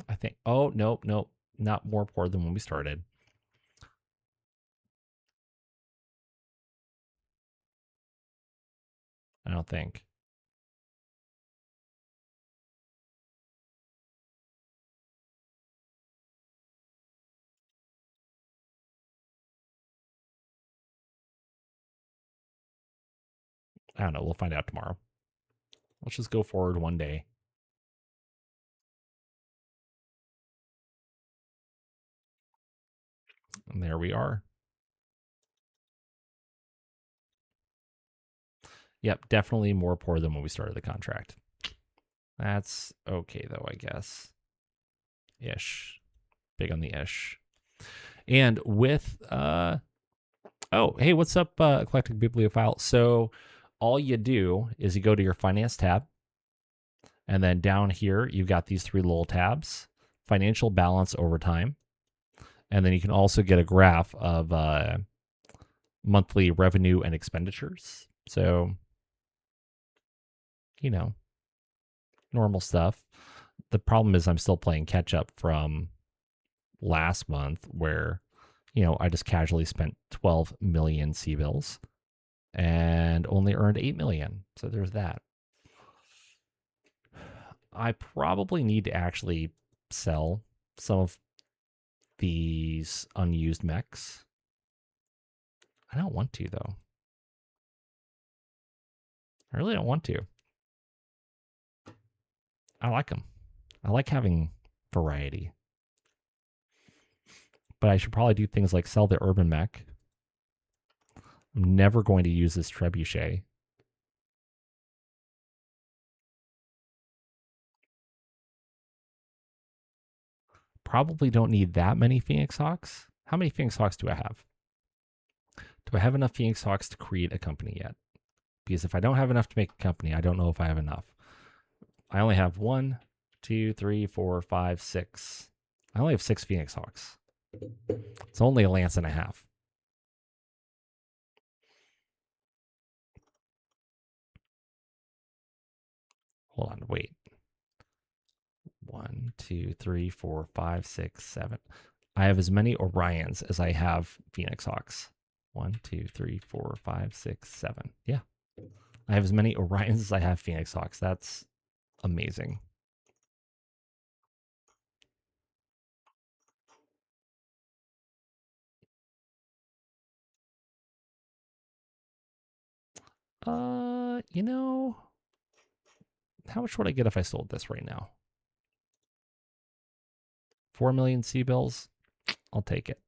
I think, oh, nope, not more poor than when we started. I don't think. I don't know. We'll find out tomorrow. Let's just go forward one day. And there we are. Yep, definitely more poor than when we started the contract. That's okay, though, I guess. Ish. Big on the ish. And with, oh, hey, what's up, Eclectic Bibliophile? So all you do is you go to your finance tab, and then down here, you've got these 3 little tabs, financial balance over time. And then you can also get a graph of monthly revenue and expenditures. So, normal stuff. The problem is I'm still playing catch up from last month where, I just casually spent 12 million C-bills and only earned 8 million. So there's that. I probably need to actually sell some of these unused mechs. I don't want to, though. I really don't want to. I like them. I like having variety. But I should probably do things like sell the urban mech. I'm never going to use this trebuchet. Probably don't need that many Phoenix Hawks. How many Phoenix Hawks do I have? Do I have enough Phoenix Hawks to create a company yet? Because if I don't have enough to make a company, I don't know if I have enough. I only have 1, 2, 3, 4, 5, 6. I only have 6 Phoenix Hawks. It's only a lance and a half. Hold on, wait. 1, 2, 3, 4, 5, 6, 7. I have as many Orions as I have Phoenix Hawks. 1, 2, 3, 4, 5, 6, 7. Yeah. I have as many Orions as I have Phoenix Hawks. That's amazing. You know, how much would I get if I sold this right now? 4 million C-bills? I'll take it.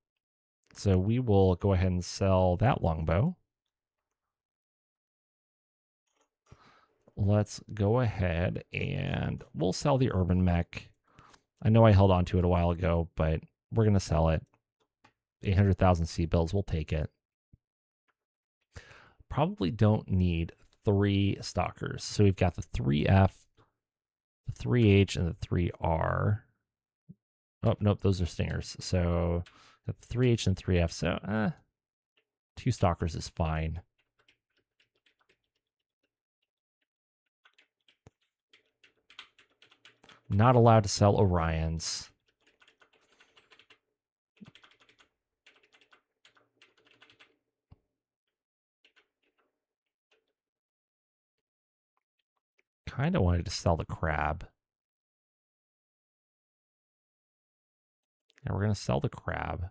So we will go ahead and sell that longbow. Let's go ahead and we'll sell the urban mech. I know I held on to it a while ago, but we're going to sell it. 800,000 C-bills, we'll take it. Probably don't need 3 stalkers. So we've got the 3F, the 3H, and the 3R. Oh, nope, those are stingers. So the 3H and 3F. So 2 stalkers is fine. Not allowed to sell Orions. Kind of wanted to sell the crab. And we're going to sell the crab.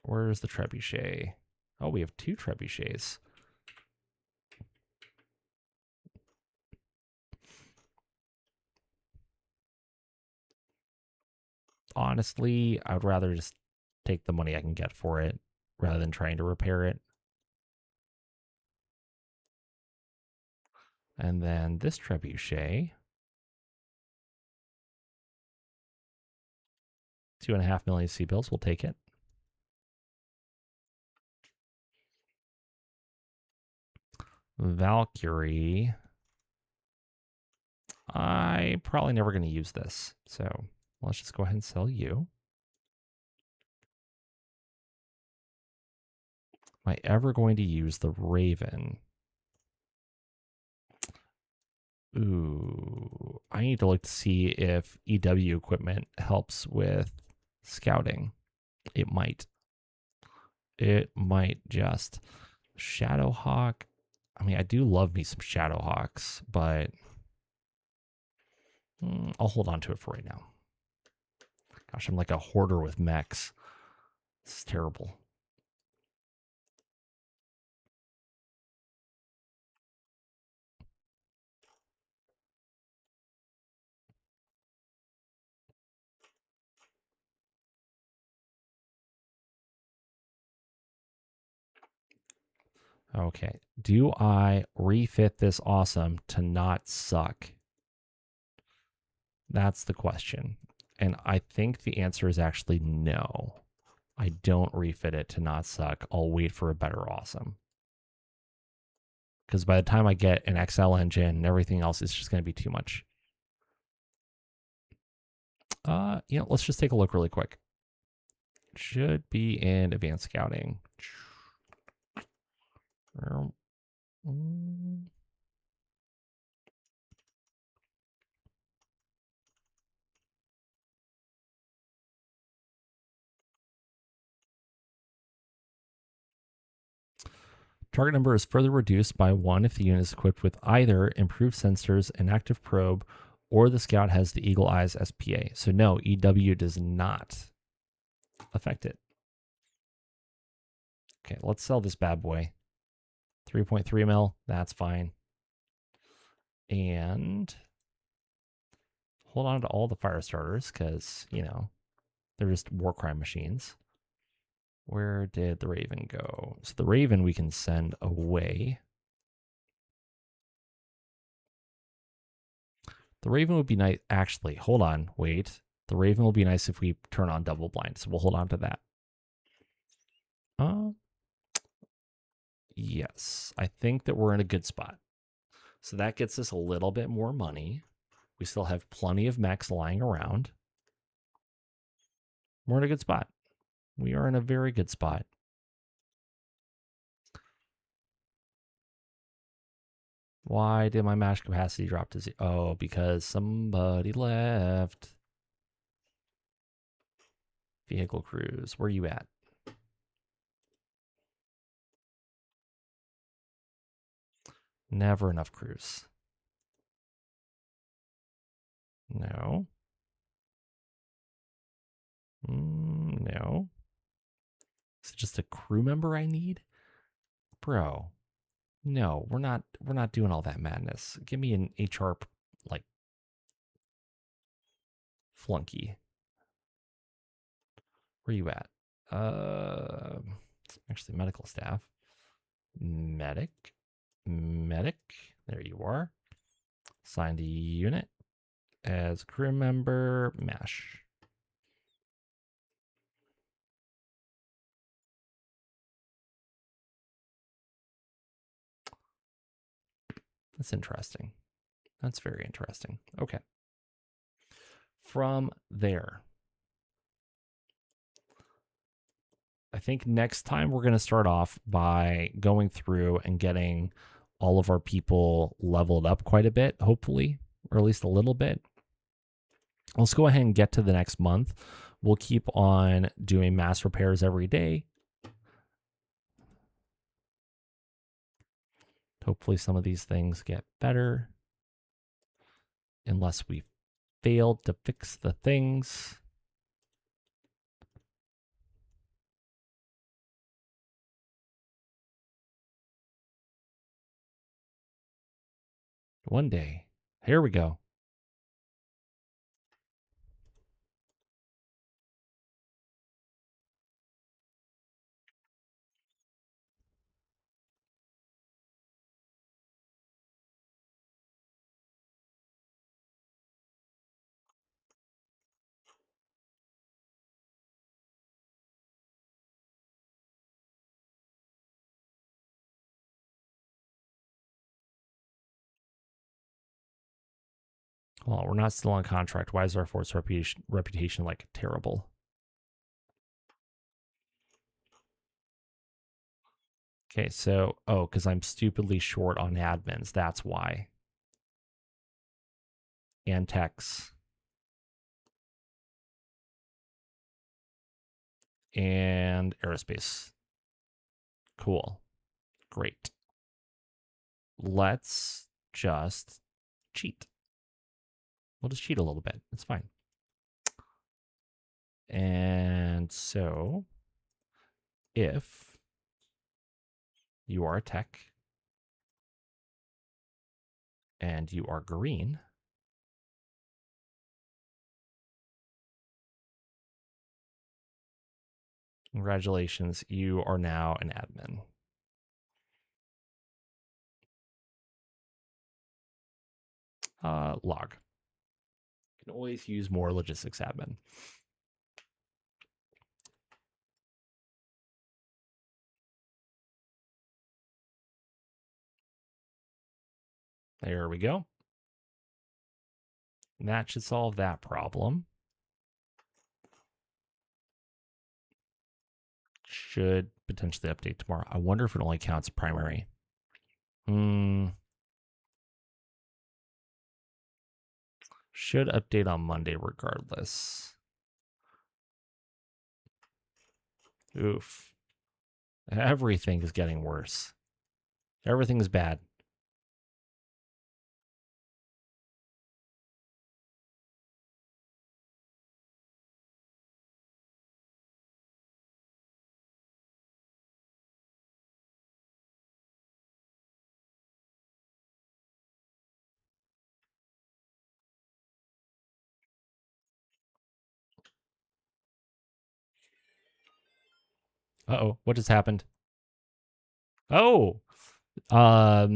Where's the trebuchet? Oh, we have 2 trebuchets. Honestly, I would rather just take the money I can get for it rather than trying to repair it. And then this trebuchet, 2.5 million C-bills, we'll take it. Valkyrie, I'm probably never going to use this. So let's just go ahead and sell you. Am I ever going to use the Raven? Ooh, I need to look to see if EW equipment helps with scouting. It might. It might just. Shadowhawk. I mean, I do love me some Shadowhawks, but I'll hold on to it for right now. Gosh, I'm like a hoarder with mechs. This is terrible. Okay. Do I refit this awesome to not suck? That's the question. And I think the answer is actually no. I don't refit it to not suck. I'll wait for a better awesome. Because by the time I get an XL engine and everything else, it's just going to be too much. Let's just take a look really quick. Should be in advanced scouting. Target number is further reduced by 1 if the unit is equipped with either improved sensors, an active probe, or the scout has the Eagle Eyes SPA. So no, EW does not affect it. Okay, let's sell this bad boy. 3.3 mil, that's fine. And hold on to all the fire starters because, they're just war crime machines. Where did the Raven go? So the Raven we can send away. The Raven would be nice. Actually, hold on, wait. The Raven will be nice if we turn on double blind, so we'll hold on to that. Yes, I think that we're in a good spot. So that gets us a little bit more money. We still have plenty of mechs lying around. We're in a good spot. We are in a very good spot. Why did my mash capacity drop to 0? Oh, because somebody left. Vehicle crews, where you at? Never enough crews. No. No. Is it just a crew member I need? Bro. No, we're not doing all that madness. Give me an HR like flunky. Where you at? Actually medical staff. Medic. Medic. There you are. Assign the unit as crew member MASH. That's interesting. That's very interesting. Okay. From there, I think next time we're going to start off by going through and getting all of our people leveled up quite a bit, hopefully, or at least a little bit. Let's go ahead and get to the next month. We'll keep on doing mass repairs every day. Hopefully some of these things get better. Unless we failed to fix the things. One day. Here we go. Well, we're not still on contract. Why is our force reputation like terrible? Okay, so, because I'm stupidly short on admins. That's why. And techs. And aerospace. Cool. Great. Let's just cheat. We'll just cheat a little bit. It's fine. And so, if you are a tech and you are green, congratulations, you are now an admin. Log. You can always use more logistics admin. There we go. And that should solve that problem. Should potentially update tomorrow. I wonder if it only counts primary. Should update on Monday regardless. Oof. Everything is getting worse. Everything is bad. Uh-oh, what just happened? Oh, Magim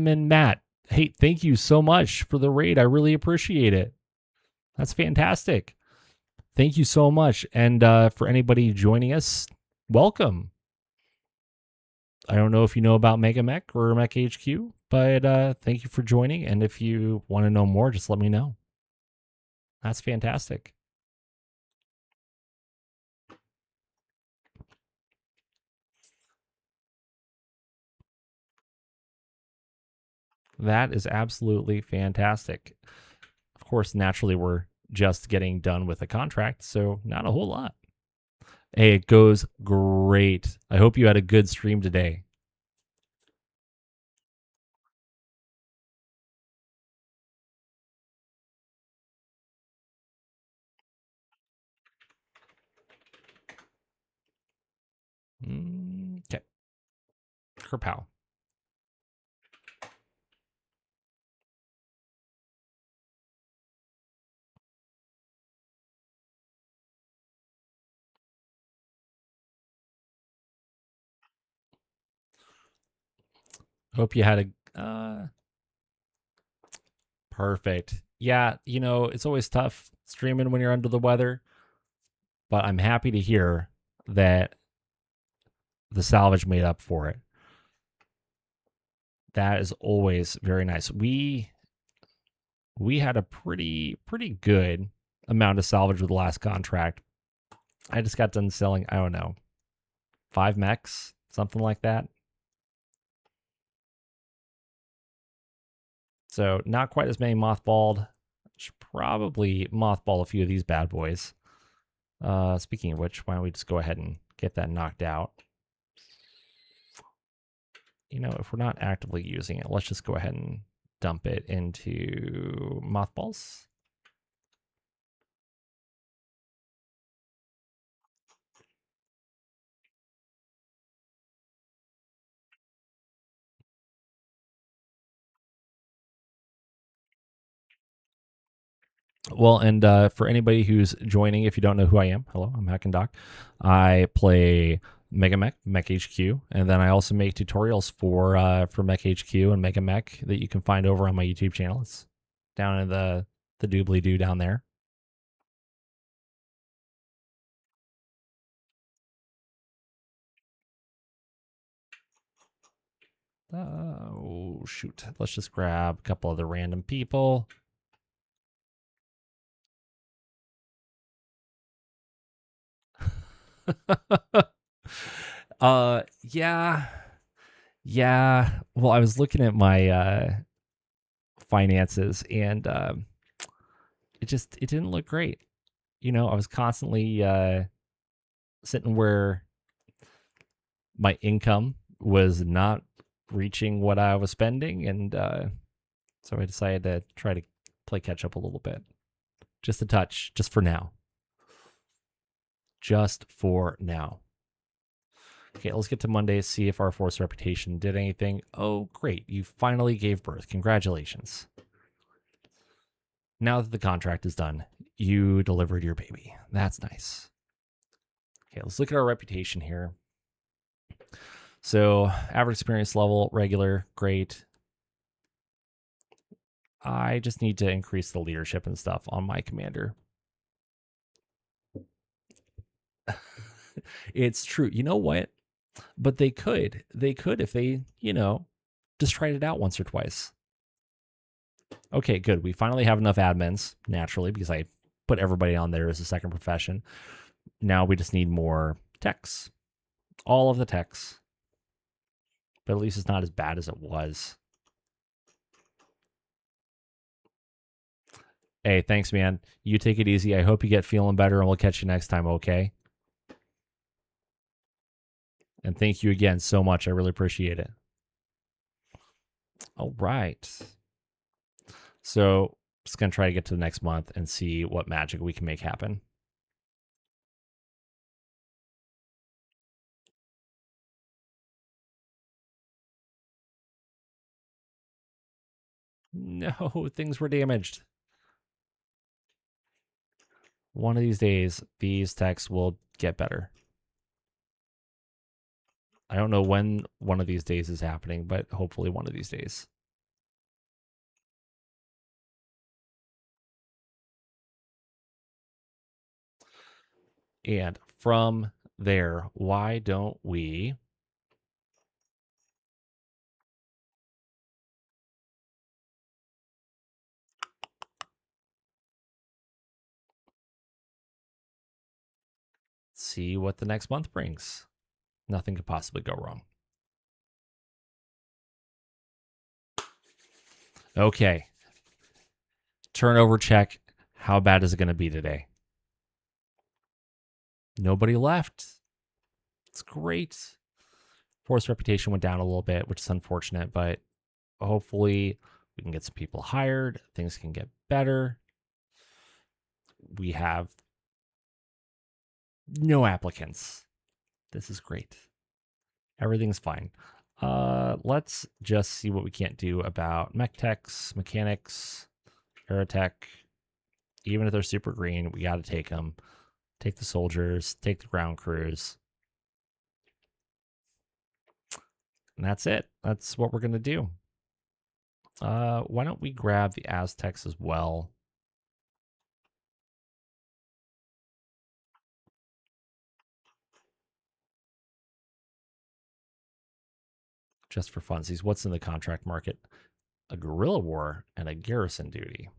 and Matt. Hey, thank you so much for the raid. I really appreciate it. That's fantastic. Thank you so much. And for anybody joining us, welcome. I don't know if you know about MegaMek or MekHQ, but thank you for joining. And if you want to know more, just let me know. That's fantastic. That is absolutely fantastic. Of course, naturally, we're just getting done with the contract, so not a whole lot. Hey, it goes great. I hope you had a good stream today. Okay. Kerpow. Hope you had a perfect. Yeah, it's always tough streaming when you're under the weather, but I'm happy to hear that the salvage made up for it. That is always very nice. We had a pretty good amount of salvage with the last contract. I just got done selling, I don't know, 5 mechs, something like that. So not quite as many mothballed. Should probably mothball a few of these bad boys. Speaking of which, why don't we just go ahead and get that knocked out? If we're not actively using it, let's just go ahead and dump it into mothballs. Well, and for anybody who's joining, if you don't know who I am, hello, I'm Hack and Doc. I play MegaMek, MekHQ, and then I also make tutorials for MekHQ and MegaMek that you can find over on my YouTube channel. It's down in the doobly doo down there. Oh shoot! Let's just grab a couple of the random people. Yeah. Yeah. Well, I was looking at my finances and it didn't look great. I was constantly sitting where my income was not reaching what I was spending, and so I decided to try to play catch up a little bit. Just a touch, just for now. Just for now. Okay, let's get to Monday, see if our force reputation did anything. Oh, great. You finally gave birth. Congratulations. Now that the contract is done, you delivered your baby. That's nice. Okay, let's look at our reputation here. So, average experience level, regular, great. I just need to increase the leadership and stuff on my commander. It's true. You know what? But they could. They could if they, just tried it out once or twice. Okay, good. We finally have enough admins, naturally, because I put everybody on there as a second profession. Now we just need more techs. All of the techs. But at least it's not as bad as it was. Hey, thanks, man. You take it easy. I hope you get feeling better, and we'll catch you next time, okay? And thank you again so much. I really appreciate it. All right. So just going to try to get to the next month and see what magic we can make happen. No, things were damaged. One of these days, these techs will get better. I don't know when one of these days is happening, but hopefully one of these days. And from there, why don't we see what the next month brings? Nothing could possibly go wrong. Okay. Turnover check. How bad is it going to be today? Nobody left. It's great. Force reputation went down a little bit, which is unfortunate, but hopefully we can get some people hired. Things can get better. We have no applicants. This is great. Everything's fine. Let's just see what we can't do about mech techs, mechanics, aerotech. Even if they're super green, we got to take them. Take the soldiers, take the ground crews. And that's it. That's what we're going to do. Why don't we grab the Aztecs as well? Just for funsies. What's in the contract market? A guerrilla war and a garrison duty.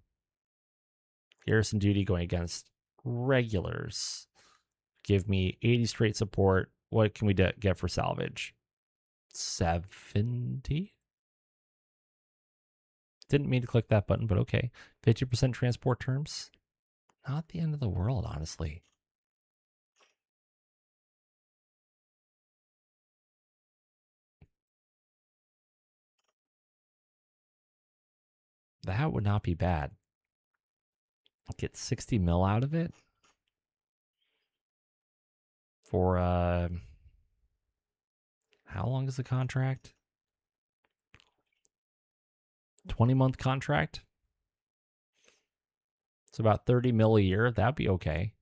Garrison duty going against regulars. Give me 80 straight support. What can we get for salvage? 70? Didn't mean to click that button, but okay. 50% transport terms. Not the end of the world, honestly. That would not be bad. Get 60 mil out of it for how long is the contract? 20-month contract. It's about 30 mil a year. That'd be okay.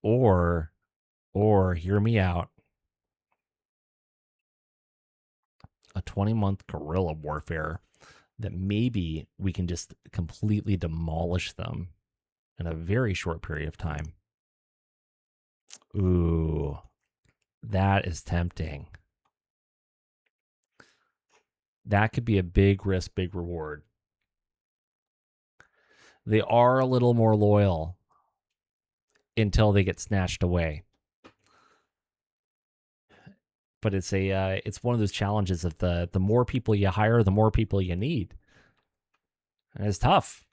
Or hear me out. A 20-month guerrilla warfare that maybe we can just completely demolish them in a very short period of time. Ooh, that is tempting. That could be a big risk, big reward. They are a little more loyal until they get snatched away. But it's one of those challenges of the more people you hire, the more people you need. And it's tough.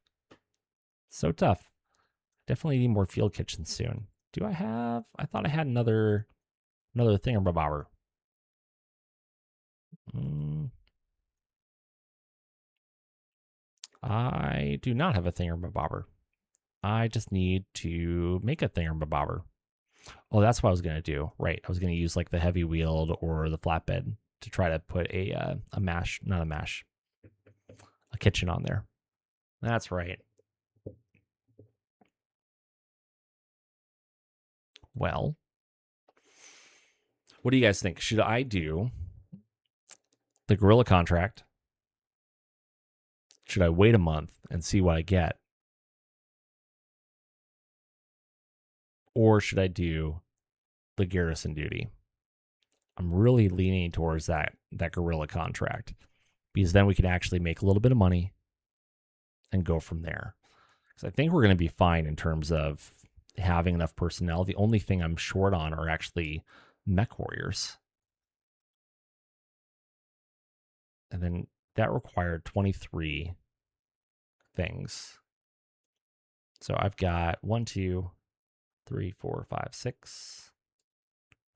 So tough. Definitely need more field kitchens soon. Do I have? I thought I had another thingamabobber. I do not have a thingamabobber. I just need to make a thingamabobber. Oh, that's what I was gonna do. Right, I was gonna use like the heavy wheeled or the flatbed to try to put a mash, not a mash, a kitchen on there. That's right. Well, what do you guys think? Should I do the guerrilla contract? Should I wait a month and see what I get? Or should I do the garrison duty? I'm really leaning towards that guerrilla contract because then we can actually make a little bit of money and go from there. Because I think we're going to be fine in terms of having enough personnel. The only thing I'm short on are actually mech warriors. And then that required 23 things. So I've got 1, 2, 3, 4, 5, 6,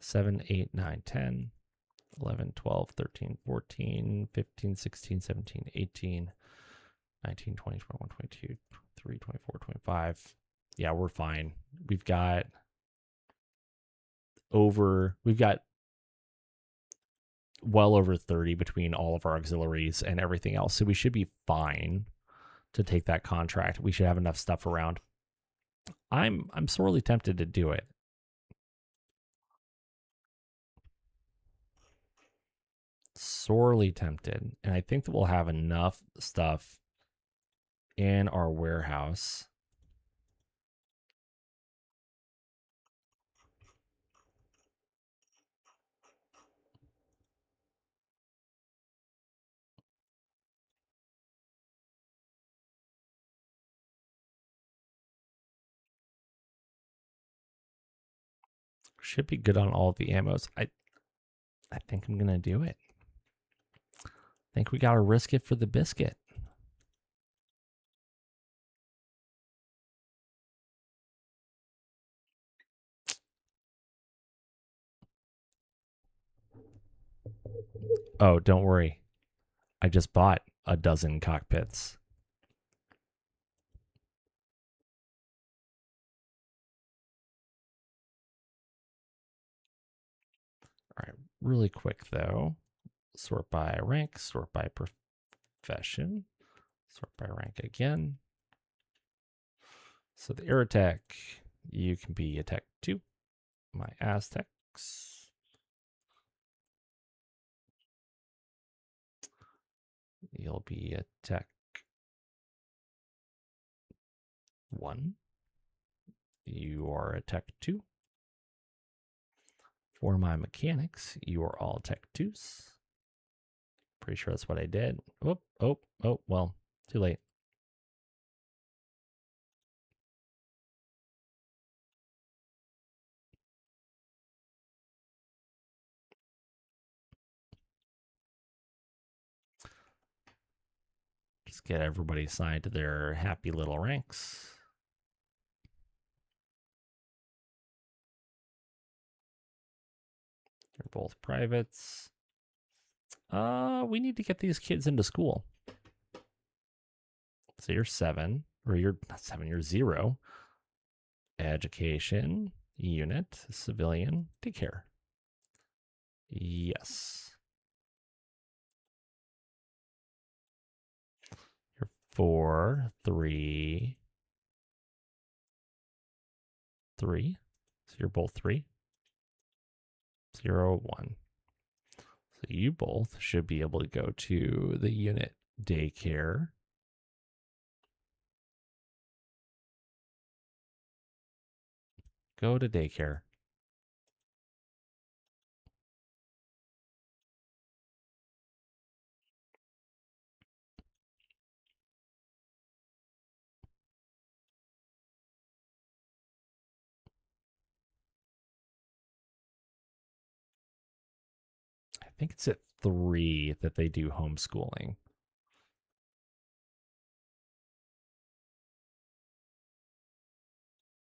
7, 8, 9, 10, 11, 12, 13, 14, 15, 16, 17, 18, 19, 20, 21, 22, 23, 24, 25. Yeah, we're fine. We've got well over 30 between all of our auxiliaries and everything else. So we should be fine to take that contract. We should have enough stuff around. I'm sorely tempted to do it. Sorely tempted. And I think that we'll have enough stuff in our warehouse. Should be good on all of the ammos. I think I'm going to do it. I think we got to risk it for the biscuit. Oh, don't worry. I just bought a dozen cockpits. All right, really quick though. Sort by rank, sort by profession, sort by rank again. So the Aerotech, you can be a Tech 2. My Aztecs. You'll be a Tech 1. You are a Tech 2. For my mechanics, you are all Tech 2s. Pretty sure that's what I did. Oh, well, too late. Just get everybody assigned to their happy little ranks. They're both privates. We need to get these kids into school. So you're 7, or you're not 7, you're 0. Education, unit, civilian, daycare. Yes. You're 4, 3, 3. So you're both 3. 0, 1. So you both should be able to go to the unit daycare. Go to daycare. I think it's at 3 that they do homeschooling.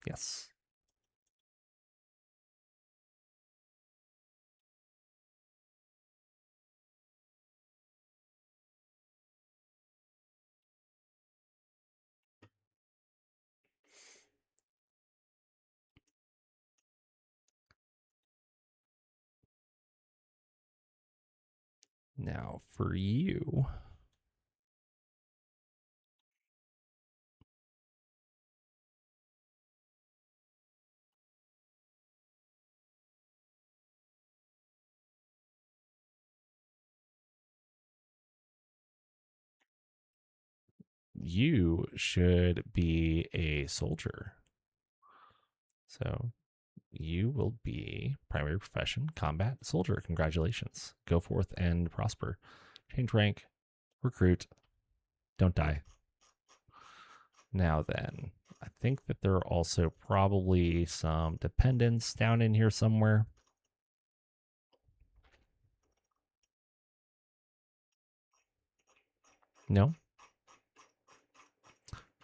Yes. Now for you. You should be a soldier. So you will be primary profession, combat soldier. Congratulations. Go forth and prosper. Change rank, recruit, don't die. Now then, I think that there are also probably some dependents down in here somewhere. No?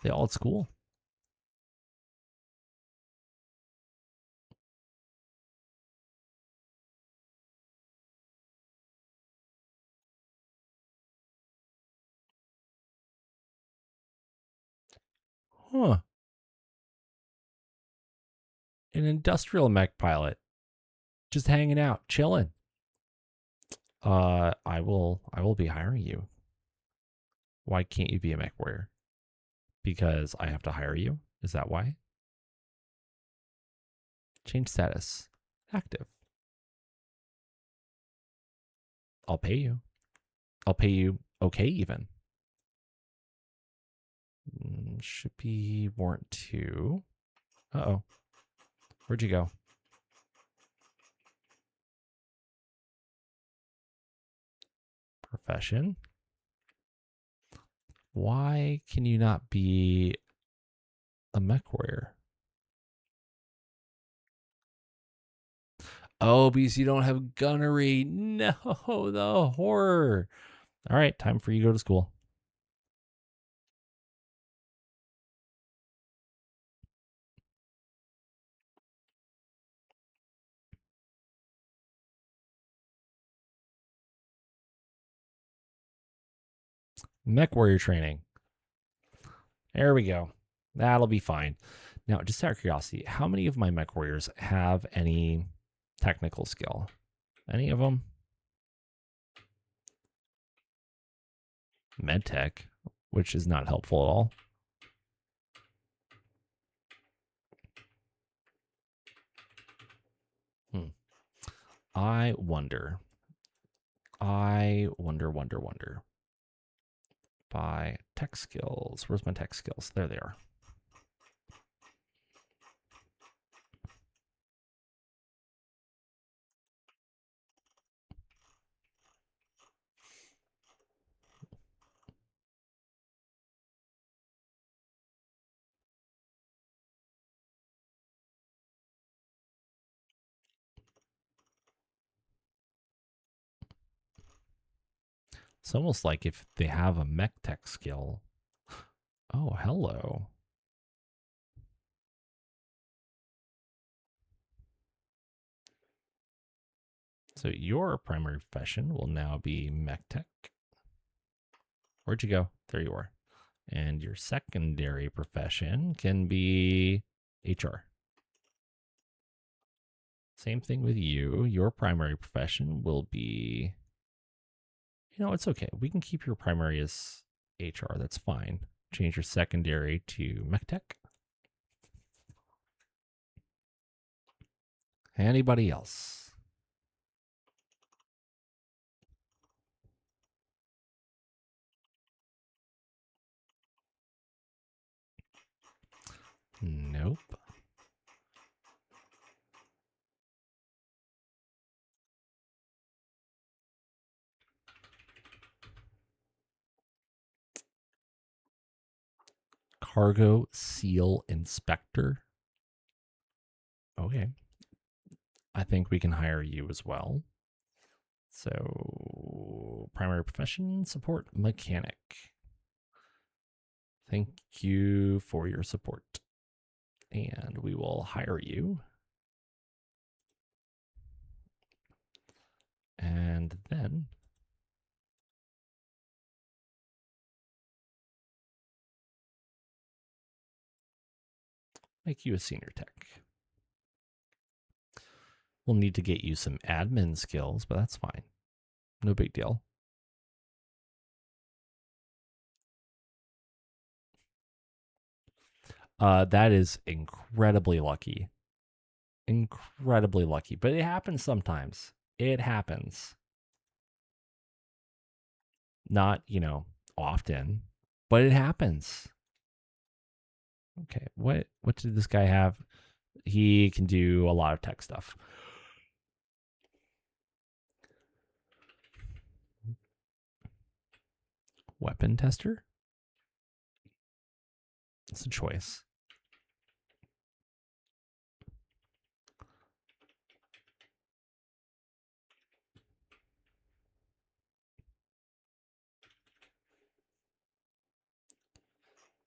They all at school. Huh. An industrial mech pilot. Just hanging out, chilling. I will be hiring you. Why can't you be a mech warrior? Because I have to hire you? Is that why? Change status. Active. I'll pay you. I'll pay you okay even. Should be warrant 2. Uh-oh. Where'd you go? Profession. Why can you not be a mech warrior? Oh, because you don't have gunnery. No, the horror. All right, time for you to go to school. Mech warrior training. There we go. That'll be fine. Now, just out of curiosity, how many of my mech warriors have any technical skill? Any of them? Medtech, which is not helpful at all. I wonder. Wonder. By tech skills. Where's my tech skills? There they are. It's almost like if they have a mech tech skill. Oh, hello. So your primary profession will now be mech tech. Where'd you go? There you are. And your secondary profession can be HR. Same thing with you. Your primary profession will be, it's okay. We can keep your primary as HR. That's fine. Change your secondary to mech tech. Anybody else? Nope. Cargo seal inspector. Okay. I think we can hire you as well. So, primary profession, support mechanic. Thank you for your support. And we will hire you. And then make you a senior tech. We'll need to get you some admin skills, but that's fine. No big deal. That is incredibly lucky. Incredibly lucky. But it happens sometimes. It happens. Not, often, but it happens. Okay, what did this guy have? He can do a lot of tech stuff. Weapon tester? It's a choice.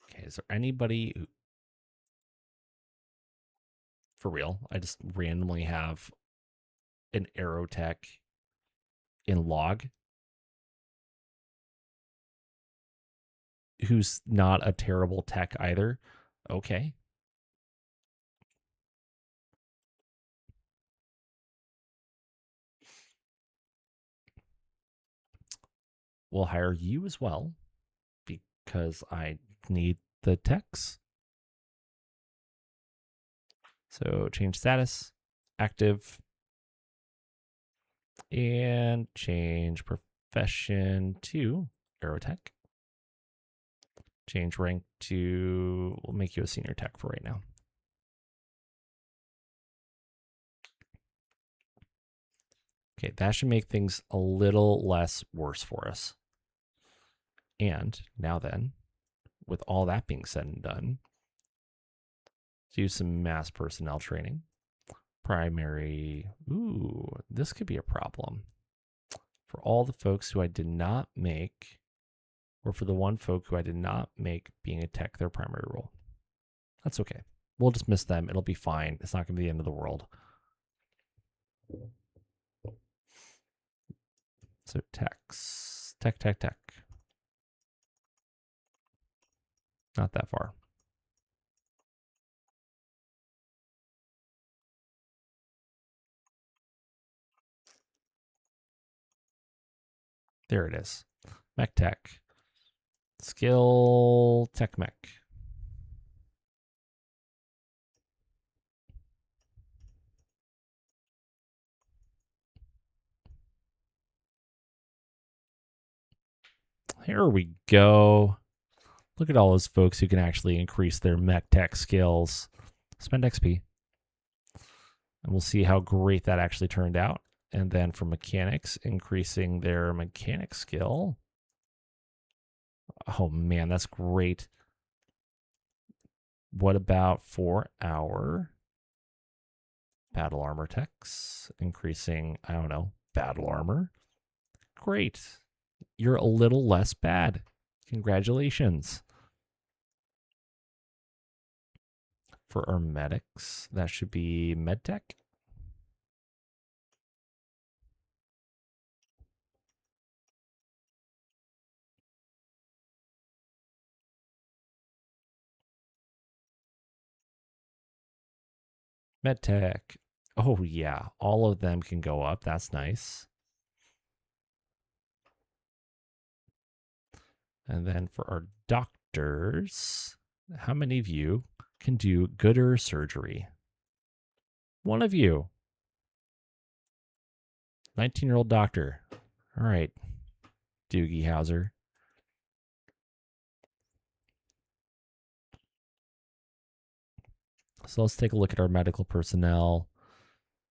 Okay, is there anybody who, for real, I just randomly have an aerotech in log who's not a terrible tech either? Okay. We'll hire you as well because I need the techs. So change status, active, and change profession to aerotech. Change rank to, we'll make you a senior tech for right now. Okay, that should make things a little less worse for us. And now then, with all that being said and done, do some mass personnel training. primary. Ooh, this could be a problem. For all the folks who I did not make, or for the one folk who I did not make being a tech their primary role. That's okay. We'll just miss them. It'll be fine. It's not going to be the end of the world. So techs. Tech. Not that far. There it is. MekTech. Skill TechMek. Here we go. Look at all those folks who can actually increase their MekTech skills. Spend XP. And we'll see how great that actually turned out. And then for mechanics, increasing their mechanic skill. Oh man, that's great. What about for our battle armor techs? Increasing, I don't know, battle armor. Great. You're a little less bad. Congratulations. For our medics, that should be medtech. MedTech. Oh, yeah. All of them can go up. That's nice. And then for our doctors, how many of you can do gooder surgery? One of you. 19-year-old doctor. All right. Doogie Howser. So let's take a look at our medical personnel.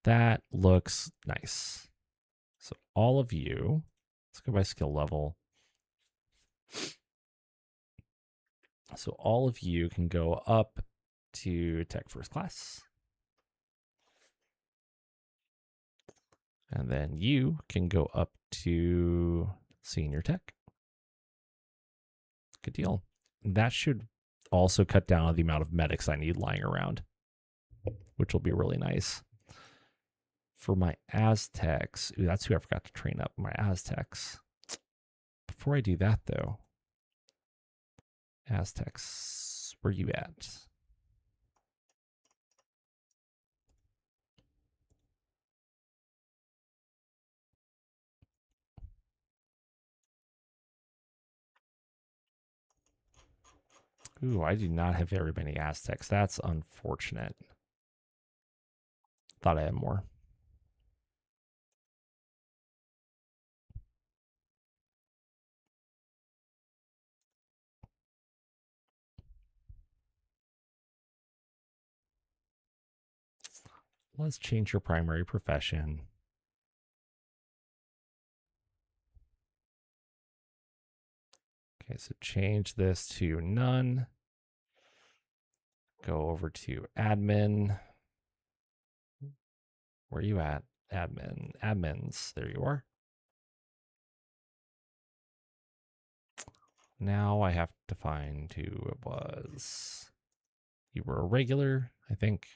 That looks nice. So all of you, let's go by skill level. So all of you can go up to tech first class. And then you can go up to senior tech. Good deal. That should also cut down on the amount of medics I need lying around, which will be really nice. For my Aztecs, ooh, that's who I forgot to train up, my Aztecs. Before I do that, though, Aztecs, where you at? Ooh, I do not have very many Aztecs. That's unfortunate. Thought I had more. Let's change your primary profession. Okay, so change this to none. Go over to admin. Where are you at? Admins. There you are. Now I have to find who it was. You were a regular, I think.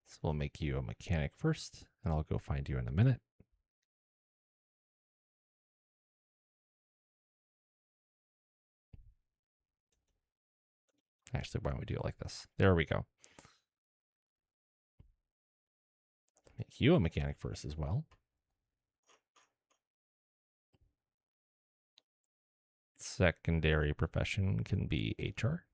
So we'll make you a mechanic first, and I'll go find you in a minute. Actually, why don't we do it like this? There we go. Make you a mechanic first as well. Secondary profession can be HR.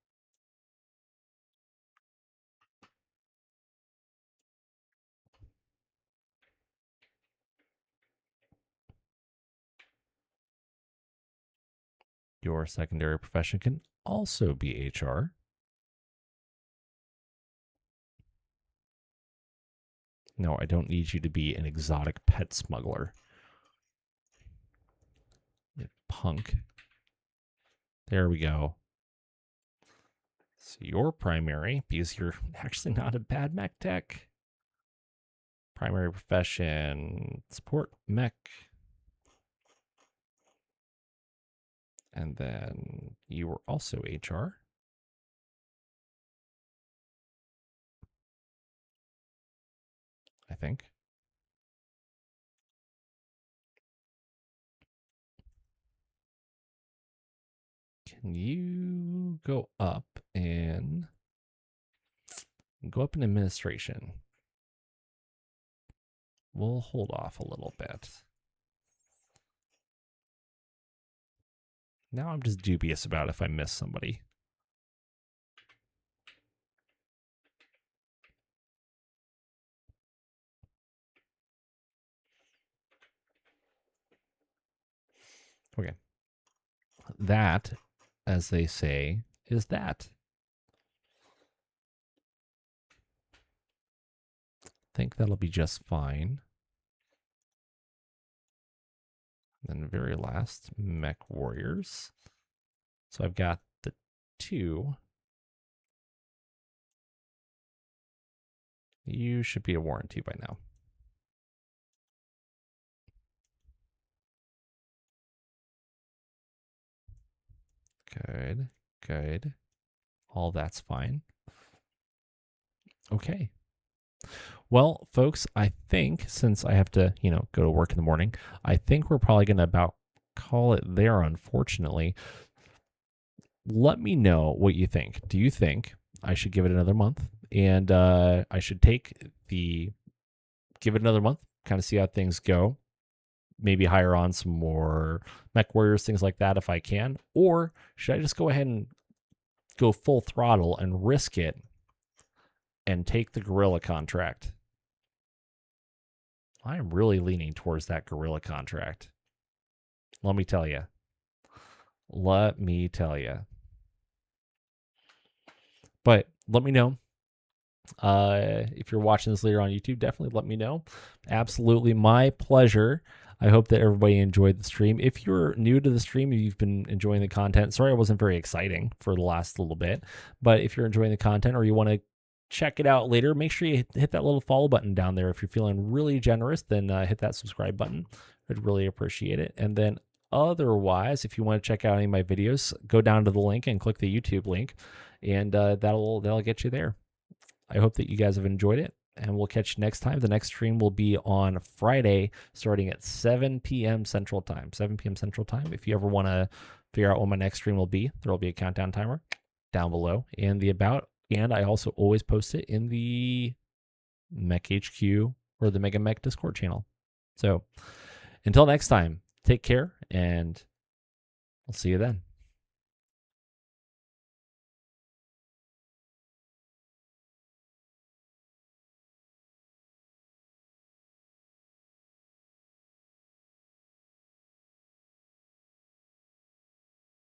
Your secondary profession can also be HR. No, I don't need you to be an exotic pet smuggler. punk. There we go. So your primary, because you're actually not a bad mech tech. Primary profession, support mech. And then you were also HR. I think. Can you go up in administration? We'll hold off a little bit. Now I'm just dubious about if I miss somebody. Okay. That, as they say, is that. I think that'll be just fine. Then very last, Mech Warriors. So I've got the 2. You should be a warranty by now. Good, good. All that's fine. Okay. Well, folks, I think since I have to, go to work in the morning, I think we're probably going to about call it there, unfortunately. Let me know what you think. Do you think I should give it another month? And I should give it another month, kind of see how things go. Maybe hire on some more Mech Warriors, things like that if I can. Or should I just go ahead and go full throttle and risk it and take the Guerrilla contract? I'm really leaning towards that Guerrilla contract. Let me tell you. But let me know. If you're watching this later on YouTube, definitely let me know. Absolutely my pleasure. I hope that everybody enjoyed the stream. If you're new to the stream, if you've been enjoying the content, sorry I wasn't very exciting for the last little bit, but if you're enjoying the content or you want to check it out later, make sure you hit that little follow button down there. If you're feeling really generous, then hit that subscribe button. I'd really appreciate it. And then otherwise, if you want to check out any of my videos, go down to the link and click the YouTube link, and that'll get you there. I hope that you guys have enjoyed it, and we'll catch you next time. The next stream will be on Friday, starting at 7 p.m. Central Time. 7 p.m. Central Time. If you ever want to figure out when my next stream will be, there will be a countdown timer down below and the about. And I also always post it in the MekHQ or the MegaMek Discord channel. So until next time, take care, and I'll see you then.